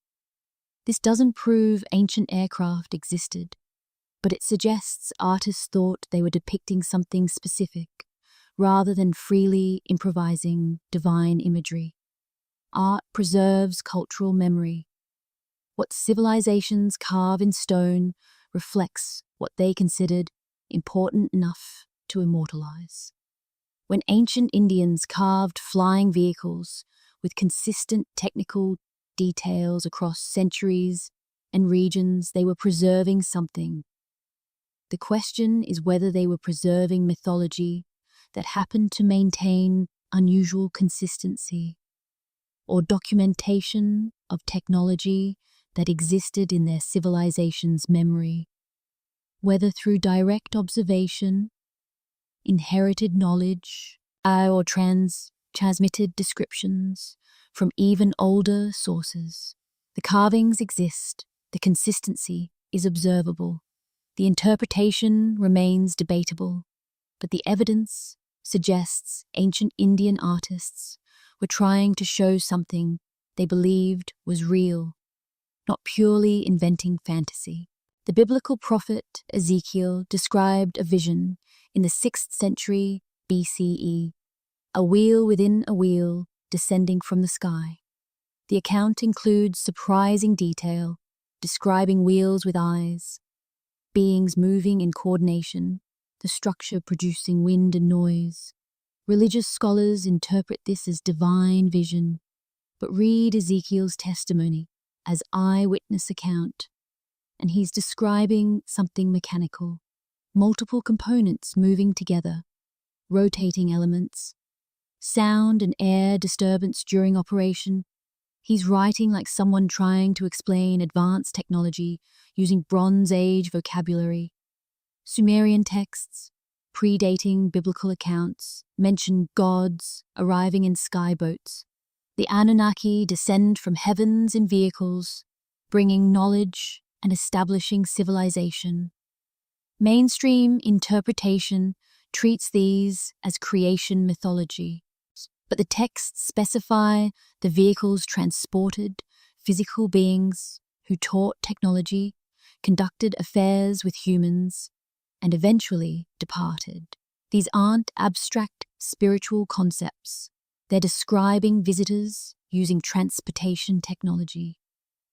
This doesn't prove ancient aircraft existed, but it suggests artists thought they were depicting something specific rather than freely improvising divine imagery. Art preserves cultural memory. What civilizations carve in stone reflects what they considered important enough to immortalize. When ancient Indians carved flying vehicles with consistent technical details across centuries and regions, they were preserving something. The question is whether they were preserving mythology that happened to maintain unusual consistency, or documentation of technology that existed in their civilization's memory, whether through direct observation, inherited knowledge, or transmitted descriptions from even older sources. The carvings exist, the consistency is observable, the interpretation remains debatable, but the evidence suggests ancient Indian artists were trying to show something they believed was real, not purely inventing fantasy. The biblical prophet Ezekiel described a vision in the 6th century BCE, a wheel within a wheel descending from the sky. The account includes surprising detail, describing wheels with eyes, beings moving in coordination, the structure producing wind and noise. Religious scholars interpret this as divine vision, but read Ezekiel's testimony as eyewitness account, and he's describing something mechanical, multiple components moving together, rotating elements, sound and air disturbance during operation, He's writing like someone trying to explain advanced technology using Bronze Age vocabulary. Sumerian texts, predating biblical accounts, mention gods arriving in skyboats. The Anunnaki descend from heavens in vehicles, bringing knowledge and establishing civilization. Mainstream interpretation treats these as creation mythology, but the texts specify the vehicles transported physical beings who taught technology, conducted affairs with humans, and eventually departed. These aren't abstract spiritual concepts. They're describing visitors using transportation technology.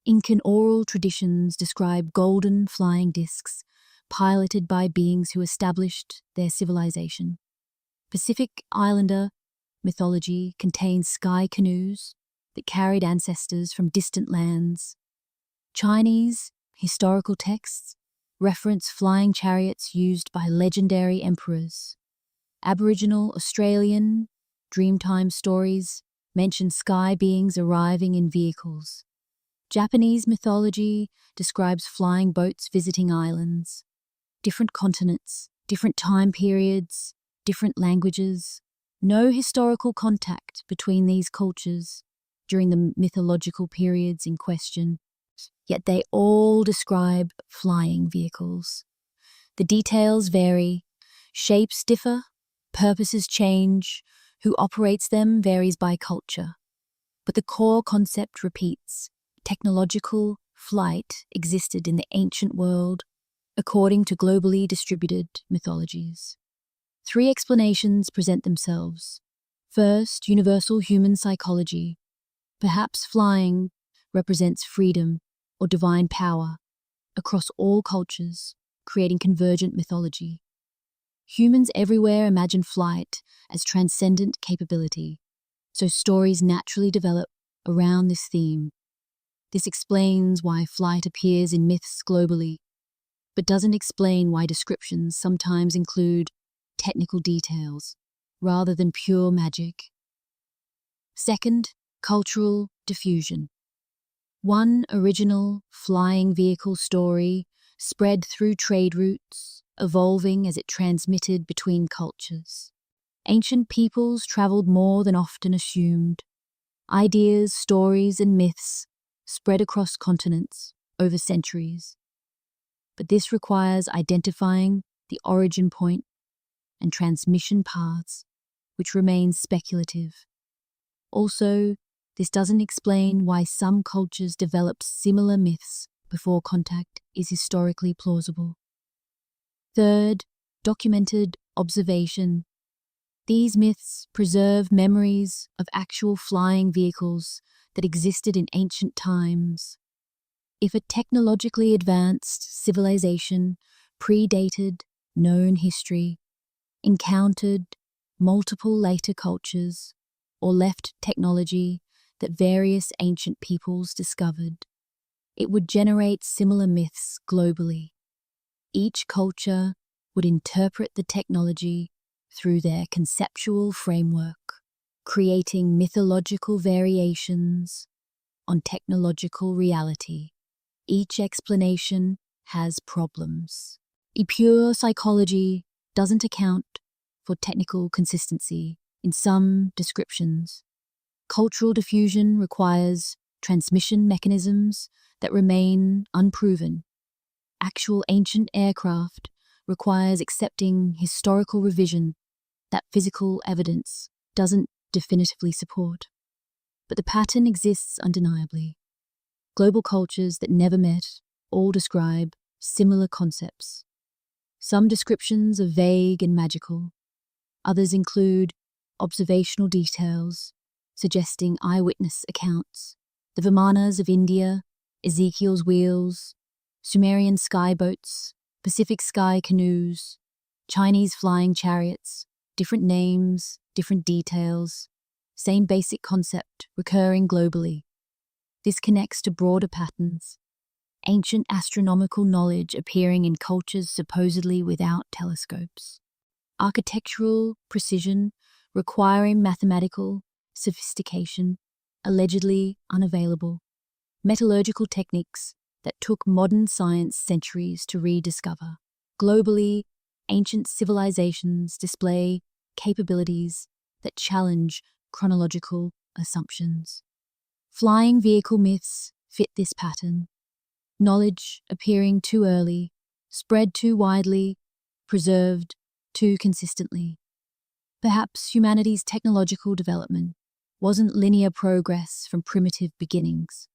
Incan oral traditions describe golden flying discs piloted by beings who established their civilization. Pacific Islander mythology contains sky canoes that carried ancestors from distant lands. Chinese historical texts reference flying chariots used by legendary emperors. Aboriginal Australian Dreamtime stories mention sky beings arriving in vehicles. Japanese mythology describes flying boats visiting islands. Different continents, different time periods, different languages. No historical contact between these cultures during the mythological periods in question, yet they all describe flying vehicles. The details vary, shapes differ, purposes change, who operates them varies by culture. But the core concept repeats. Technological flight existed in the ancient world according to globally distributed mythologies. 3 explanations present themselves. First, universal human psychology. Perhaps flying represents freedom or divine power across all cultures, creating convergent mythology. Humans everywhere imagine flight as transcendent capability, so stories naturally develop around this theme. This explains why flight appears in myths globally, but doesn't explain why descriptions sometimes include technical details rather than pure magic. Second, cultural diffusion. One original flying vehicle story spread through trade routes, evolving as it transmitted between cultures. Ancient peoples traveled more than often assumed. Ideas, stories, and myths spread across continents over centuries. But this requires identifying the origin point and transmission paths, which remain speculative. Also, this doesn't explain why some cultures developed similar myths before contact is historically plausible. Third, documented observation. These myths preserve memories of actual flying vehicles that existed in ancient times. If a technologically advanced civilization predated known history, encountered multiple later cultures, or left technology that various ancient peoples discovered, it would generate similar myths globally. Each culture would interpret the technology through their conceptual framework, creating mythological variations on technological reality. Each explanation has problems. Pure psychology doesn't account for technical consistency in some descriptions. Cultural diffusion requires transmission mechanisms that remain unproven. Actual ancient aircraft requires accepting historical revision that physical evidence doesn't definitively support. But the pattern exists undeniably. Global cultures that never met all describe similar concepts. Some descriptions are vague and magical. Others include observational details, suggesting eyewitness accounts. The Vimanas of India, Ezekiel's wheels, Sumerian skyboats, Pacific sky canoes, Chinese flying chariots, different names, different details, same basic concept recurring globally. This connects to broader patterns, ancient astronomical knowledge appearing in cultures supposedly without telescopes, architectural precision requiring mathematical sophistication, allegedly unavailable, metallurgical techniques that took modern science centuries to rediscover. Globally, ancient civilizations display capabilities that challenge chronological assumptions. Flying vehicle myths fit this pattern. Knowledge appearing too early, spread too widely, preserved too consistently. Perhaps humanity's technological development wasn't linear progress from primitive beginnings.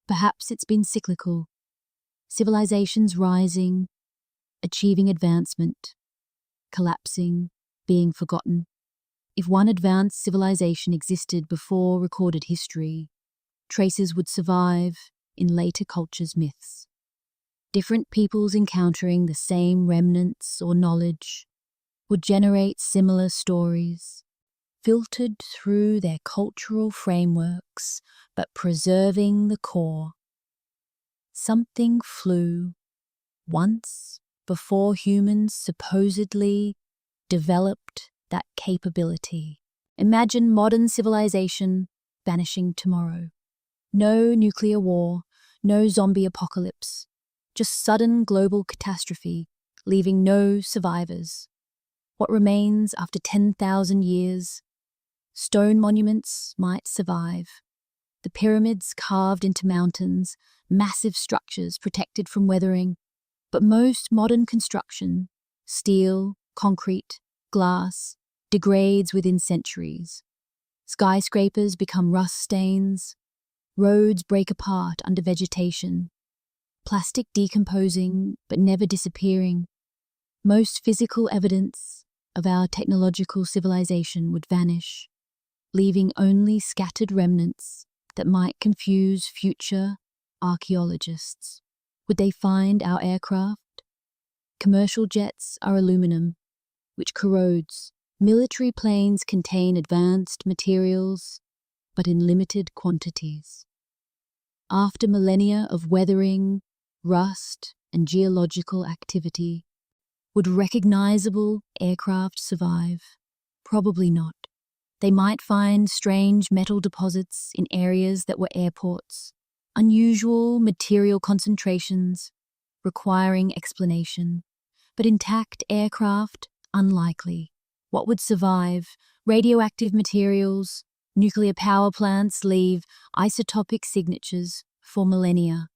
Perhaps it's been cyclical, civilizations rising, achieving advancement, collapsing, being forgotten. If one advanced civilization existed before recorded history, traces would survive in later cultures' myths. Different peoples encountering the same remnants or knowledge would generate similar stories, filtered through their cultural frameworks, but preserving the core. Something flew once before humans supposedly developed that capability. Imagine modern civilization vanishing tomorrow. No nuclear war, no zombie apocalypse, just sudden global catastrophe, leaving no survivors. What remains after 10,000 years? Stone monuments might survive. The pyramids carved into mountains, massive structures protected from weathering. But most modern construction, steel, concrete, glass, degrades within centuries. Skyscrapers become rust stains. Roads break apart under vegetation. Plastic decomposing but never disappearing. Most physical evidence of our technological civilization would vanish, leaving only scattered remnants that might confuse future archaeologists. Would they find our aircraft? Commercial jets are aluminum, which corrodes. Military planes contain advanced materials, but in limited quantities. After millennia of weathering, rust, and geological activity, would recognizable aircraft survive? Probably not. They might find strange metal deposits in areas that were airports, unusual material concentrations requiring explanation, but intact aircraft unlikely. What would survive? Radioactive materials, nuclear power plants leave isotopic signatures for millennia.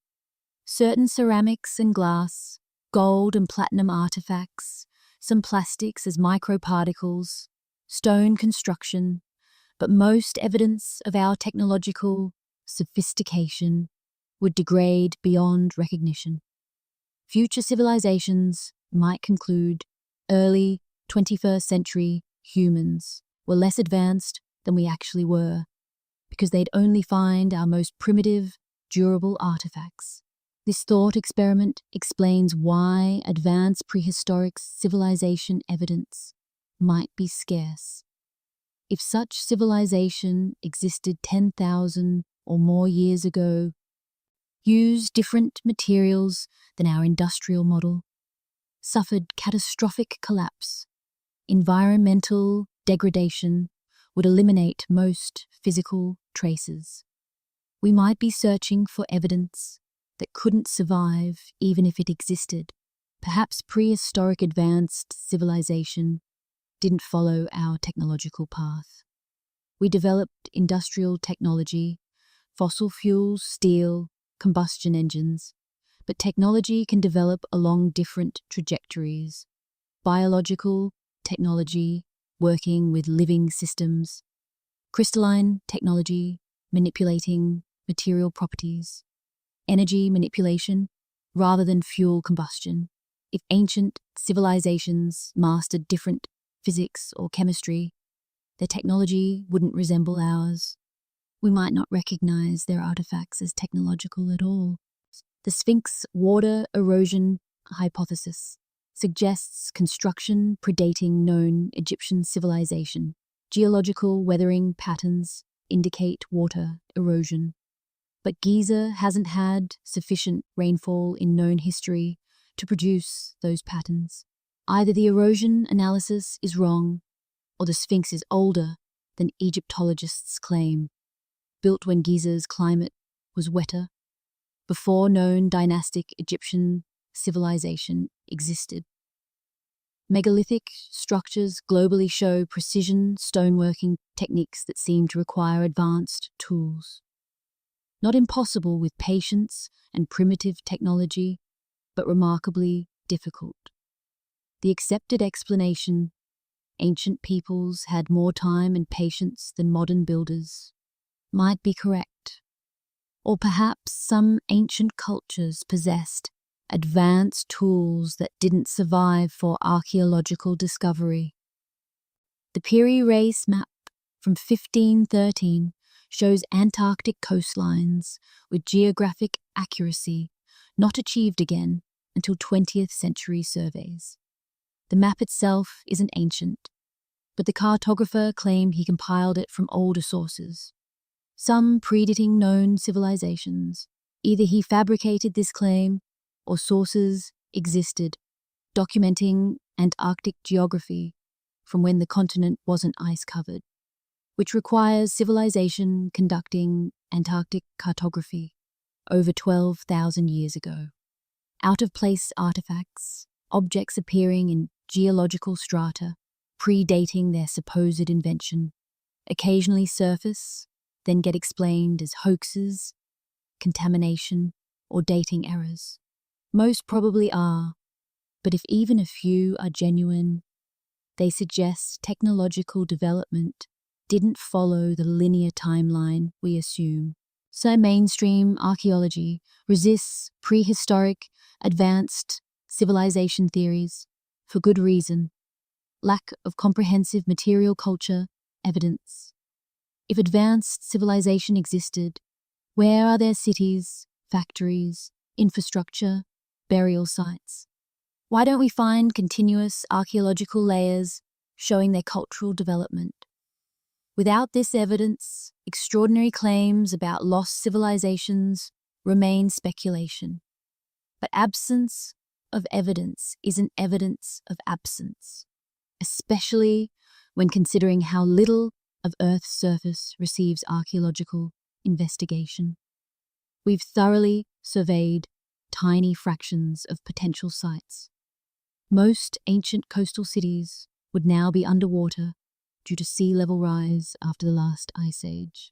Certain ceramics and glass, gold and platinum artifacts, some plastics as microparticles, stone construction, but most evidence of our technological sophistication would degrade beyond recognition. Future civilizations might conclude early 21st century humans were less advanced than we actually were, because they'd only find our most primitive, durable artifacts. This thought experiment explains why advanced prehistoric civilization evidence might be scarce. If such civilization existed 10,000 or more years ago, used different materials than our industrial model, suffered catastrophic collapse, environmental degradation would eliminate most physical traces. We might be searching for evidence that couldn't survive even if it existed. Perhaps prehistoric advanced civilization didn't follow our technological path. We developed industrial technology, fossil fuels, steel, combustion engines, but technology can develop along different trajectories. Biological technology, working with living systems, crystalline technology, manipulating material properties, energy manipulation rather than fuel combustion. If ancient civilizations mastered different physics or chemistry, their technology wouldn't resemble ours. We might not recognize their artifacts as technological at all. The Sphinx water erosion hypothesis suggests construction predating known Egyptian civilization. Geological weathering patterns indicate water erosion. But Giza hasn't had sufficient rainfall in known history to produce those patterns. Either the erosion analysis is wrong, or the Sphinx is older than Egyptologists claim. built when Giza's climate was wetter, before known dynastic Egyptian civilization existed. Megalithic structures globally show precision stoneworking techniques that seem to require advanced tools. Not impossible with patience and primitive technology, but remarkably difficult. The accepted explanation, ancient peoples had more time and patience than modern builders, might be correct. Or perhaps some ancient cultures possessed advanced tools that didn't survive for archaeological discovery. The Piri Reis map from 1513 shows Antarctic coastlines with geographic accuracy not achieved again until 20th century surveys. The map itself isn't ancient, but the cartographer claimed he compiled it from older sources, some predating known civilizations. Either he fabricated this claim, or sources existed documenting Antarctic geography from when the continent wasn't ice-covered, which requires civilization conducting Antarctic cartography over 12,000 years ago. Out-of-place artifacts, objects appearing in geological strata, predating their supposed invention, occasionally surface, then get explained as hoaxes, contamination, or dating errors. Most probably are, but if even a few are genuine, they suggest technological development didn't follow the linear timeline we assume. So mainstream archaeology resists prehistoric, advanced civilization theories for good reason: lack of comprehensive material culture evidence. If advanced civilization existed, where are their cities, factories, infrastructure, burial sites? Why don't we find continuous archaeological layers showing their cultural development? Without this evidence, extraordinary claims about lost civilizations remain speculation. But absence of evidence isn't evidence of absence, especially when considering how little of Earth's surface receives archaeological investigation. We've thoroughly surveyed tiny fractions of potential sites. Most ancient coastal cities would now be underwater due to sea level rise after the last ice age.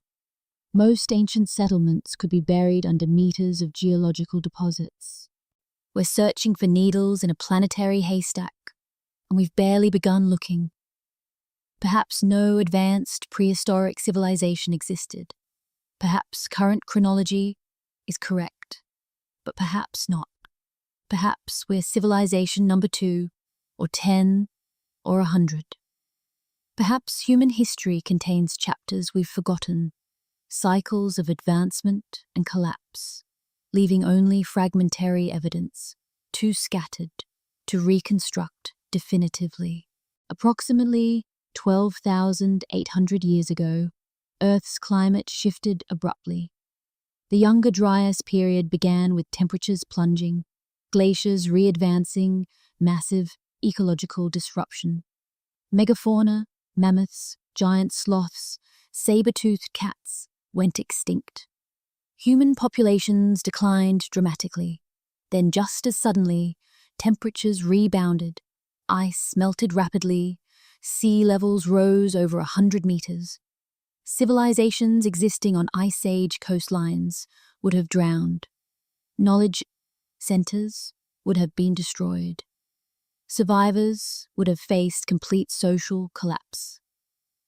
Most ancient settlements could be buried under meters of geological deposits. We're searching for needles in a planetary haystack, and we've barely begun looking. Perhaps no advanced prehistoric civilization existed. Perhaps current chronology is correct, but perhaps not. Perhaps we're civilization number 2, or 10, or 100. Perhaps human history contains chapters we've forgotten, cycles of advancement and collapse, leaving only fragmentary evidence, too scattered to reconstruct definitively. Approximately 12,800 years ago, Earth's climate shifted abruptly. The Younger Dryas period began with temperatures plunging, glaciers re-advancing, massive ecological disruption. Megafauna, mammoths, giant sloths, saber-toothed cats went extinct. Human populations declined dramatically. Then just as suddenly, temperatures rebounded, ice melted rapidly, sea levels rose over 100 meters. Civilizations existing on Ice Age coastlines would have drowned. Knowledge centers would have been destroyed. Survivors would have faced complete social collapse.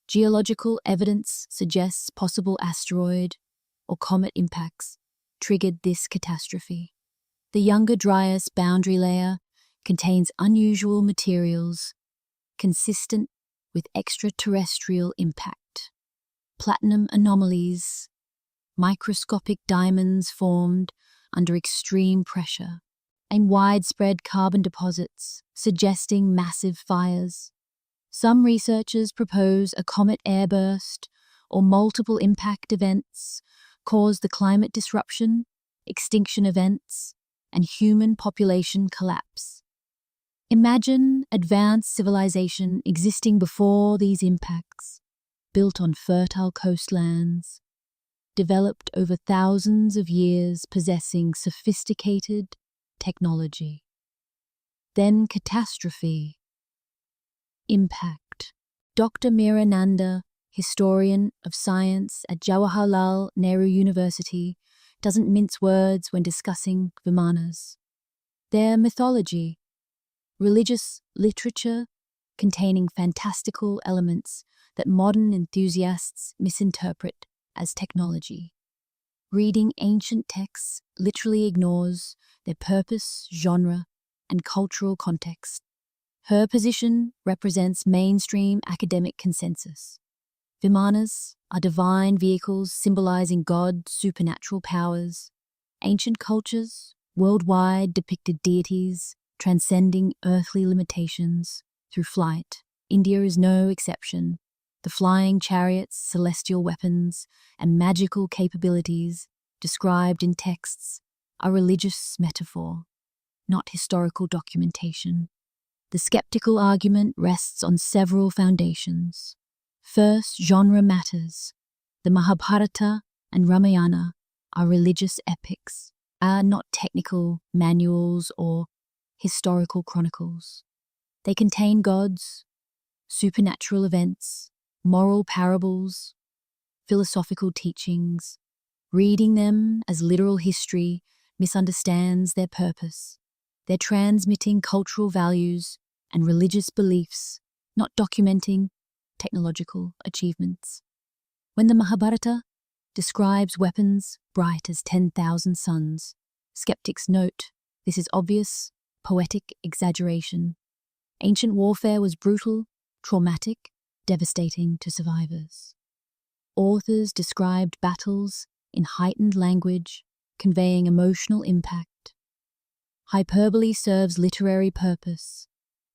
Geological evidence suggests possible asteroid or comet impacts triggered this catastrophe. The Younger Dryas boundary layer contains unusual materials consistent with extraterrestrial impact. Platinum anomalies, microscopic diamonds formed under extreme pressure, and widespread carbon deposits suggesting massive fires. Some researchers propose a comet airburst or multiple impact events caused the climate disruption, extinction events, and human population collapse. Imagine advanced civilization existing before these impacts, built on fertile coastlands, developed over thousands of years, possessing sophisticated technology. Then catastrophe. Impact. Dr. Mirananda, historian of science at Jawaharlal Nehru University, doesn't mince words when discussing Vimanas. Their mythology, religious literature containing fantastical elements that modern enthusiasts misinterpret as technology. Reading ancient texts literally ignores their purpose, genre, and cultural context. Her position represents mainstream academic consensus. Vimanas are divine vehicles symbolizing God's supernatural powers. Ancient cultures worldwide depicted deities transcending earthly limitations through flight. India is no exception. The flying chariots, celestial weapons, and magical capabilities described in texts are religious metaphor, not historical documentation. The skeptical argument rests on several foundations. First, genre matters. The Mahabharata and Ramayana are religious epics, are not technical manuals or historical chronicles. They contain gods, supernatural events, moral parables, philosophical teachings. Reading them as literal history misunderstands their purpose. They're transmitting cultural values and religious beliefs, not documenting technological achievements. When the Mahabharata describes weapons bright as 10,000 suns, skeptics note this is obvious, poetic exaggeration. Ancient warfare was brutal, traumatic, devastating to survivors. Authors described battles in heightened language, conveying emotional impact. Hyperbole serves literary purpose,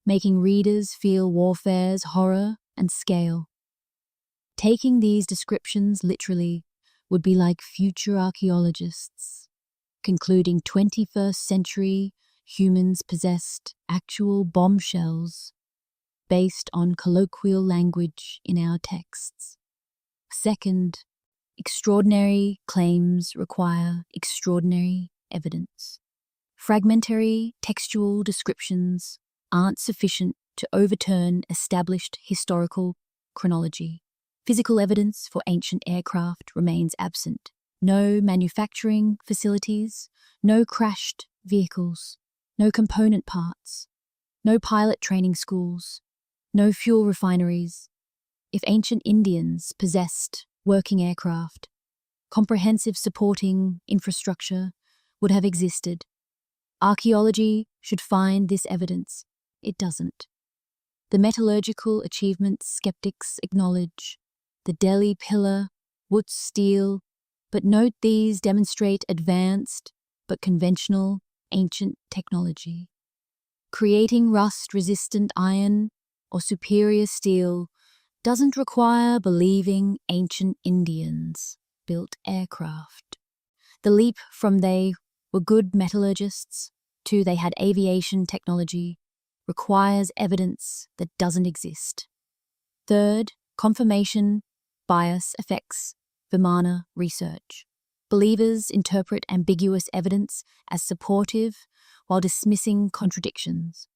making readers feel warfare's horror and scale. Taking these descriptions literally would be like future archaeologists concluding 21st century humans possessed actual bombshells based on colloquial language in our texts. Second, extraordinary claims require extraordinary evidence. Fragmentary textual descriptions aren't sufficient to overturn established historical chronology. Physical evidence for ancient aircraft remains absent. No manufacturing facilities, no crashed vehicles, no component parts, no pilot training schools, no fuel refineries. If ancient Indians possessed working aircraft, comprehensive supporting infrastructure would have existed. Archaeology should find this evidence. It doesn't. The metallurgical achievements skeptics acknowledge, the Delhi pillar, Wootz steel, but note these demonstrate advanced but conventional ancient technology. Creating rust-resistant iron or superior steel doesn't require believing ancient Indians built aircraft. The leap from they were good metallurgists to they had aviation technology requires evidence that doesn't exist. Third, confirmation bias affects Vimana research. Believers interpret ambiguous evidence as supportive while dismissing contradictions.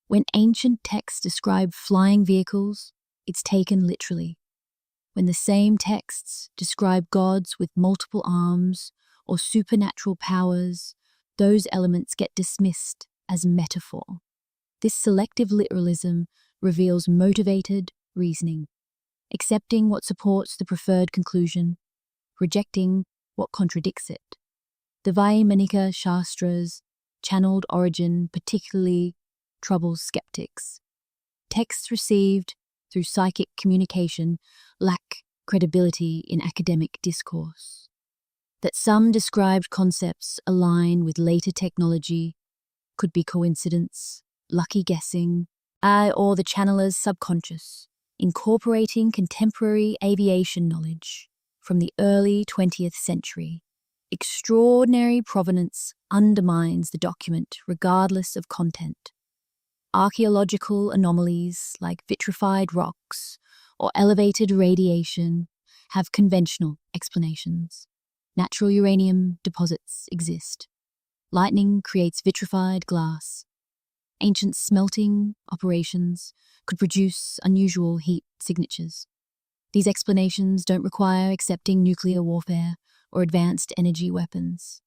When ancient texts describe flying vehicles, it's taken literally. When the same texts describe gods with multiple arms or supernatural powers, those elements get dismissed as metaphor. This selective literalism reveals motivated reasoning, accepting what supports the preferred conclusion, rejecting what contradicts it. The Vaimanika Shastra's channeled origin particularly troubles skeptics. Texts received through psychic communication lack credibility in academic discourse. That some described concepts align with later technology could be coincidence, lucky guessing, or the channeler's subconscious, incorporating contemporary aviation knowledge from the early 20th century. Extraordinary provenance undermines the document regardless of content. Archaeological anomalies like vitrified rocks or elevated radiation have conventional explanations. Natural uranium deposits exist. Lightning creates vitrified glass. Ancient smelting operations could produce unusual heat signatures. These explanations don't require accepting nuclear warfare or advanced energy weapons.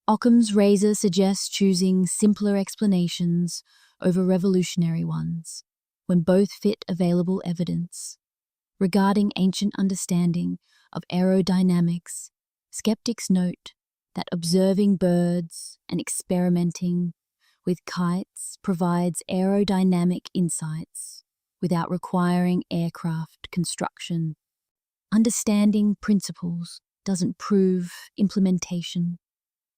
Occam's razor suggests choosing simpler explanations over revolutionary ones when both fit available evidence. Regarding ancient understanding of aerodynamics, skeptics note that observing birds and experimenting with kites provides aerodynamic insights without requiring aircraft construction. Understanding principles doesn't prove implementation.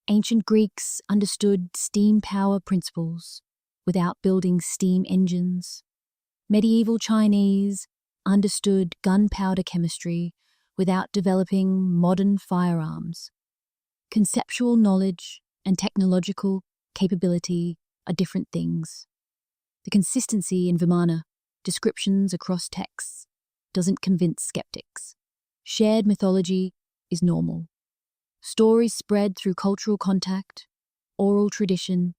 Ancient Greeks understood steam power principles without building steam engines. Medieval Chinese understood gunpowder chemistry without developing modern firearms. Conceptual knowledge and technological capability are different things. The consistency in Vimana, descriptions across texts, doesn't convince skeptics. Shared mythology is normal. Stories spread through cultural contact, oral tradition,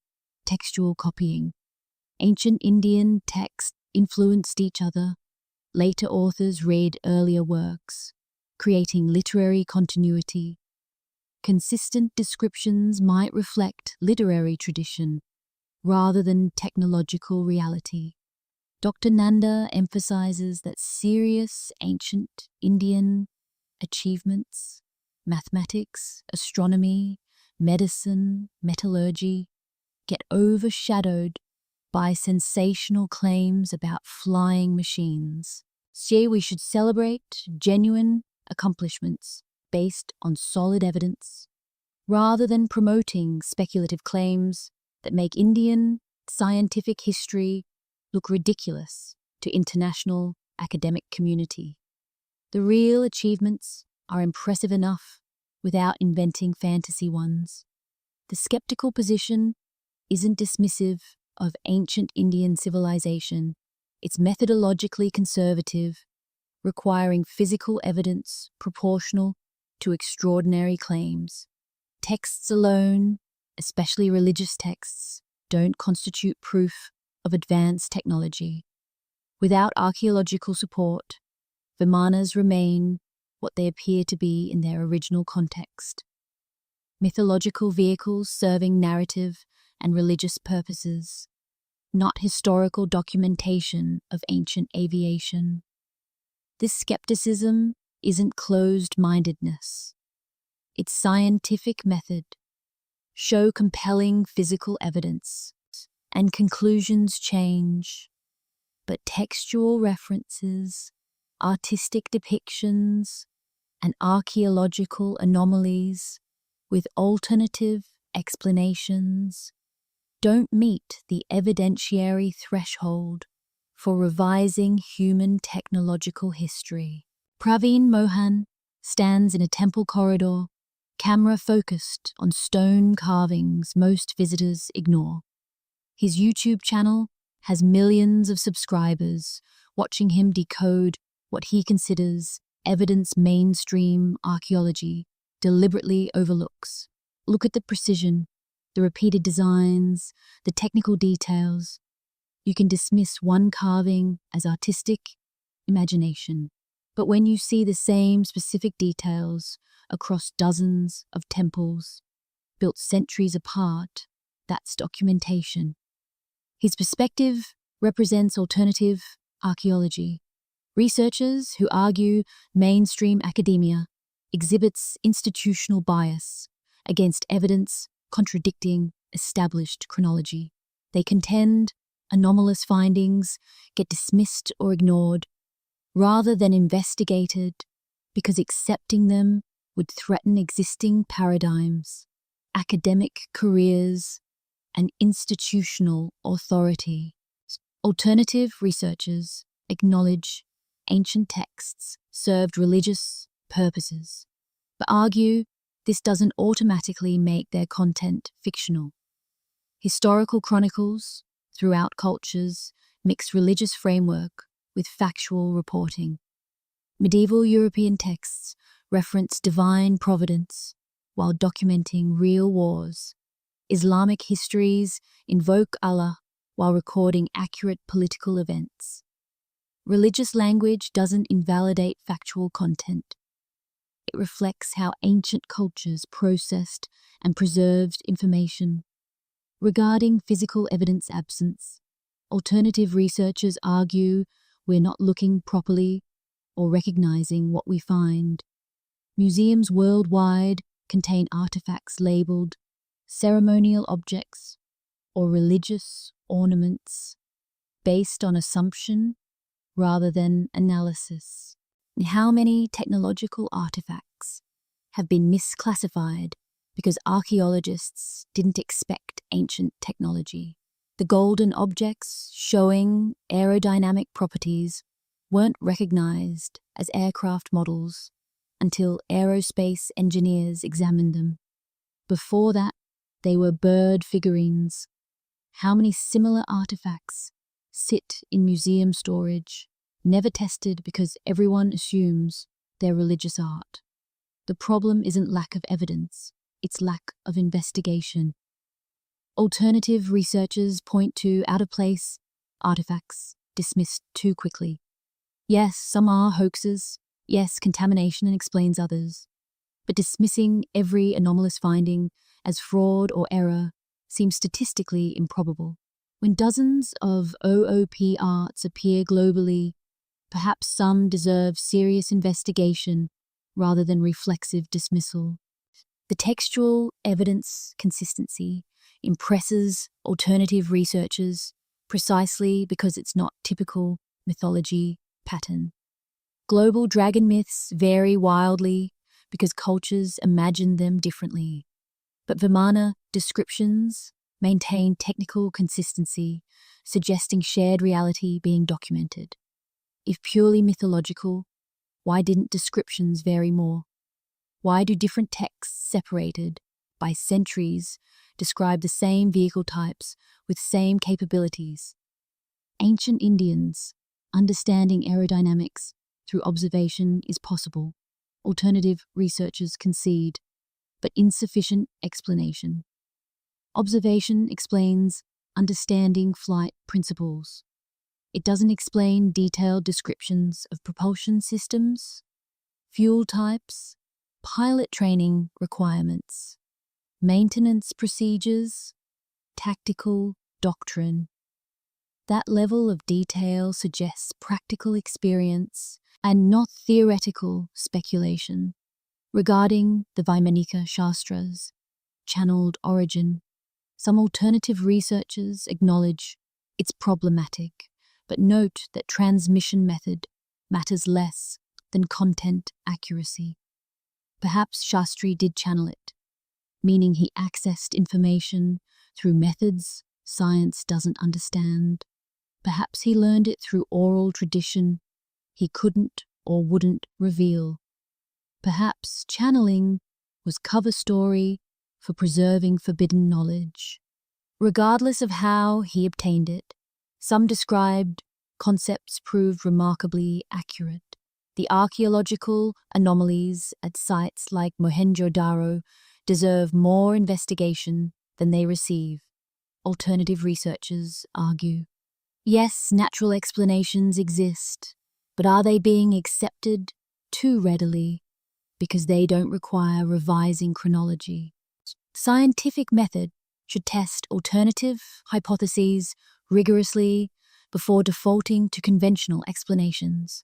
textual copying. Ancient Indian texts influenced each other. Later authors read earlier works, creating literary continuity. Consistent descriptions might reflect literary tradition rather than technological reality. Dr. Nanda emphasizes that serious ancient Indian achievements, mathematics, astronomy, medicine, metallurgy, get overshadowed by sensational claims about flying machines. So we should celebrate genuine accomplishments based on solid evidence, rather than promoting speculative claims that make Indian scientific history look ridiculous to international academic community. The real achievements are impressive enough without inventing fantasy ones. The skeptical position isn't dismissive of ancient Indian civilization. It's methodologically conservative, requiring physical evidence proportional to extraordinary claims. Texts alone, especially religious texts, don't constitute proof of advanced technology. Without archaeological support, Vimanas remain what they appear to be in their original context. Mythological vehicles serving narrative and religious purposes, not historical documentation of ancient aviation. This skepticism isn't closed-mindedness. It's scientific method. Show compelling physical evidence, and conclusions change. But textual references, artistic depictions, and archaeological anomalies with alternative explanations don't meet the evidentiary threshold for revising human technological history. Praveen Mohan stands in a temple corridor, camera focused on stone carvings most visitors ignore. His YouTube channel has millions of subscribers watching him decode what he considers evidence mainstream archaeology deliberately overlooks. Look at the precision, the repeated designs, the technical details. You can dismiss one carving as artistic imagination, but when you see the same specific details across dozens of temples built centuries apart, that's documentation. His perspective represents alternative archaeology. Researchers who argue mainstream academia exhibits institutional bias against evidence contradicting established chronology. They contend anomalous findings get dismissed or ignored rather than investigated because accepting them would threaten existing paradigms, academic careers, and institutional authority. Alternative researchers acknowledge ancient texts served religious purposes, but argue this doesn't automatically make their content fictional. Historical chronicles throughout cultures mix religious framework with factual reporting. Medieval European texts reference divine providence while documenting real wars. Islamic histories invoke Allah while recording accurate political events. Religious language doesn't invalidate factual content. It reflects how ancient cultures processed and preserved information. Regarding physical evidence absence, alternative researchers argue we're not looking properly or recognizing what we find. Museums worldwide contain artifacts labeled ceremonial objects or religious ornaments based on assumption rather than analysis. How many technological artifacts have been misclassified because archaeologists didn't expect ancient technology? The golden objects showing aerodynamic properties weren't recognized as aircraft models until aerospace engineers examined them. Before that, they were bird figurines. How many similar artifacts sit in museum storage, never tested because everyone assumes they're religious art? The problem isn't lack of evidence, it's lack of investigation. Alternative researchers point to out-of-place artifacts dismissed too quickly. Yes, some are hoaxes. Yes, contamination explains others. But dismissing every anomalous finding as fraud or error seems statistically improbable. When dozens of OOP arts appear globally, perhaps some deserve serious investigation rather than reflexive dismissal. The textual evidence consistency impresses alternative researchers precisely because it's not typical mythology pattern. Global dragon myths vary wildly because cultures imagine them differently. But Vimana descriptions maintain technical consistency, suggesting shared reality being documented. If purely mythological, why didn't descriptions vary more? Why do different texts separated by centuries describe the same vehicle types with same capabilities? Ancient Indians understanding aerodynamics through observation is possible. Alternative researchers concede, but insufficient explanation. Observation explains understanding flight principles. It doesn't explain detailed descriptions of propulsion systems, fuel types, pilot training requirements, maintenance procedures, tactical doctrine. That level of detail suggests practical experience and not theoretical speculation. Regarding the Vaimanika Shastra's channeled origin, some alternative researchers acknowledge it's problematic, but note that transmission method matters less than content accuracy. Perhaps Shastri did channel it, meaning he accessed information through methods science doesn't understand. Perhaps he learned it through oral tradition he couldn't or wouldn't reveal. Perhaps channeling was cover story for preserving forbidden knowledge. Regardless of how he obtained it, some described concepts proved remarkably accurate. The archaeological anomalies at sites like Mohenjo-Daro deserve more investigation than they receive, alternative researchers argue. Yes, natural explanations exist, but are they being accepted too readily because they don't require revising chronology? Scientific method should test alternative hypotheses rigorously before defaulting to conventional explanations.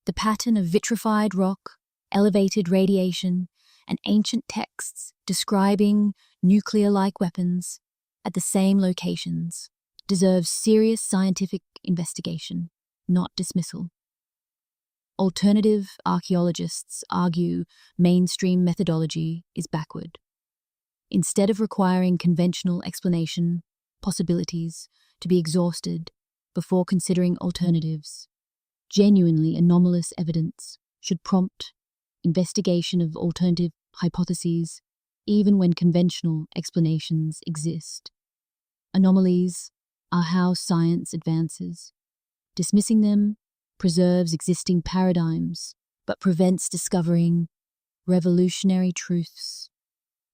The pattern of vitrified rock, elevated radiation, and ancient texts describing nuclear-like weapons at the same locations deserves serious scientific investigation, not dismissal. Alternative archaeologists argue mainstream methodology is backward. Instead of requiring conventional explanation possibilities to be exhausted before considering alternatives, genuinely anomalous evidence should prompt investigation of alternative hypotheses even when conventional explanations exist. Anomalies are how science advances. Dismissing them preserves existing paradigms but prevents discovering revolutionary truths.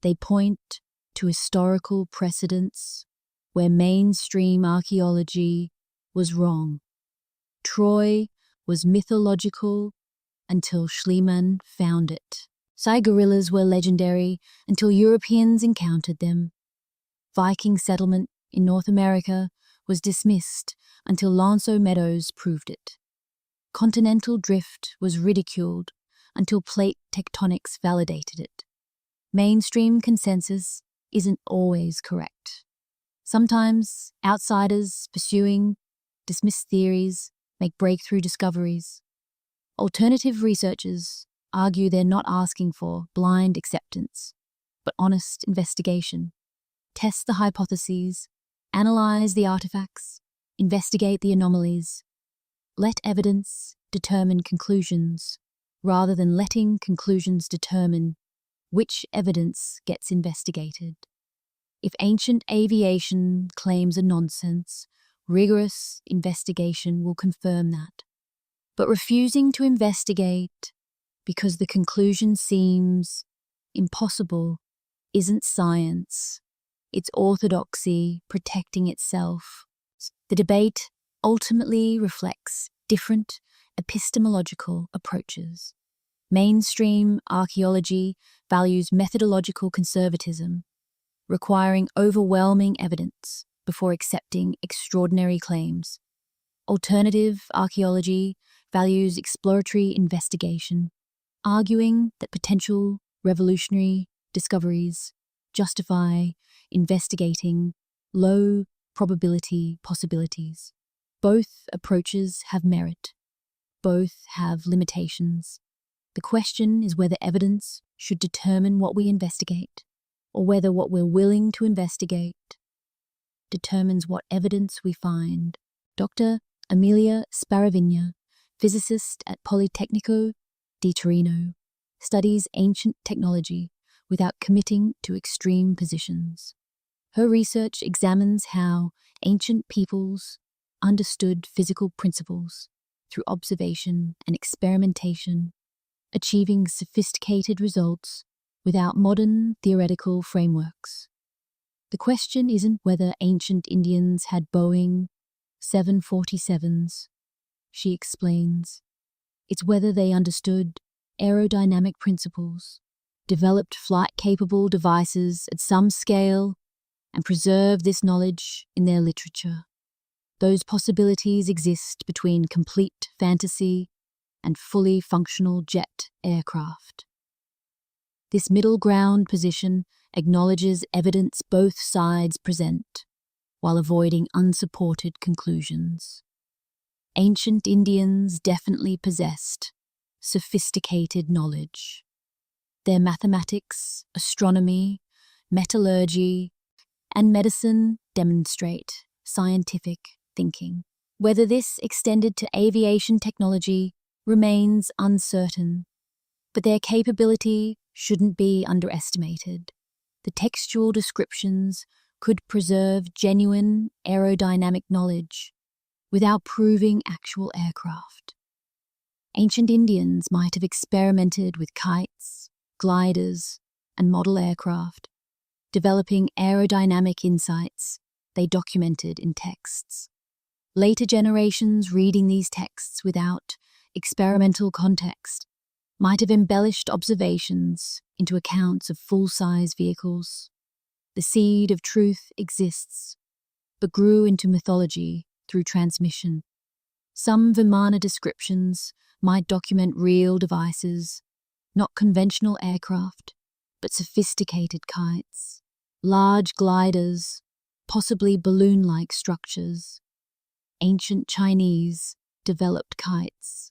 They point to historical precedents where mainstream archaeology was wrong. Troy was mythological until Schliemann found it. Sai gorillas were legendary until Europeans encountered them. Viking settlement in North America was dismissed until Lanso Meadows proved it. Continental drift was ridiculed until plate tectonics validated it. Mainstream consensus isn't always correct. Sometimes outsiders pursuing dismissed theories make breakthrough discoveries. Alternative researchers argue they're not asking for blind acceptance, but honest investigation. Test the hypotheses, analyze the artifacts, investigate the anomalies. Let evidence determine conclusions, rather than letting conclusions determine which evidence gets investigated. If ancient aviation claims are nonsense, rigorous investigation will confirm that. But refusing to investigate because the conclusion seems impossible isn't science. It's orthodoxy protecting itself. The debate ultimately reflects different epistemological approaches. Mainstream archaeology values methodological conservatism, requiring overwhelming evidence before accepting extraordinary claims. Alternative archaeology values exploratory investigation, arguing that potential revolutionary discoveries justify investigating low probability possibilities. Both approaches have merit. Both have limitations. The question is whether evidence should determine what we investigate, or whether what we're willing to investigate determines what evidence we find. Dr. Amelia Sparavigna, physicist at Politecnico di Torino, studies ancient technology without committing to extreme positions. Her research examines how ancient peoples understood physical principles through observation and experimentation, achieving sophisticated results without modern theoretical frameworks. The question isn't whether ancient Indians had Boeing 747s, she explains. It's whether they understood aerodynamic principles, developed flight-capable devices at some scale, and preserved this knowledge in their literature. Those possibilities exist between complete fantasy and fully functional jet aircraft. This middle ground position acknowledges evidence both sides present, while avoiding unsupported conclusions. Ancient Indians definitely possessed sophisticated knowledge. Their mathematics, astronomy, metallurgy, and medicine demonstrate scientific thinking. Whether this extended to aviation technology remains uncertain, but their capability shouldn't be underestimated. The textual descriptions could preserve genuine aerodynamic knowledge without proving actual aircraft. Ancient Indians might have experimented with kites, gliders, and model aircraft, developing aerodynamic insights they documented in texts. Later generations reading these texts without experimental context might have embellished observations into accounts of full-size vehicles. The seed of truth exists, but grew into mythology through transmission. Some Vimana descriptions might document real devices, not conventional aircraft, but sophisticated kites, large gliders, possibly balloon-like structures. Ancient Chinese developed kites,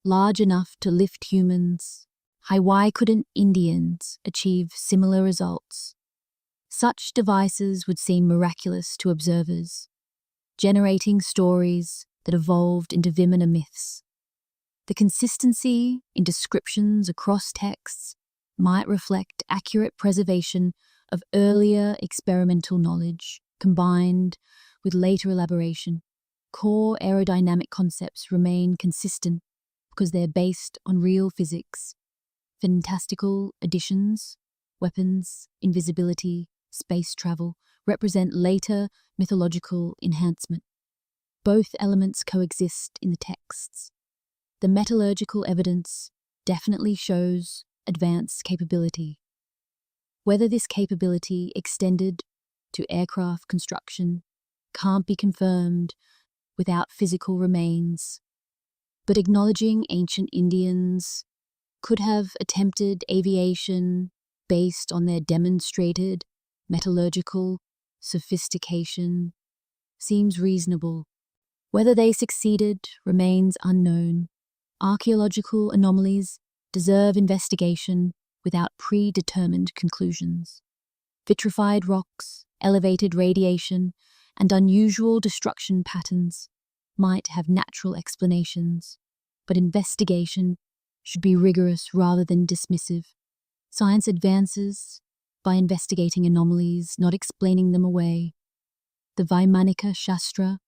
large enough to lift humans. Why couldn't Indians achieve similar results? Such devices would seem miraculous to observers, generating stories that evolved into Vimana myths. The consistency in descriptions across texts might reflect accurate preservation of earlier experimental knowledge combined with later elaboration. Core aerodynamic concepts remain consistent, because they're based on real physics. Fantastical additions, weapons, invisibility, space travel, represent later mythological enhancement. Both elements coexist in the texts. The metallurgical evidence definitely shows advanced capability. Whether this capability extended to aircraft construction can't be confirmed without physical remains, but acknowledging ancient Indians could have attempted aviation based on their demonstrated metallurgical sophistication seems reasonable. Whether they succeeded remains unknown. Archaeological anomalies deserve investigation without predetermined conclusions. Vitrified rocks, elevated radiation, and unusual destruction patterns might have natural explanations, but investigation should be rigorous rather than dismissive. Science advances by investigating anomalies, not explaining them away. The Vaimanika Shastra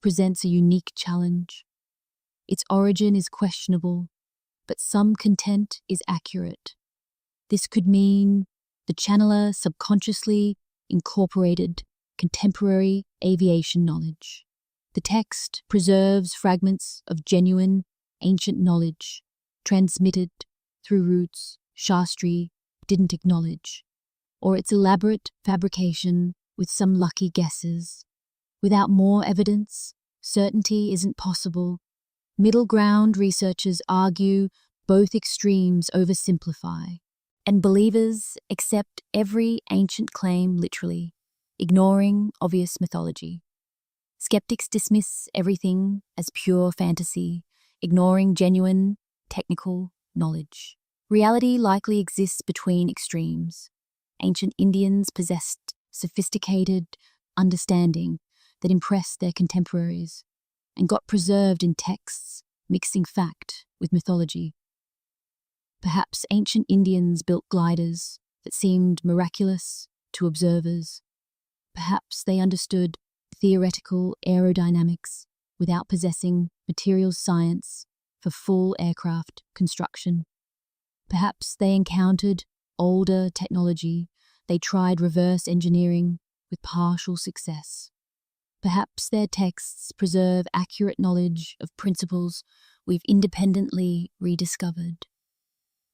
presents a unique challenge. Its origin is questionable, but some content is accurate. This could mean the channeler subconsciously incorporated contemporary aviation knowledge. The text preserves fragments of genuine ancient knowledge transmitted through routes Shastri didn't acknowledge, or its elaborate fabrication with some lucky guesses. Without more evidence, certainty isn't possible. Middle ground researchers argue both extremes oversimplify, and believers accept every ancient claim literally, ignoring obvious mythology. Skeptics dismiss everything as pure fantasy, ignoring genuine technical knowledge. Reality likely exists between extremes. Ancient Indians possessed sophisticated understanding that impressed their contemporaries and got preserved in texts mixing fact with mythology. Perhaps ancient Indians built gliders that seemed miraculous to observers. Perhaps they understood theoretical aerodynamics without possessing materials science for full aircraft construction. Perhaps they encountered older technology. They tried reverse engineering with partial success. Perhaps their texts preserve accurate knowledge of principles we've independently rediscovered,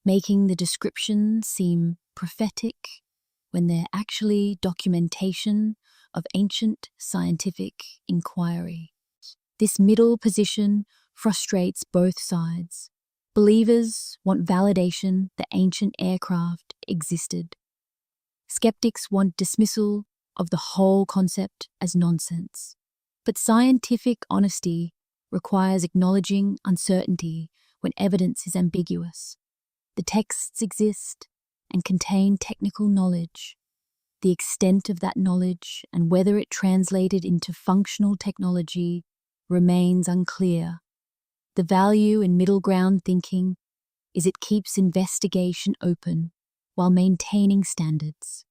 making the descriptions seem prophetic when they're actually documentation of ancient scientific inquiry. This middle position frustrates both sides. Believers want validation that ancient aircraft existed. Skeptics want dismissal of the whole concept as nonsense. But scientific honesty requires acknowledging uncertainty when evidence is ambiguous. The texts exist and contain technical knowledge. The extent of that knowledge and whether it translated into functional technology remains unclear. The value in middle ground thinking is it keeps investigation open while maintaining standards.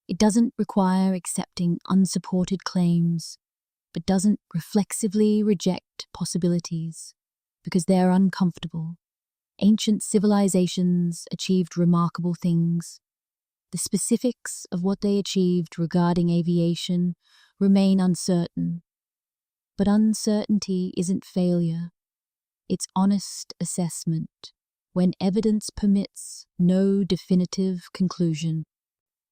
It doesn't require accepting unsupported claims, but doesn't reflexively reject possibilities because they're uncomfortable. Ancient civilizations achieved remarkable things. The specifics of what they achieved regarding aviation remain uncertain. But uncertainty isn't failure. It's honest assessment when evidence permits no definitive conclusion.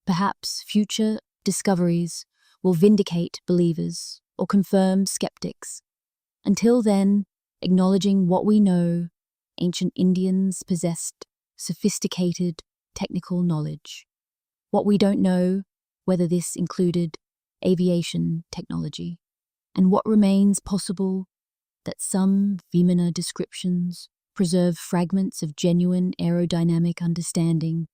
Perhaps future discoveries will vindicate believers or confirm skeptics. Until then, acknowledging what we know, ancient Indians possessed sophisticated technical knowledge. What we don't know, whether this included aviation technology, and what remains possible, that some Vimana descriptions preserve fragments of genuine aerodynamic understanding,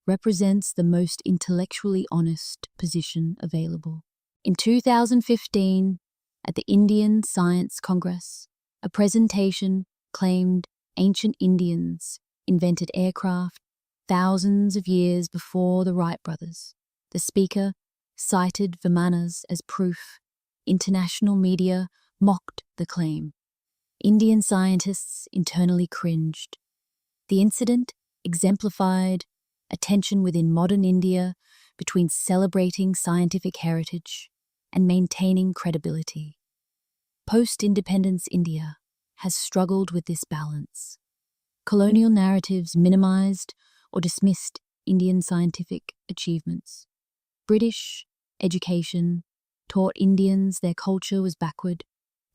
represents the most intellectually honest position available. In 2015, at the Indian Science Congress, a presentation claimed ancient Indians invented aircraft thousands of years before the Wright Brothers. The speaker cited Vimanas as proof. International media mocked the claim. Indian scientists internally cringed. The incident exemplified a tension within modern India between celebrating scientific heritage and maintaining credibility. Post-independence India has struggled with this balance. Colonial narratives minimized or dismissed Indian scientific achievements. British education taught Indians their culture was backward,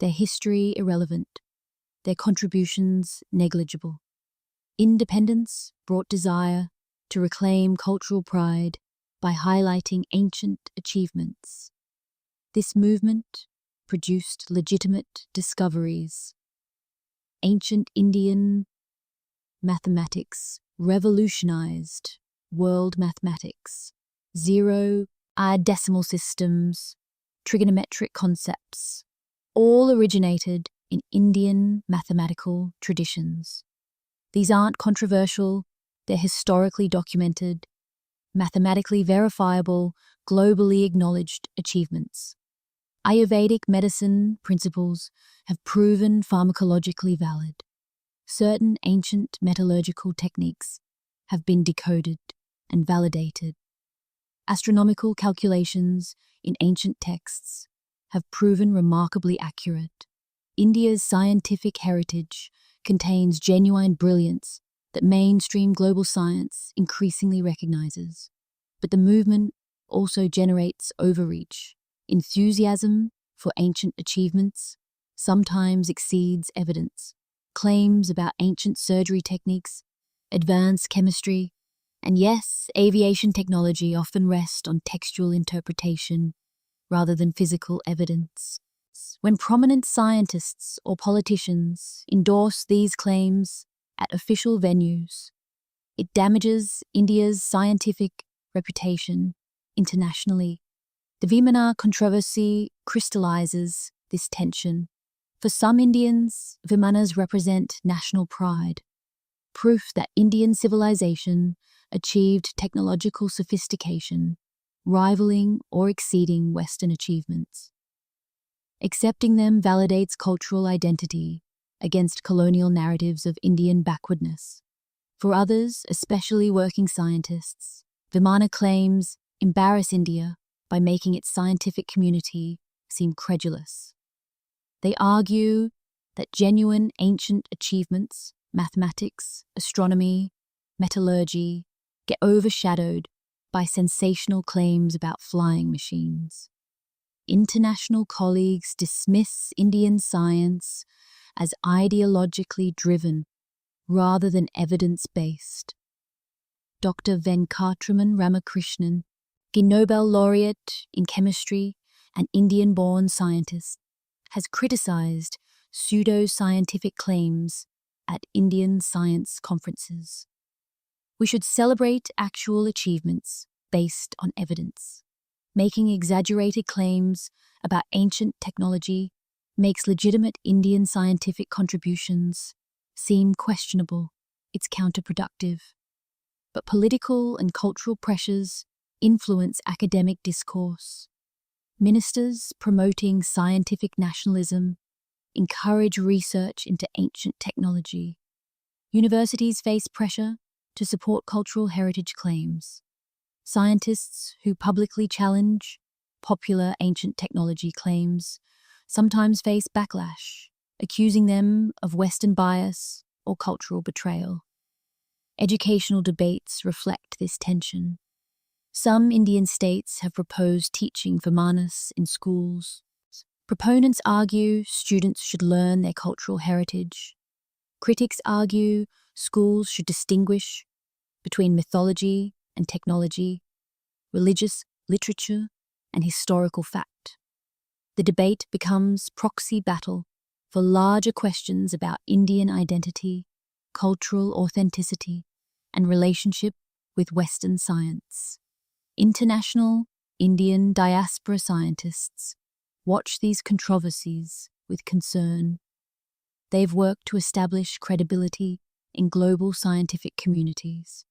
their history irrelevant, their contributions negligible. Independence brought desire to reclaim cultural pride by highlighting ancient achievements. This movement produced legitimate discoveries. Ancient Indian mathematics revolutionized world mathematics. Zero decimal systems, trigonometric concepts, all originated in Indian mathematical traditions. These aren't controversial, they're historically documented, mathematically verifiable, globally acknowledged achievements. Ayurvedic medicine principles have proven pharmacologically valid. Certain ancient metallurgical techniques have been decoded and validated. Astronomical calculations in ancient texts have proven remarkably accurate. India's scientific heritage contains genuine brilliance that mainstream global science increasingly recognizes. But the movement also generates overreach. Enthusiasm for ancient achievements sometimes exceeds evidence. Claims about ancient surgery techniques, advanced chemistry, and yes, aviation technology often rest on textual interpretation rather than physical evidence. When prominent scientists or politicians endorse these claims at official venues, it damages India's scientific reputation internationally. The Vimanas controversy crystallizes this tension. For some Indians, Vimanas represent national pride, proof that Indian civilization achieved technological sophistication, rivaling or exceeding Western achievements. Accepting them validates cultural identity against colonial narratives of Indian backwardness. For others, especially working scientists, Vimana claims embarrass India by making its scientific community seem credulous. They argue that genuine ancient achievements, mathematics, astronomy, metallurgy, get overshadowed by sensational claims about flying machines. International colleagues dismiss Indian science as ideologically driven rather than evidence-based. Dr. Venkatraman Ramakrishnan, a Nobel laureate in chemistry and Indian-born scientist, has criticized pseudo-scientific claims at Indian science conferences. We should celebrate actual achievements based on evidence. Making exaggerated claims about ancient technology makes legitimate Indian scientific contributions seem questionable. It's counterproductive. But political and cultural pressures influence academic discourse. Ministers promoting scientific nationalism encourage research into ancient technology. Universities face pressure to support cultural heritage claims. Scientists who publicly challenge popular ancient technology claims sometimes face backlash, accusing them of Western bias or cultural betrayal. Educational debates reflect this tension. Some Indian states have proposed teaching Vimanas in schools. Proponents argue students should learn their cultural heritage. Critics argue schools should distinguish between mythology and technology, religious literature and historical fact. The debate becomes proxy battle for larger questions about Indian identity, cultural authenticity, and relationship with Western science. International Indian diaspora scientists watch these controversies with concern. They've worked to establish credibility in global scientific communities.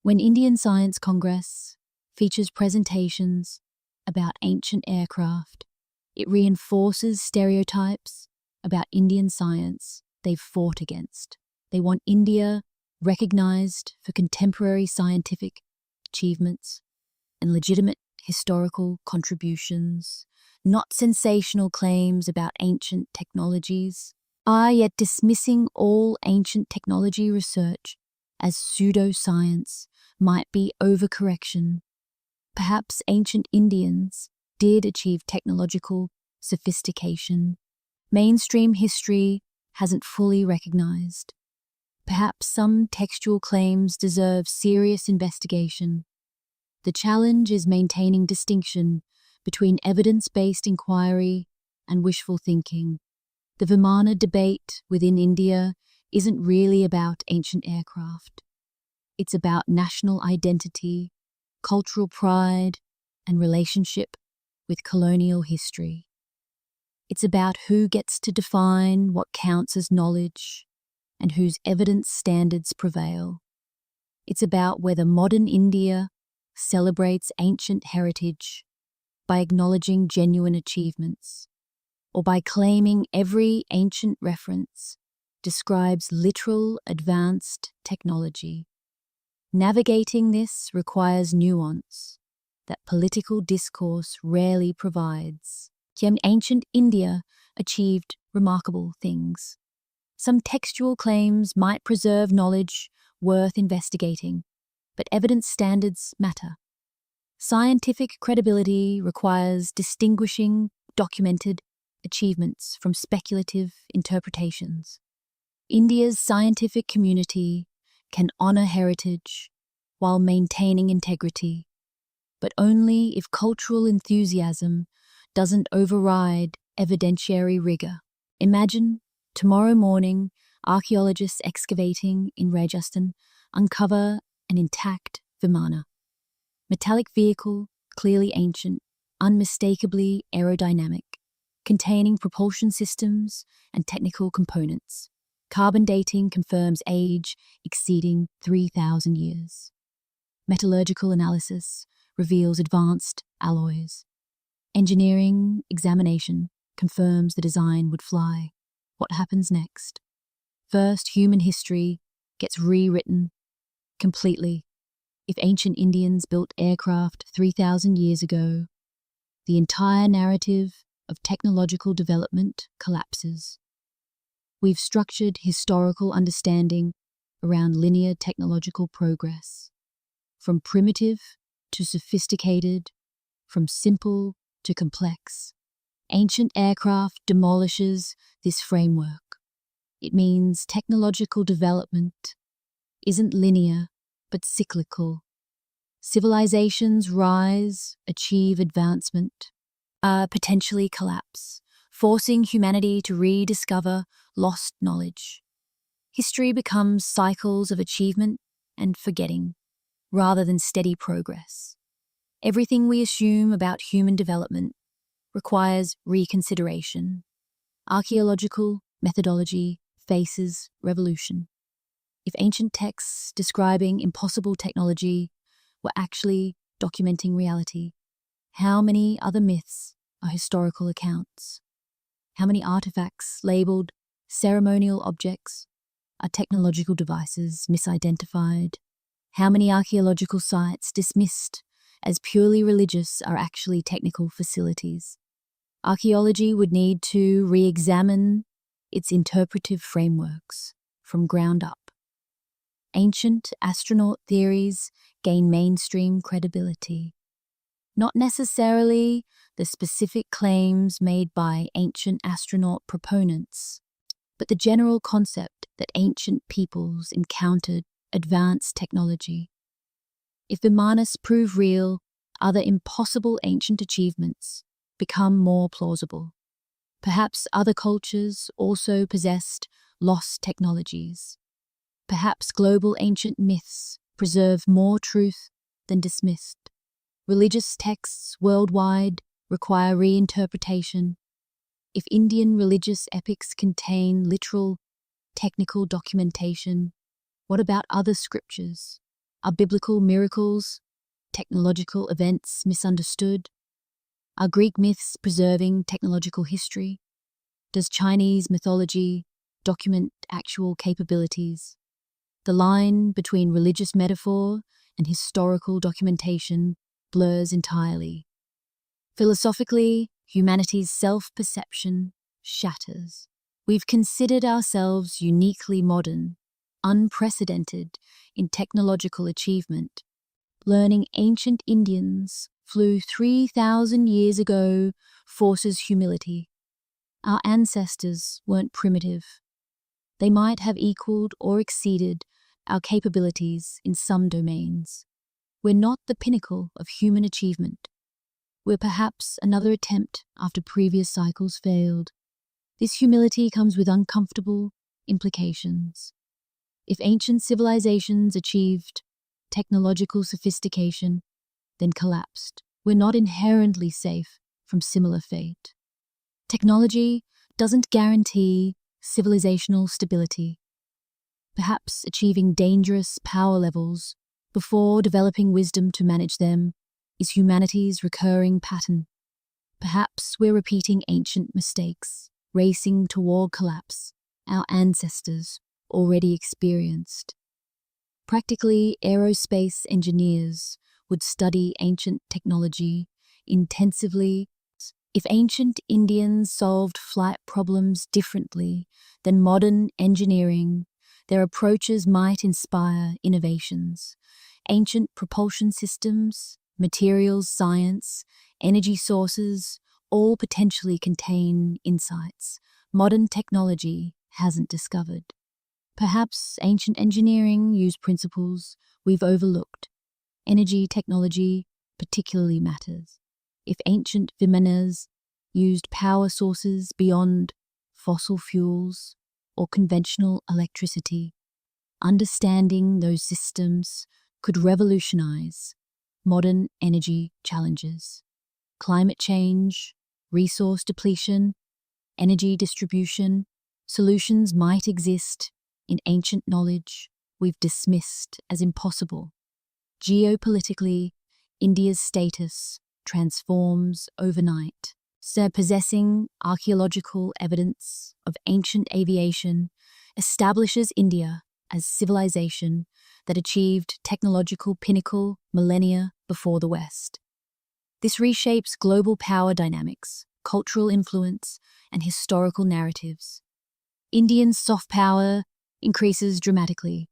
When Indian Science Congress features presentations about ancient aircraft, it reinforces stereotypes about Indian science they've fought against. They want India recognized for contemporary scientific achievements and legitimate historical contributions, not sensational claims about ancient technologies, yet dismissing all ancient technology research as pseudoscience might be overcorrection. Perhaps ancient Indians did achieve technological sophistication mainstream history hasn't fully recognized. Perhaps some textual claims deserve serious investigation. The challenge is maintaining distinction between evidence-based inquiry and wishful thinking. The Vimana debate within India isn't really about ancient aircraft. It's about national identity, cultural pride, and relationship with colonial history. It's about who gets to define what counts as knowledge and whose evidence standards prevail. It's about whether modern India celebrates ancient heritage by acknowledging genuine achievements, or by claiming every ancient reference describes literal advanced technology. Navigating this requires nuance that political discourse rarely provides. Yet ancient India achieved remarkable things. Some textual claims might preserve knowledge worth investigating, but evidence standards matter. Scientific credibility requires distinguishing documented achievements from speculative interpretations. India's scientific community can honor heritage while maintaining integrity, but only if cultural enthusiasm doesn't override evidentiary rigor. Imagine tomorrow morning, archaeologists excavating in Rajasthan uncover an intact Vimana. Metallic vehicle, clearly ancient, unmistakably aerodynamic, containing propulsion systems and technical components. Carbon dating confirms age exceeding 3,000 years. Metallurgical analysis reveals advanced alloys. Engineering examination confirms the design would fly. What happens next? First, human history gets rewritten completely. If ancient Indians built aircraft 3,000 years ago, the entire narrative of technological development collapses. We've structured historical understanding around linear technological progress, from primitive to sophisticated, from simple to complex. Ancient aircraft demolishes this framework. It means technological development isn't linear but cyclical. Civilizations rise, achieve advancement, potentially collapse, forcing humanity to rediscover lost knowledge. History becomes cycles of achievement and forgetting, rather than steady progress. Everything we assume about human development requires reconsideration. Archaeological methodology faces revolution. If ancient texts describing impossible technology were actually documenting reality, how many other myths are historical accounts? How many artifacts labeled ceremonial objects are technological devices misidentified? How many archaeological sites dismissed as purely religious are actually technical facilities? Archaeology would need to re-examine its interpretive frameworks from ground up. Ancient astronaut theories gain mainstream credibility. Not necessarily the specific claims made by ancient astronaut proponents, but the general concept that ancient peoples encountered advanced technology. If Vimanas prove real, other impossible ancient achievements become more plausible. Perhaps other cultures also possessed lost technologies. Perhaps global ancient myths preserve more truth than dismissed. Religious texts worldwide require reinterpretation. If Indian religious epics contain literal, technical documentation, what about other scriptures? Are biblical miracles, technological events misunderstood? Are Greek myths preserving technological history? Does Chinese mythology document actual capabilities? The line between religious metaphor and historical documentation blurs entirely. Philosophically, humanity's self-perception shatters. We've considered ourselves uniquely modern, unprecedented in technological achievement. Learning ancient Indians flew 3,000 years ago forces humility. Our ancestors weren't primitive. They might have equaled or exceeded our capabilities in some domains. We're not the pinnacle of human achievement. We're perhaps another attempt after previous cycles failed. This humility comes with uncomfortable implications. If ancient civilizations achieved technological sophistication, then collapsed, we're not inherently safe from similar fate. Technology doesn't guarantee civilizational stability. Perhaps achieving dangerous power levels before developing wisdom to manage them is humanity's recurring pattern. Perhaps we're repeating ancient mistakes, racing toward collapse our ancestors already experienced. Practically, aerospace engineers would study ancient technology intensively. If ancient Indians solved flight problems differently than modern engineering, their approaches might inspire innovations. Ancient propulsion systems, materials science, energy sources, all potentially contain insights modern technology hasn't discovered. Perhaps ancient engineering used principles we've overlooked. Energy technology particularly matters. If ancient Vimanas used power sources beyond fossil fuels or conventional electricity, understanding those systems could revolutionize modern energy challenges. Climate change, resource depletion, energy distribution, solutions might exist in ancient knowledge we've dismissed as impossible. Geopolitically, India's status transforms overnight. Possessing archaeological evidence of ancient aviation establishes India as civilization that achieved technological pinnacle millennia before the West. This reshapes global power dynamics, cultural influence, and historical narratives. Indian soft power increases dramatically.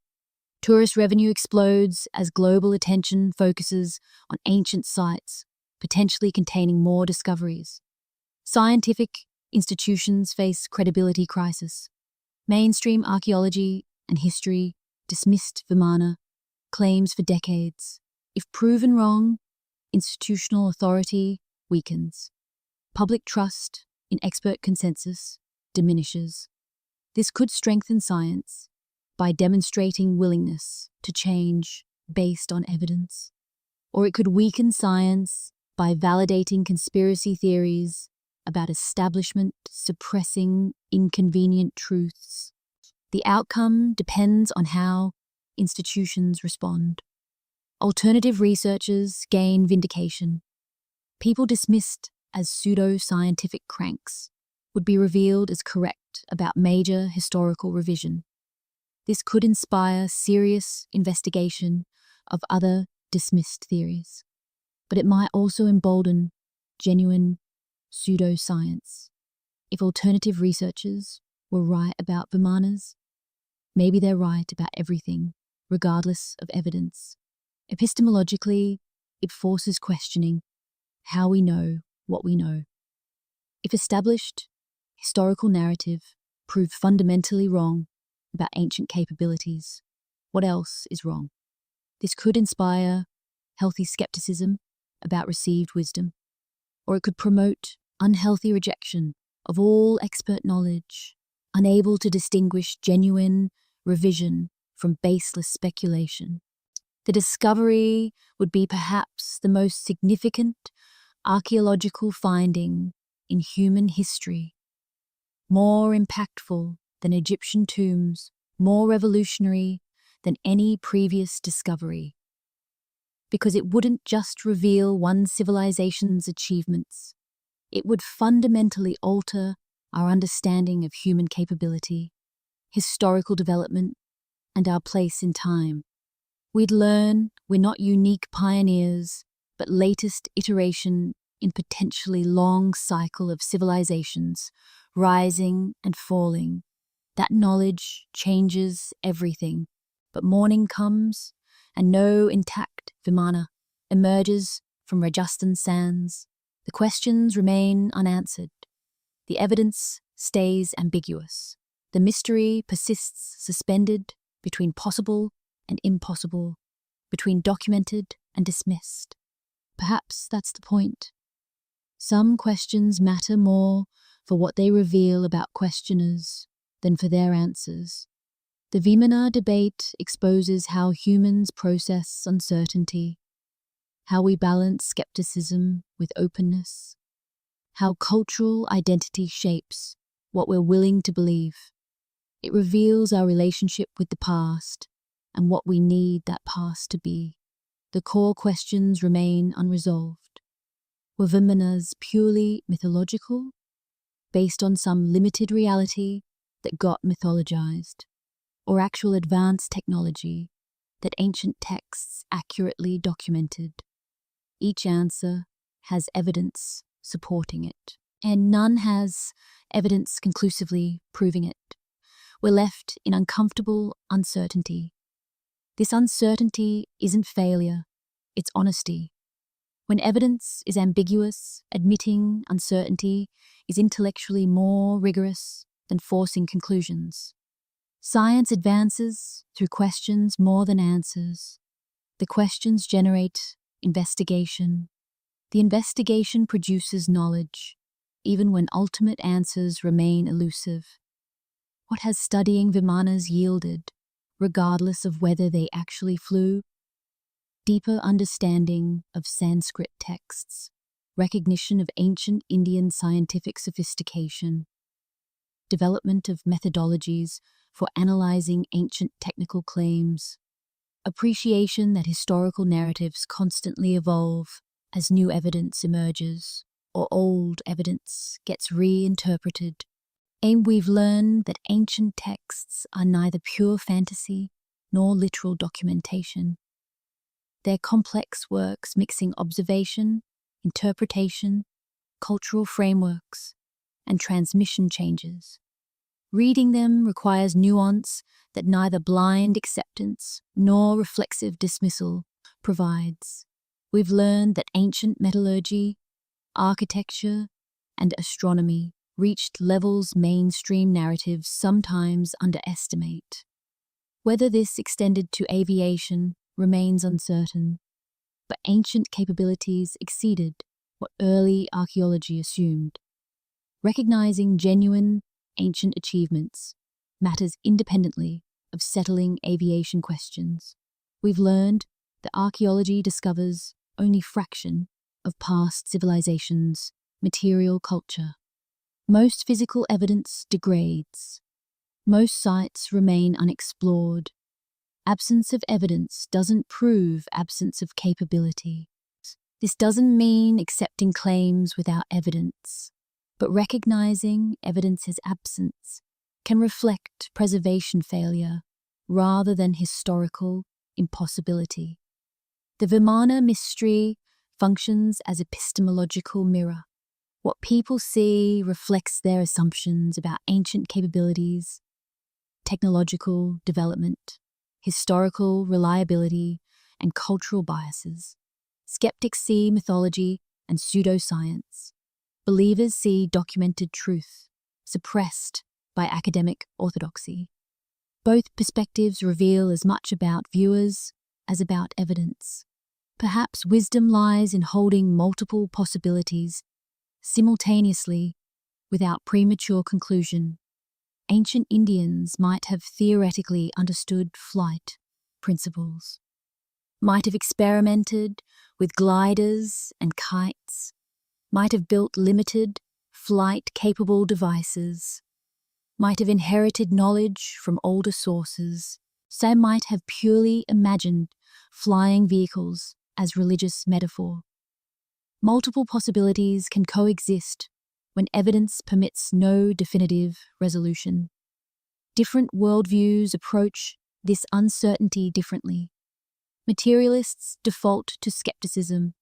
Tourist revenue explodes as global attention focuses on ancient sites, potentially containing more discoveries. Scientific institutions face credibility crisis. Mainstream archaeology and history dismissed Vimana claims for decades. If proven wrong, institutional authority weakens. Public trust in expert consensus diminishes. This could strengthen science by demonstrating willingness to change based on evidence, or it could weaken science by validating conspiracy theories about establishment suppressing inconvenient truths. The outcome depends on how institutions respond. Alternative researchers gain vindication. People dismissed as pseudo-scientific cranks would be revealed as correct about major historical revision. This could inspire serious investigation of other dismissed theories, but it might also embolden genuine pseudoscience. If alternative researchers were right about Vimanas, maybe they're right about everything, regardless of evidence. Epistemologically, it forces questioning how we know what we know. If established historical narrative prove fundamentally wrong about ancient capabilities, what else is wrong? This could inspire healthy skepticism about received wisdom, or it could promote unhealthy rejection of all expert knowledge, unable to distinguish genuine revision from baseless speculation. The discovery would be perhaps the most significant archaeological finding in human history, more impactful than Egyptian tombs, more revolutionary than any previous discovery, because it wouldn't just reveal one civilization's achievements, it would fundamentally alter our understanding of human capability, historical development, and our place in time. We'd learn we're not unique pioneers, but latest iteration in potentially long cycle of civilizations, rising and falling. That knowledge changes everything, but morning comes, and no intact Vimana emerges from Rajasthan sands. The questions remain unanswered. The evidence stays ambiguous. The mystery persists suspended between possible and impossible, between documented and dismissed. Perhaps that's the point. Some questions matter more for what they reveal about questioners than for their answers. The Vimana debate exposes how humans process uncertainty, how we balance skepticism with openness, how cultural identity shapes what we're willing to believe. It reveals our relationship with the past and what we need that past to be. The core questions remain unresolved. Were Vimanas purely mythological, based on some limited reality that got mythologized, or actual advanced technology that ancient texts accurately documented? Each answer has evidence supporting it, and none has evidence conclusively proving it. We're left in uncomfortable uncertainty. This uncertainty isn't failure, it's honesty. When evidence is ambiguous, admitting uncertainty is intellectually more rigorous than forcing conclusions. Science advances through questions more than answers. The questions generate investigation. The investigation produces knowledge, even when ultimate answers remain elusive. What has studying Vimanas yielded, regardless of whether they actually flew? Deeper understanding of Sanskrit texts, recognition of ancient Indian scientific sophistication, development of methodologies for analyzing ancient technical claims, appreciation that historical narratives constantly evolve as new evidence emerges or old evidence gets reinterpreted. And we've learned that ancient texts are neither pure fantasy nor literal documentation. They're complex works mixing observation, interpretation, cultural frameworks, and transmission changes. Reading them requires nuance that neither blind acceptance nor reflexive dismissal provides. We've learned that ancient metallurgy, architecture, and astronomy reached levels mainstream narratives sometimes underestimate. Whether this extended to aviation remains uncertain, but ancient capabilities exceeded what early archaeology assumed. Recognizing genuine ancient achievements matters independently of settling aviation questions. We've learned that archaeology discovers only fraction of past civilizations' material culture. Most physical evidence degrades. Most sites remain unexplored. Absence of evidence doesn't prove absence of capability. This doesn't mean accepting claims without evidence, but recognizing evidence's absence can reflect preservation failure rather than historical impossibility. The Vimana mystery functions as epistemological mirror. What people see reflects their assumptions about ancient capabilities, technological development, historical reliability, and cultural biases. Skeptics see mythology and pseudoscience. Believers see documented truth, suppressed by academic orthodoxy. Both perspectives reveal as much about viewers as about evidence. Perhaps wisdom lies in holding multiple possibilities simultaneously without premature conclusion. Ancient Indians might have theoretically understood flight principles, might have experimented with gliders and kites, might have built limited, flight-capable devices, might have inherited knowledge from older sources. Some might have purely imagined flying vehicles as religious metaphor. Multiple possibilities can coexist when evidence permits no definitive resolution. Different worldviews approach this uncertainty differently. Materialists default to skepticism,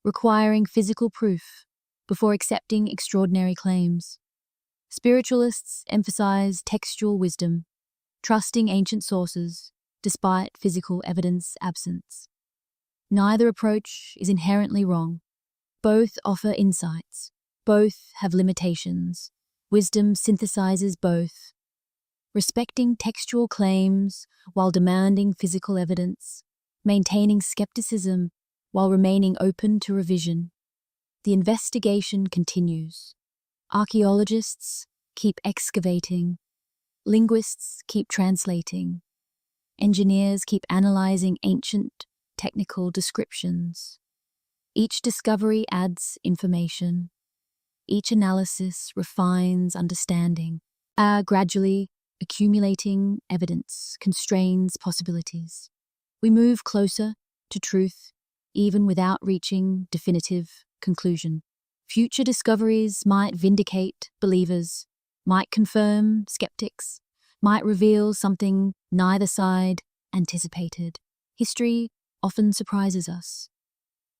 requiring physical proof before accepting extraordinary claims. Spiritualists emphasize textual wisdom, trusting ancient sources despite physical evidence absence. Neither approach is inherently wrong. Both offer insights. Both have limitations. Wisdom synthesizes both. Respecting textual claims while demanding physical evidence, maintaining skepticism while remaining open to revision. The investigation continues. Archaeologists keep excavating. Linguists keep translating. Engineers keep analyzing ancient technical descriptions. Each discovery adds information. Each analysis refines understanding. Gradually, accumulating evidence constrains possibilities. We move closer to truth, even without reaching definitive conclusion. Future discoveries might vindicate believers, might confirm skeptics, might reveal something neither side anticipated. History often surprises us.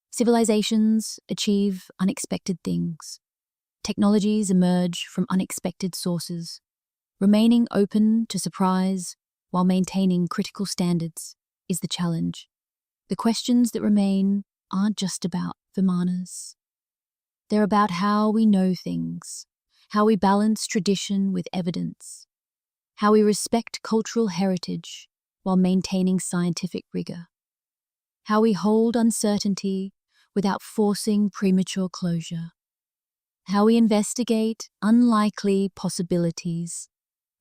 Civilizations achieve unexpected things. Technologies emerge from unexpected sources. Remaining open to surprise while maintaining critical standards is the challenge. The questions that remain aren't just about Vimanas. They're about how we know things, how we balance tradition with evidence, how we respect cultural heritage while maintaining scientific rigor, how we hold uncertainty without forcing premature closure, how we investigate unlikely possibilities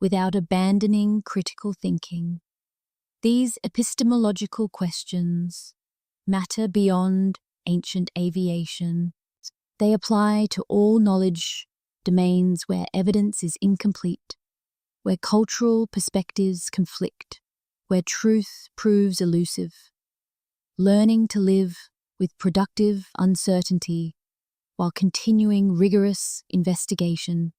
without abandoning critical thinking. These epistemological questions matter beyond ancient aviation. They apply to all knowledge domains where evidence is incomplete, where cultural perspectives conflict, where truth proves elusive. Learning to live with productive uncertainty while continuing rigorous investigation.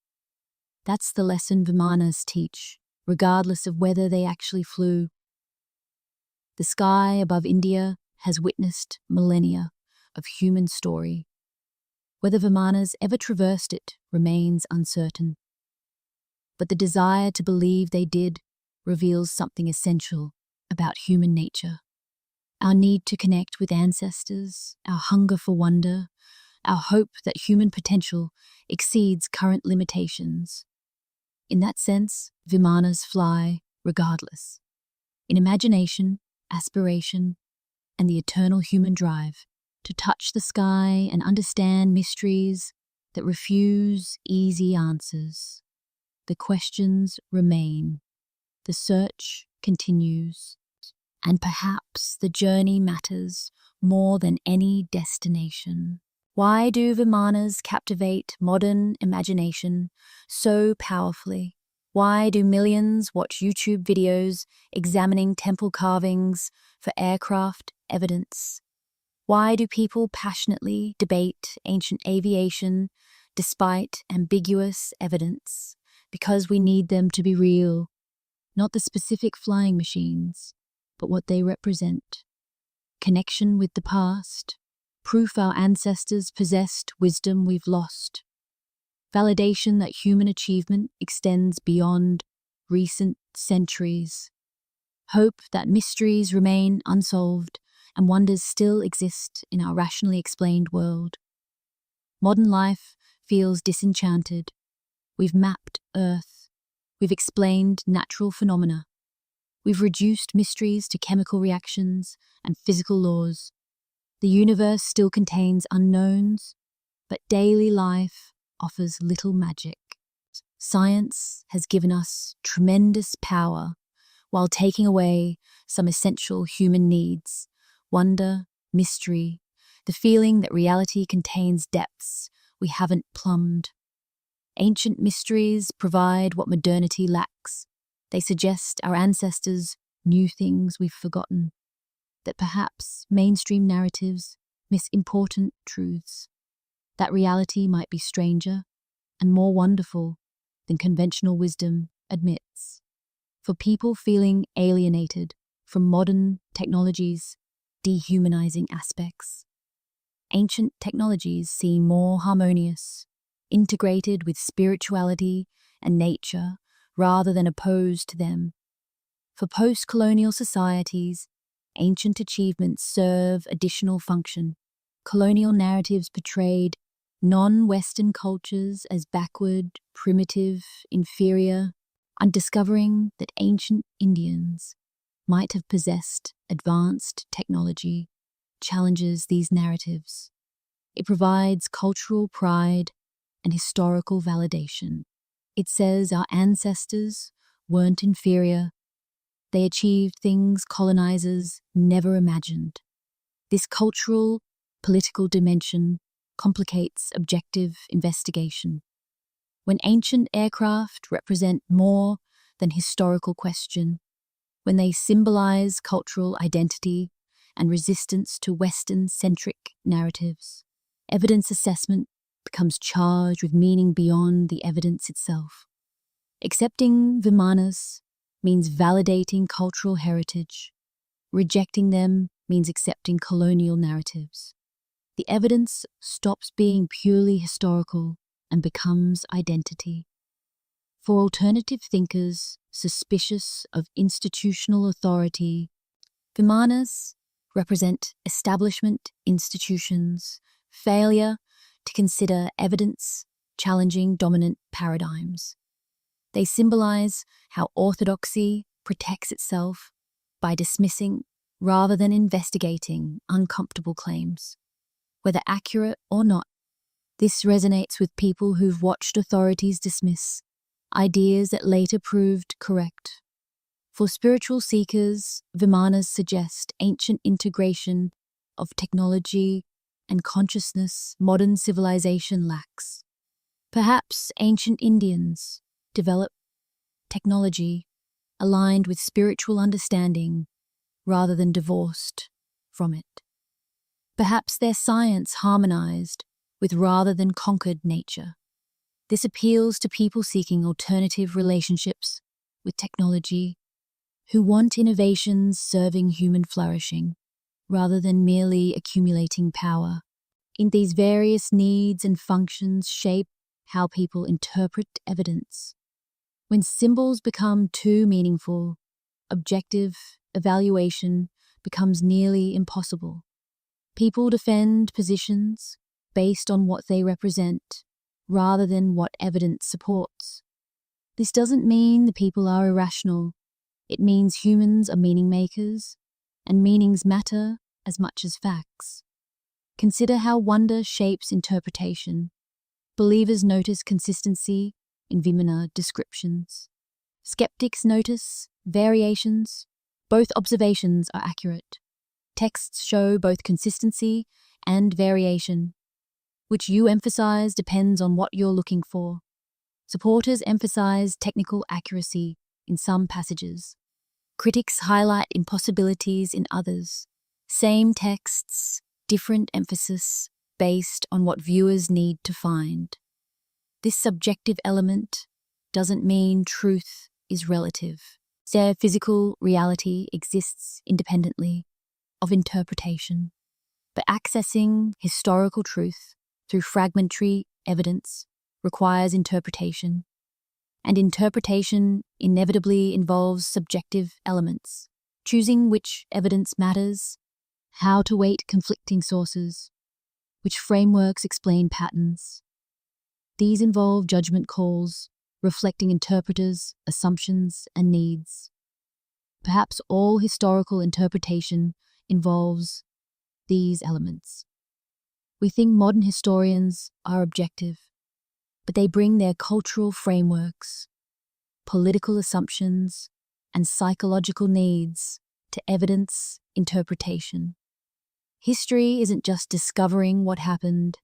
That's the lesson Vimanas teach, regardless of whether they actually flew. The sky above India has witnessed millennia of human story. Whether Vimanas ever traversed it remains uncertain. But the desire to believe they did reveals something essential about human nature. Our need to connect with ancestors, our hunger for wonder, our hope that human potential exceeds current limitations. In that sense, Vimanas fly regardless. In imagination, aspiration, and the eternal human drive to touch the sky and understand mysteries that refuse easy answers. The questions remain. The search continues. And perhaps the journey matters more than any destination. Why do Vimanas captivate modern imagination so powerfully? Why do millions watch YouTube videos examining temple carvings for aircraft evidence? Why do people passionately debate ancient aviation despite ambiguous evidence? Because we need them to be real, not the specific flying machines, but what they represent. Connection with the past, proof our ancestors possessed wisdom we've lost, validation that human achievement extends beyond recent centuries, hope that mysteries remain unsolved and wonders still exist in our rationally explained world. Modern life feels disenchanted. We've mapped Earth. We've explained natural phenomena. We've reduced mysteries to chemical reactions and physical laws. The universe still contains unknowns, but daily life offers little magic. Science has given us tremendous power while taking away some essential human needs: wonder, mystery, the feeling that reality contains depths we haven't plumbed. Ancient mysteries provide what modernity lacks. They suggest our ancestors knew things we've forgotten, that perhaps mainstream narratives miss important truths, that reality might be stranger and more wonderful than conventional wisdom admits. For people feeling alienated from modern technology's dehumanizing aspects, ancient technologies seem more harmonious, integrated with spirituality and nature rather than opposed to them. For post-colonial societies, ancient achievements serve additional function. Colonial narratives portrayed non-Western cultures as backward, primitive, inferior, and discovering that ancient Indians might have possessed advanced technology challenges these narratives. It provides cultural pride and historical validation. It says our ancestors weren't inferior. They achieved things colonizers never imagined. This cultural, political dimension complicates objective investigation. When ancient aircraft represent more than historical question, when they symbolize cultural identity and resistance to Western-centric narratives, evidence assessment becomes charged with meaning beyond the evidence itself. Accepting Vimanas means validating cultural heritage. Rejecting them means accepting colonial narratives. The evidence stops being purely historical and becomes identity. For alternative thinkers suspicious of institutional authority, Vimanas represent establishment institutions' failure to consider evidence challenging dominant paradigms. They symbolize how orthodoxy protects itself by dismissing rather than investigating uncomfortable claims. Whether accurate or not, this resonates with people who've watched authorities dismiss ideas that later proved correct. For spiritual seekers, Vimanas suggest ancient integration of technology and consciousness modern civilization lacks. Perhaps ancient Indians developed technology aligned with spiritual understanding rather than divorced from it. Perhaps their science harmonized with rather than conquered nature. This appeals to people seeking alternative relationships with technology, who want innovations serving human flourishing rather than merely accumulating power. In these various needs and functions shape how people interpret evidence. When symbols become too meaningful, objective evaluation becomes nearly impossible. People defend positions based on what they represent, rather than what evidence supports. This doesn't mean the people are irrational. It means humans are meaning makers, and meanings matter as much as facts. Consider how wonder shapes interpretation. Believers notice consistency in Vimana descriptions. Skeptics notice variations. Both observations are accurate. Texts show both consistency and variation. Which you emphasize depends on what you're looking for. Supporters emphasize technical accuracy in some passages. Critics highlight impossibilities in others. Same texts, different emphasis based on what viewers need to find. This subjective element doesn't mean truth is relative. Their physical reality exists independently of interpretation. But accessing historical truth through fragmentary evidence requires interpretation, and interpretation inevitably involves subjective elements, choosing which evidence matters, how to weight conflicting sources, which frameworks explain patterns. These involve judgment calls, reflecting interpreters' assumptions and needs. Perhaps all historical interpretation involves these elements. We think modern historians are objective, but they bring their cultural frameworks, political assumptions, and psychological needs to evidence interpretation. History isn't just discovering what happened,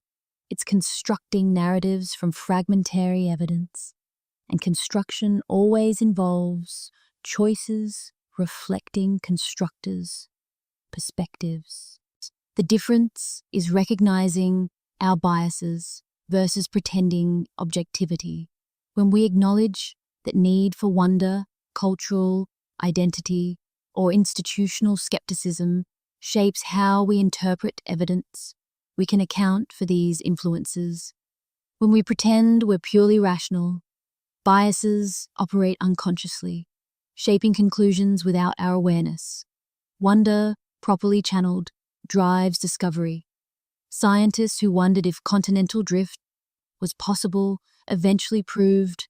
it's constructing narratives from fragmentary evidence, and construction always involves choices reflecting constructors' perspectives. The difference is recognizing our biases versus pretending objectivity. When we acknowledge that need for wonder, cultural identity, or institutional skepticism shapes how we interpret evidence, we can account for these influences. When we pretend we're purely rational, biases operate unconsciously, shaping conclusions without our awareness. Wonder, properly channeled, drives discovery. Scientists who wondered if continental drift was possible eventually proved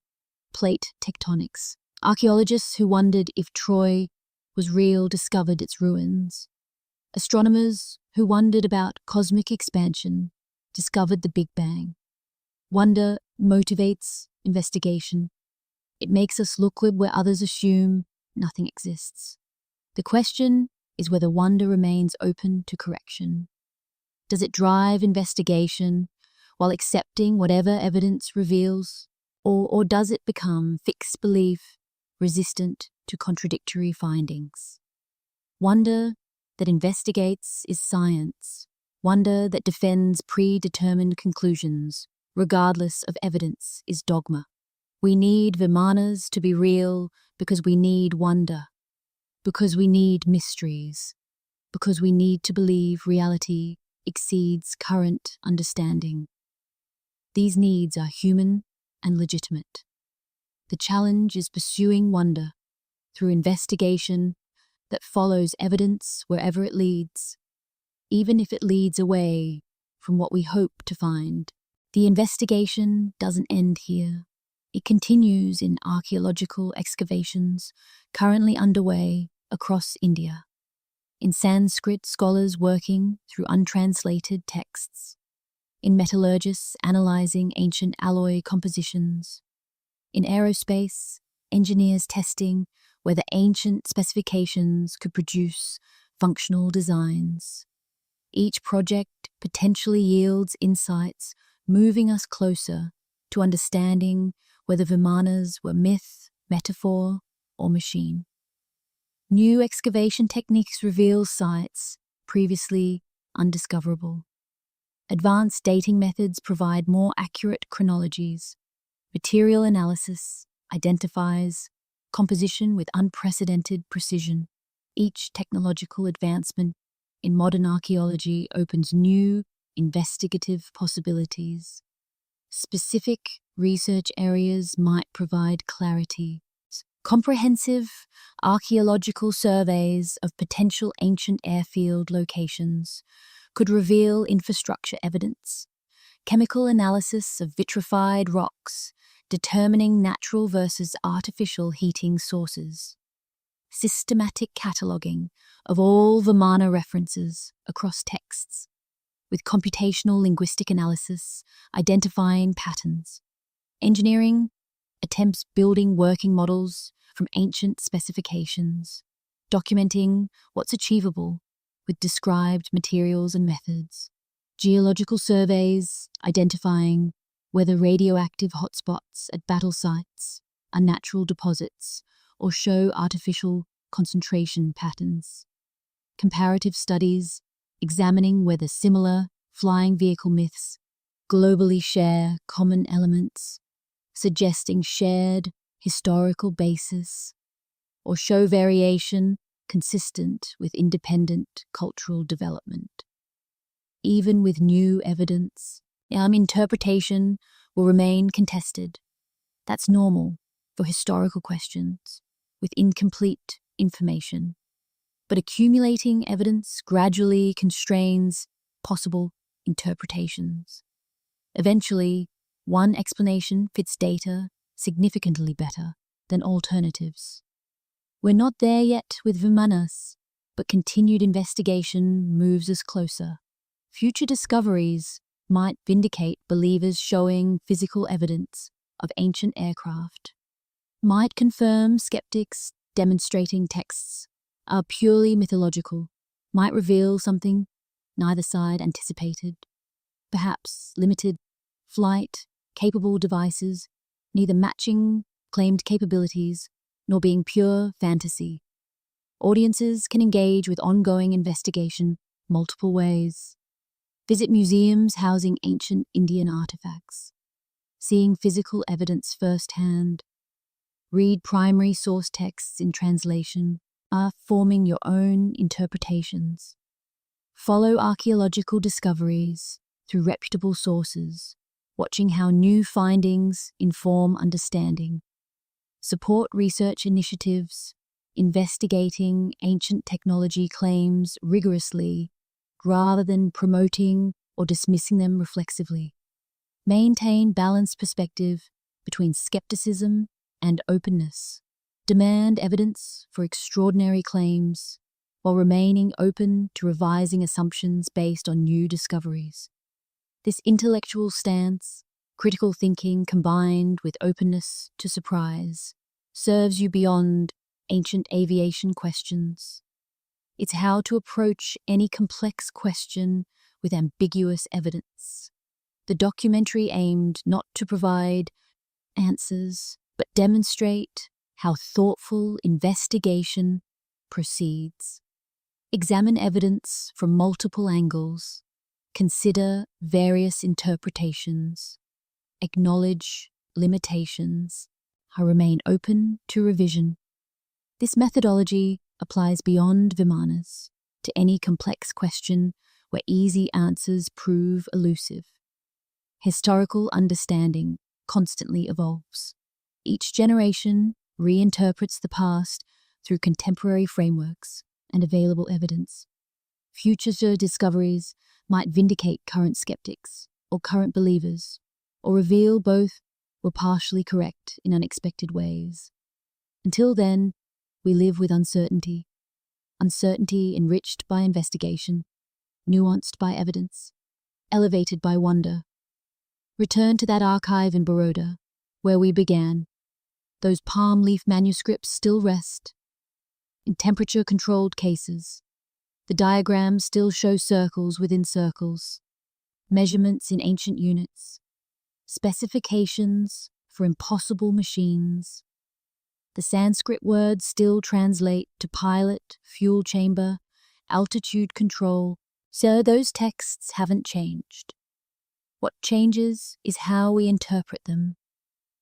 plate tectonics. Archaeologists who wondered if Troy was real discovered its ruins. Astronomers who wondered about cosmic expansion discovered the Big Bang. Wonder motivates investigation. It makes us look where others assume nothing exists. The question is whether wonder remains open to correction. Does it drive investigation while accepting whatever evidence reveals? Or does it become fixed belief, resistant to contradictory findings? Wonder that investigates is science. Wonder that defends predetermined conclusions, regardless of evidence, is dogma. We need Vimanas to be real because we need wonder, because we need mysteries, because we need to believe reality exceeds current understanding. These needs are human and legitimate. The challenge is pursuing wonder through investigation that follows evidence wherever it leads, even if it leads away from what we hope to find. The investigation doesn't end here. It continues in archaeological excavations currently underway across India, in Sanskrit scholars working through untranslated texts, in metallurgists analyzing ancient alloy compositions, in aerospace, engineers testing whether ancient specifications could produce functional designs. Each project potentially yields insights moving us closer to understanding whether Vimanas were myth, metaphor, or machine. New excavation techniques reveal sites previously undiscoverable. Advanced dating methods provide more accurate chronologies. Material analysis identifies composition with unprecedented precision. Each technological advancement in modern archaeology opens new investigative possibilities. Specific research areas might provide clarity. Comprehensive archaeological surveys of potential ancient airfield locations could reveal infrastructure evidence. Chemical analysis of vitrified rocks determining natural versus artificial heating sources. Systematic cataloguing of all Vimana references across texts, with computational linguistic analysis identifying patterns. Engineering attempts building working models from ancient specifications, documenting what's achievable with described materials and methods. Geological surveys identifying whether radioactive hotspots at battle sites are natural deposits or show artificial concentration patterns. Comparative studies examining whether similar flying vehicle myths globally share common elements, suggesting shared historical basis, or show variation consistent with independent cultural development. Even with new evidence, interpretation will remain contested. That's normal for historical questions with incomplete information. But accumulating evidence gradually constrains possible interpretations. Eventually, one explanation fits data significantly better than alternatives. We're not there yet with Vimanas, but continued investigation moves us closer. Future discoveries might vindicate believers showing physical evidence of ancient aircraft, might confirm skeptics demonstrating texts are purely mythological, might reveal something neither side anticipated, perhaps limited flight capable devices, neither matching claimed capabilities nor being pure fantasy. Audiences can engage with ongoing investigation multiple ways. Visit museums housing ancient Indian artifacts, seeing physical evidence firsthand. Read primary source texts in translation, forming your own interpretations. Follow archaeological discoveries through reputable sources, watching how new findings inform understanding. Support research initiatives, investigating ancient technology claims rigorously rather than promoting or dismissing them reflexively. Maintain balanced perspective between skepticism and openness. Demand evidence for extraordinary claims while remaining open to revising assumptions based on new discoveries. This intellectual stance, critical thinking combined with openness to surprise, serves you beyond ancient aviation questions. It's how to approach any complex question with ambiguous evidence. The documentary aimed not to provide answers, but demonstrate how thoughtful investigation proceeds. Examine evidence from multiple angles, consider various interpretations, acknowledge limitations, and remain open to revision. This methodology applies beyond Vimanas to any complex question where easy answers prove elusive. Historical understanding constantly evolves. Each generation reinterprets the past through contemporary frameworks and available evidence. Future discoveries might vindicate current skeptics or current believers, or reveal both were partially correct in unexpected ways. Until then, we live with uncertainty enriched by investigation, nuanced by evidence, elevated by wonder. Return to that archive in Baroda, where we began. Those palm leaf manuscripts still rest in temperature-controlled cases. The diagrams still show circles within circles, measurements in ancient units, specifications for impossible machines. The Sanskrit words still translate to pilot, fuel chamber, altitude control, so those texts haven't changed. What changes is how we interpret them.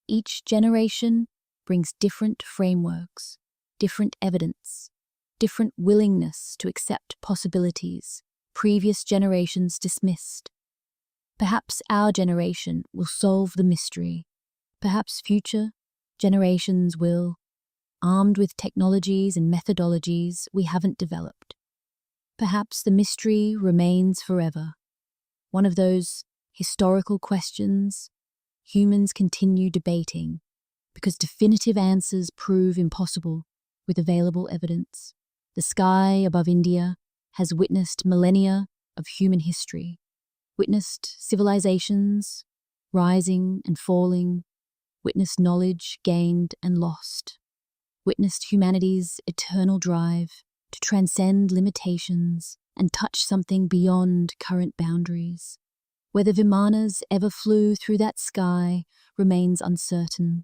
Each generation brings different frameworks, different evidence, different willingness to accept possibilities previous generations dismissed. Perhaps our generation will solve the mystery. Perhaps future generations will, armed with technologies and methodologies we haven't developed. Perhaps the mystery remains forever, one of those historical questions humans continue debating because definitive answers prove impossible with available evidence. The sky above India has witnessed millennia of human history, witnessed civilizations rising and falling, witnessed knowledge gained and lost, witnessed humanity's eternal drive to transcend limitations and touch something beyond current boundaries. Whether Vimanas ever flew through that sky remains uncertain,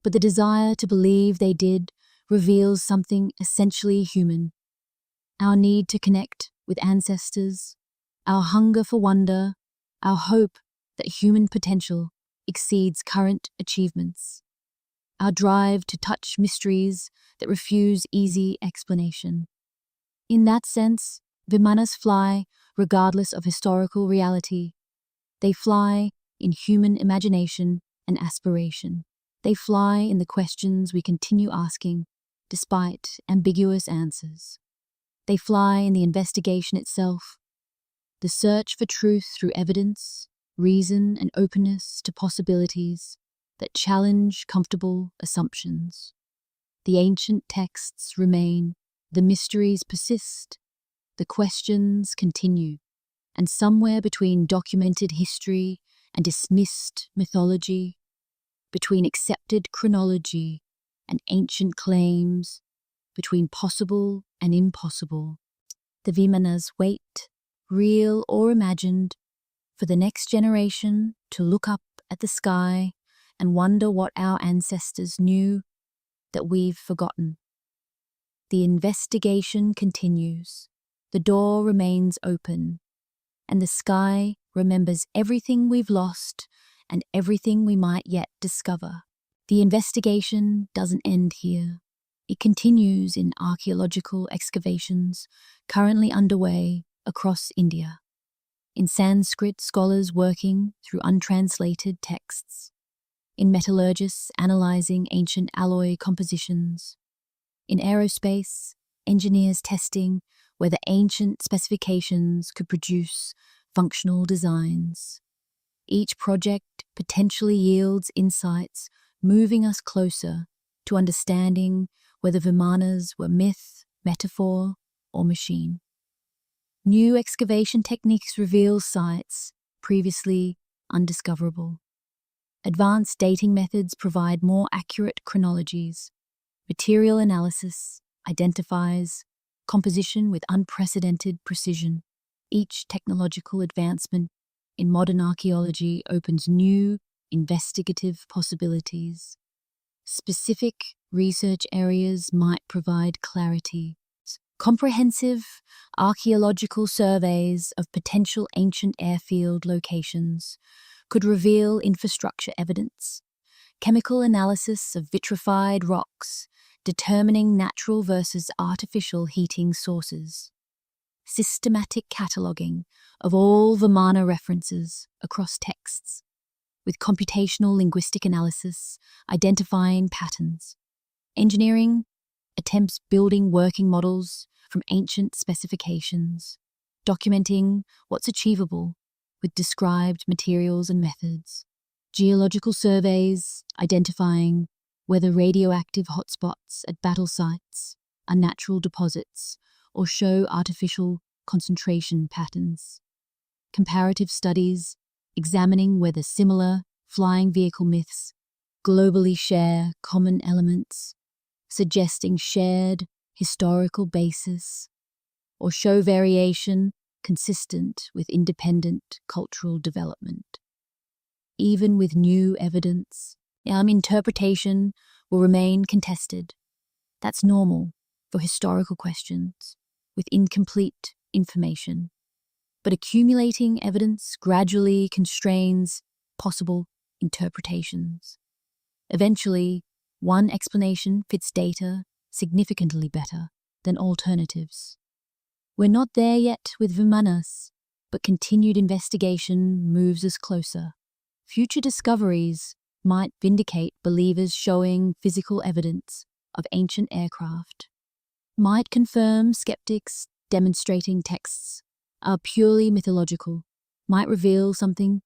but the desire to believe they did reveals something essentially human. Our need to connect with ancestors, our hunger for wonder, our hope that human potential exceeds current achievements, our drive to touch mysteries that refuse easy explanation. In that sense, Vimanas fly regardless of historical reality. They fly in human imagination and aspiration. They fly in the questions we continue asking, despite ambiguous answers. They fly in the investigation itself, the search for truth through evidence, reason, and openness to possibilities that challenge comfortable assumptions. The ancient texts remain, the mysteries persist, the questions continue, and somewhere between documented history and dismissed mythology, between accepted chronology and ancient claims, between possible and impossible, the Vimanas wait, real or imagined, for the next generation to look up at the sky and wonder what our ancestors knew that we've forgotten. The investigation continues. The door remains open. and the sky remembers everything we've lost and everything we might yet discover. The investigation doesn't end here. It continues in archaeological excavations currently underway across India. In Sanskrit scholars working through untranslated texts, in metallurgists analyzing ancient alloy compositions, in aerospace, engineers testing whether ancient specifications could produce functional designs. Each project potentially yields insights moving us closer to understanding whether Vimanas were myth, metaphor, or machine. New excavation techniques reveal sites previously undiscoverable. Advanced dating methods provide more accurate chronologies. Material analysis identifies composition with unprecedented precision. Each technological advancement in modern archaeology opens new investigative possibilities. Specific research areas might provide clarity. Comprehensive archaeological surveys of potential ancient airfield locations could reveal infrastructure evidence. Chemical analysis of vitrified rocks determining natural versus artificial heating sources. Systematic cataloguing of all Vimana references across texts, with computational linguistic analysis identifying patterns. Engineering attempts building working models from ancient specifications, documenting what's achievable with described materials and methods. Geological surveys identifying whether radioactive hotspots at battle sites are natural deposits or show artificial concentration patterns. Comparative studies examining whether similar flying vehicle myths globally share common elements, suggesting shared historical basis, or show variation consistent with independent cultural development. Even with new evidence, interpretation will remain contested. That's normal for historical questions with incomplete information. But accumulating evidence gradually constrains possible interpretations. Eventually, one explanation fits data significantly better than alternatives. We're not there yet with Vimanas, but continued investigation moves us closer. Future discoveries might vindicate believers showing physical evidence of ancient aircraft, might confirm skeptics demonstrating texts are purely mythological, might reveal something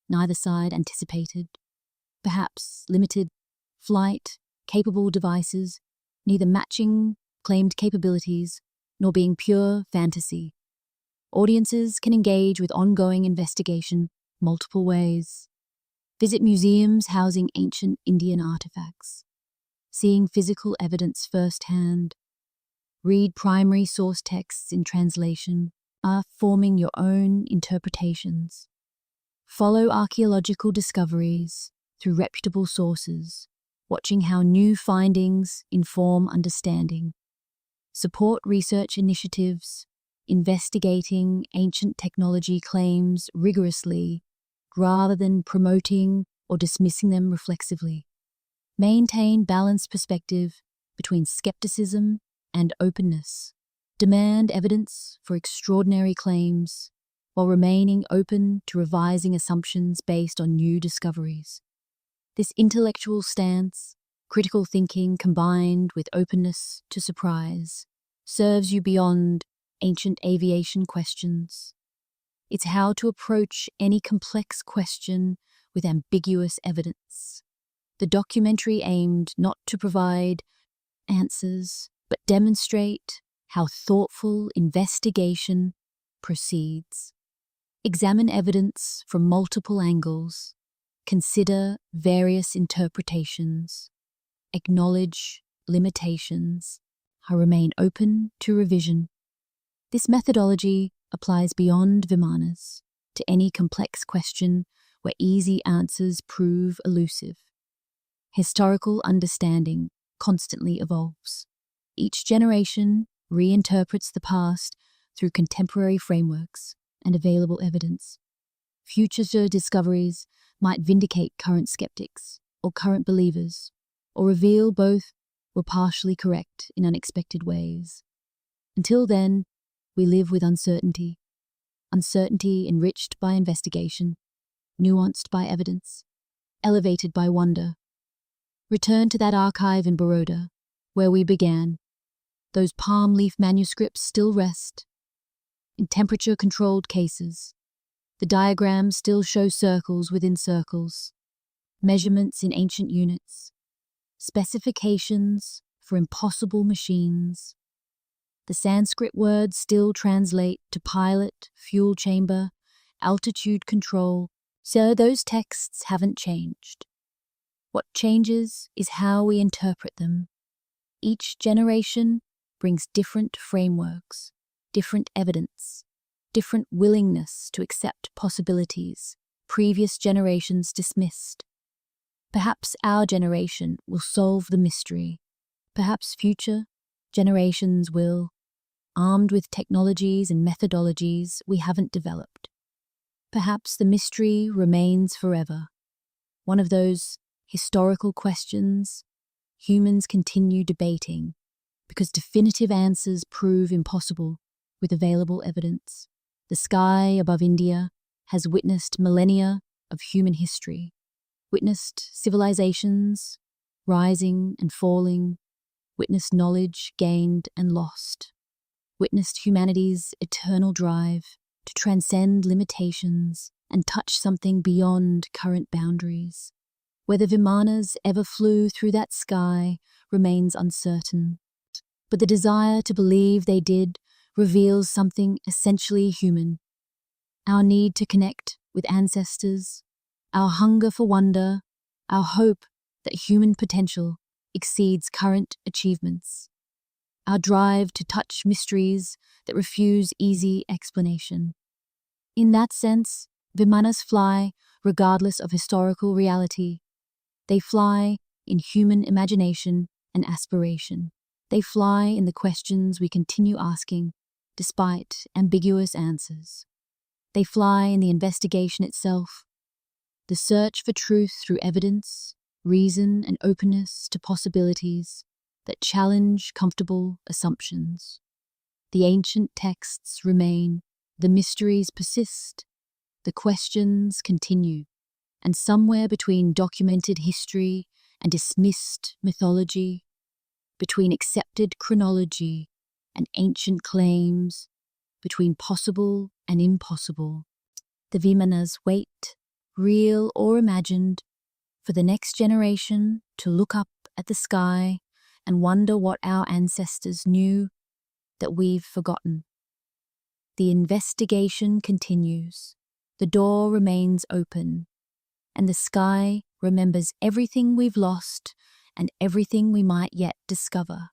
neither side anticipated, perhaps limited flight capable devices, neither matching claimed capabilities nor being pure fantasy. Audiences can engage with ongoing investigation multiple ways. Visit museums housing ancient Indian artifacts, seeing physical evidence firsthand. Read primary source texts in translation, forming your own interpretations. Follow archaeological discoveries through reputable sources, watching how new findings inform understanding. Support research initiatives, investigating ancient technology claims rigorously rather than promoting or dismissing them reflexively. Maintain balanced perspective between skepticism and openness. Demand evidence for extraordinary claims while remaining open to revising assumptions based on new discoveries. This intellectual stance, critical thinking combined with openness to surprise, serves you beyond ancient aviation questions. It's how to approach any complex question with ambiguous evidence. The documentary aimed not to provide answers, but demonstrate how thoughtful investigation proceeds. Examine evidence from multiple angles, consider various interpretations, acknowledge limitations, and remain open to revision. This methodology applies beyond Vimanas to any complex question where easy answers prove elusive. Historical understanding constantly evolves. Each generation reinterprets the past through contemporary frameworks, and available evidence. Future discoveries might vindicate current skeptics or current believers, or reveal both were partially correct in unexpected ways. Until then, we live with uncertainty. Uncertainty enriched by investigation, nuanced by evidence, elevated by wonder. Return to that archive in Baroda, where we began. Those palm leaf manuscripts still rest. In temperature-controlled cases, the diagrams still show circles within circles, measurements in ancient units, specifications for impossible machines. The Sanskrit words still translate to pilot, fuel chamber, altitude control, so those texts haven't changed. What changes is how we interpret them. Each generation brings different frameworks, different evidence, different willingness to accept possibilities previous generations dismissed. Perhaps our generation will solve the mystery. Perhaps future generations will, armed with technologies and methodologies we haven't developed. Perhaps the mystery remains forever, one of those historical questions humans continue debating because definitive answers prove impossible with available evidence. The sky above India has witnessed millennia of human history, witnessed civilizations rising and falling, witnessed knowledge gained and lost, witnessed humanity's eternal drive to transcend limitations and touch something beyond current boundaries. Whether Vimanas ever flew through that sky remains uncertain, but the desire to believe they did reveals something essentially human. Our need to connect with ancestors, our hunger for wonder, our hope that human potential exceeds current achievements, our drive to touch mysteries that refuse easy explanation. In that sense, Vimanas fly regardless of historical reality. They fly in human imagination and aspiration. They fly in the questions we continue asking, despite ambiguous answers. They fly in the investigation itself, the search for truth through evidence, reason, and openness to possibilities that challenge comfortable assumptions. The ancient texts remain, the mysteries persist, the questions continue, and somewhere between documented history and dismissed mythology, between accepted chronology and ancient claims, between possible and impossible, the Vimanas wait, real or imagined, for the next generation to look up at the sky and wonder what our ancestors knew that we've forgotten. The investigation continues, the door remains open, and the sky remembers everything we've lost and everything we might yet discover.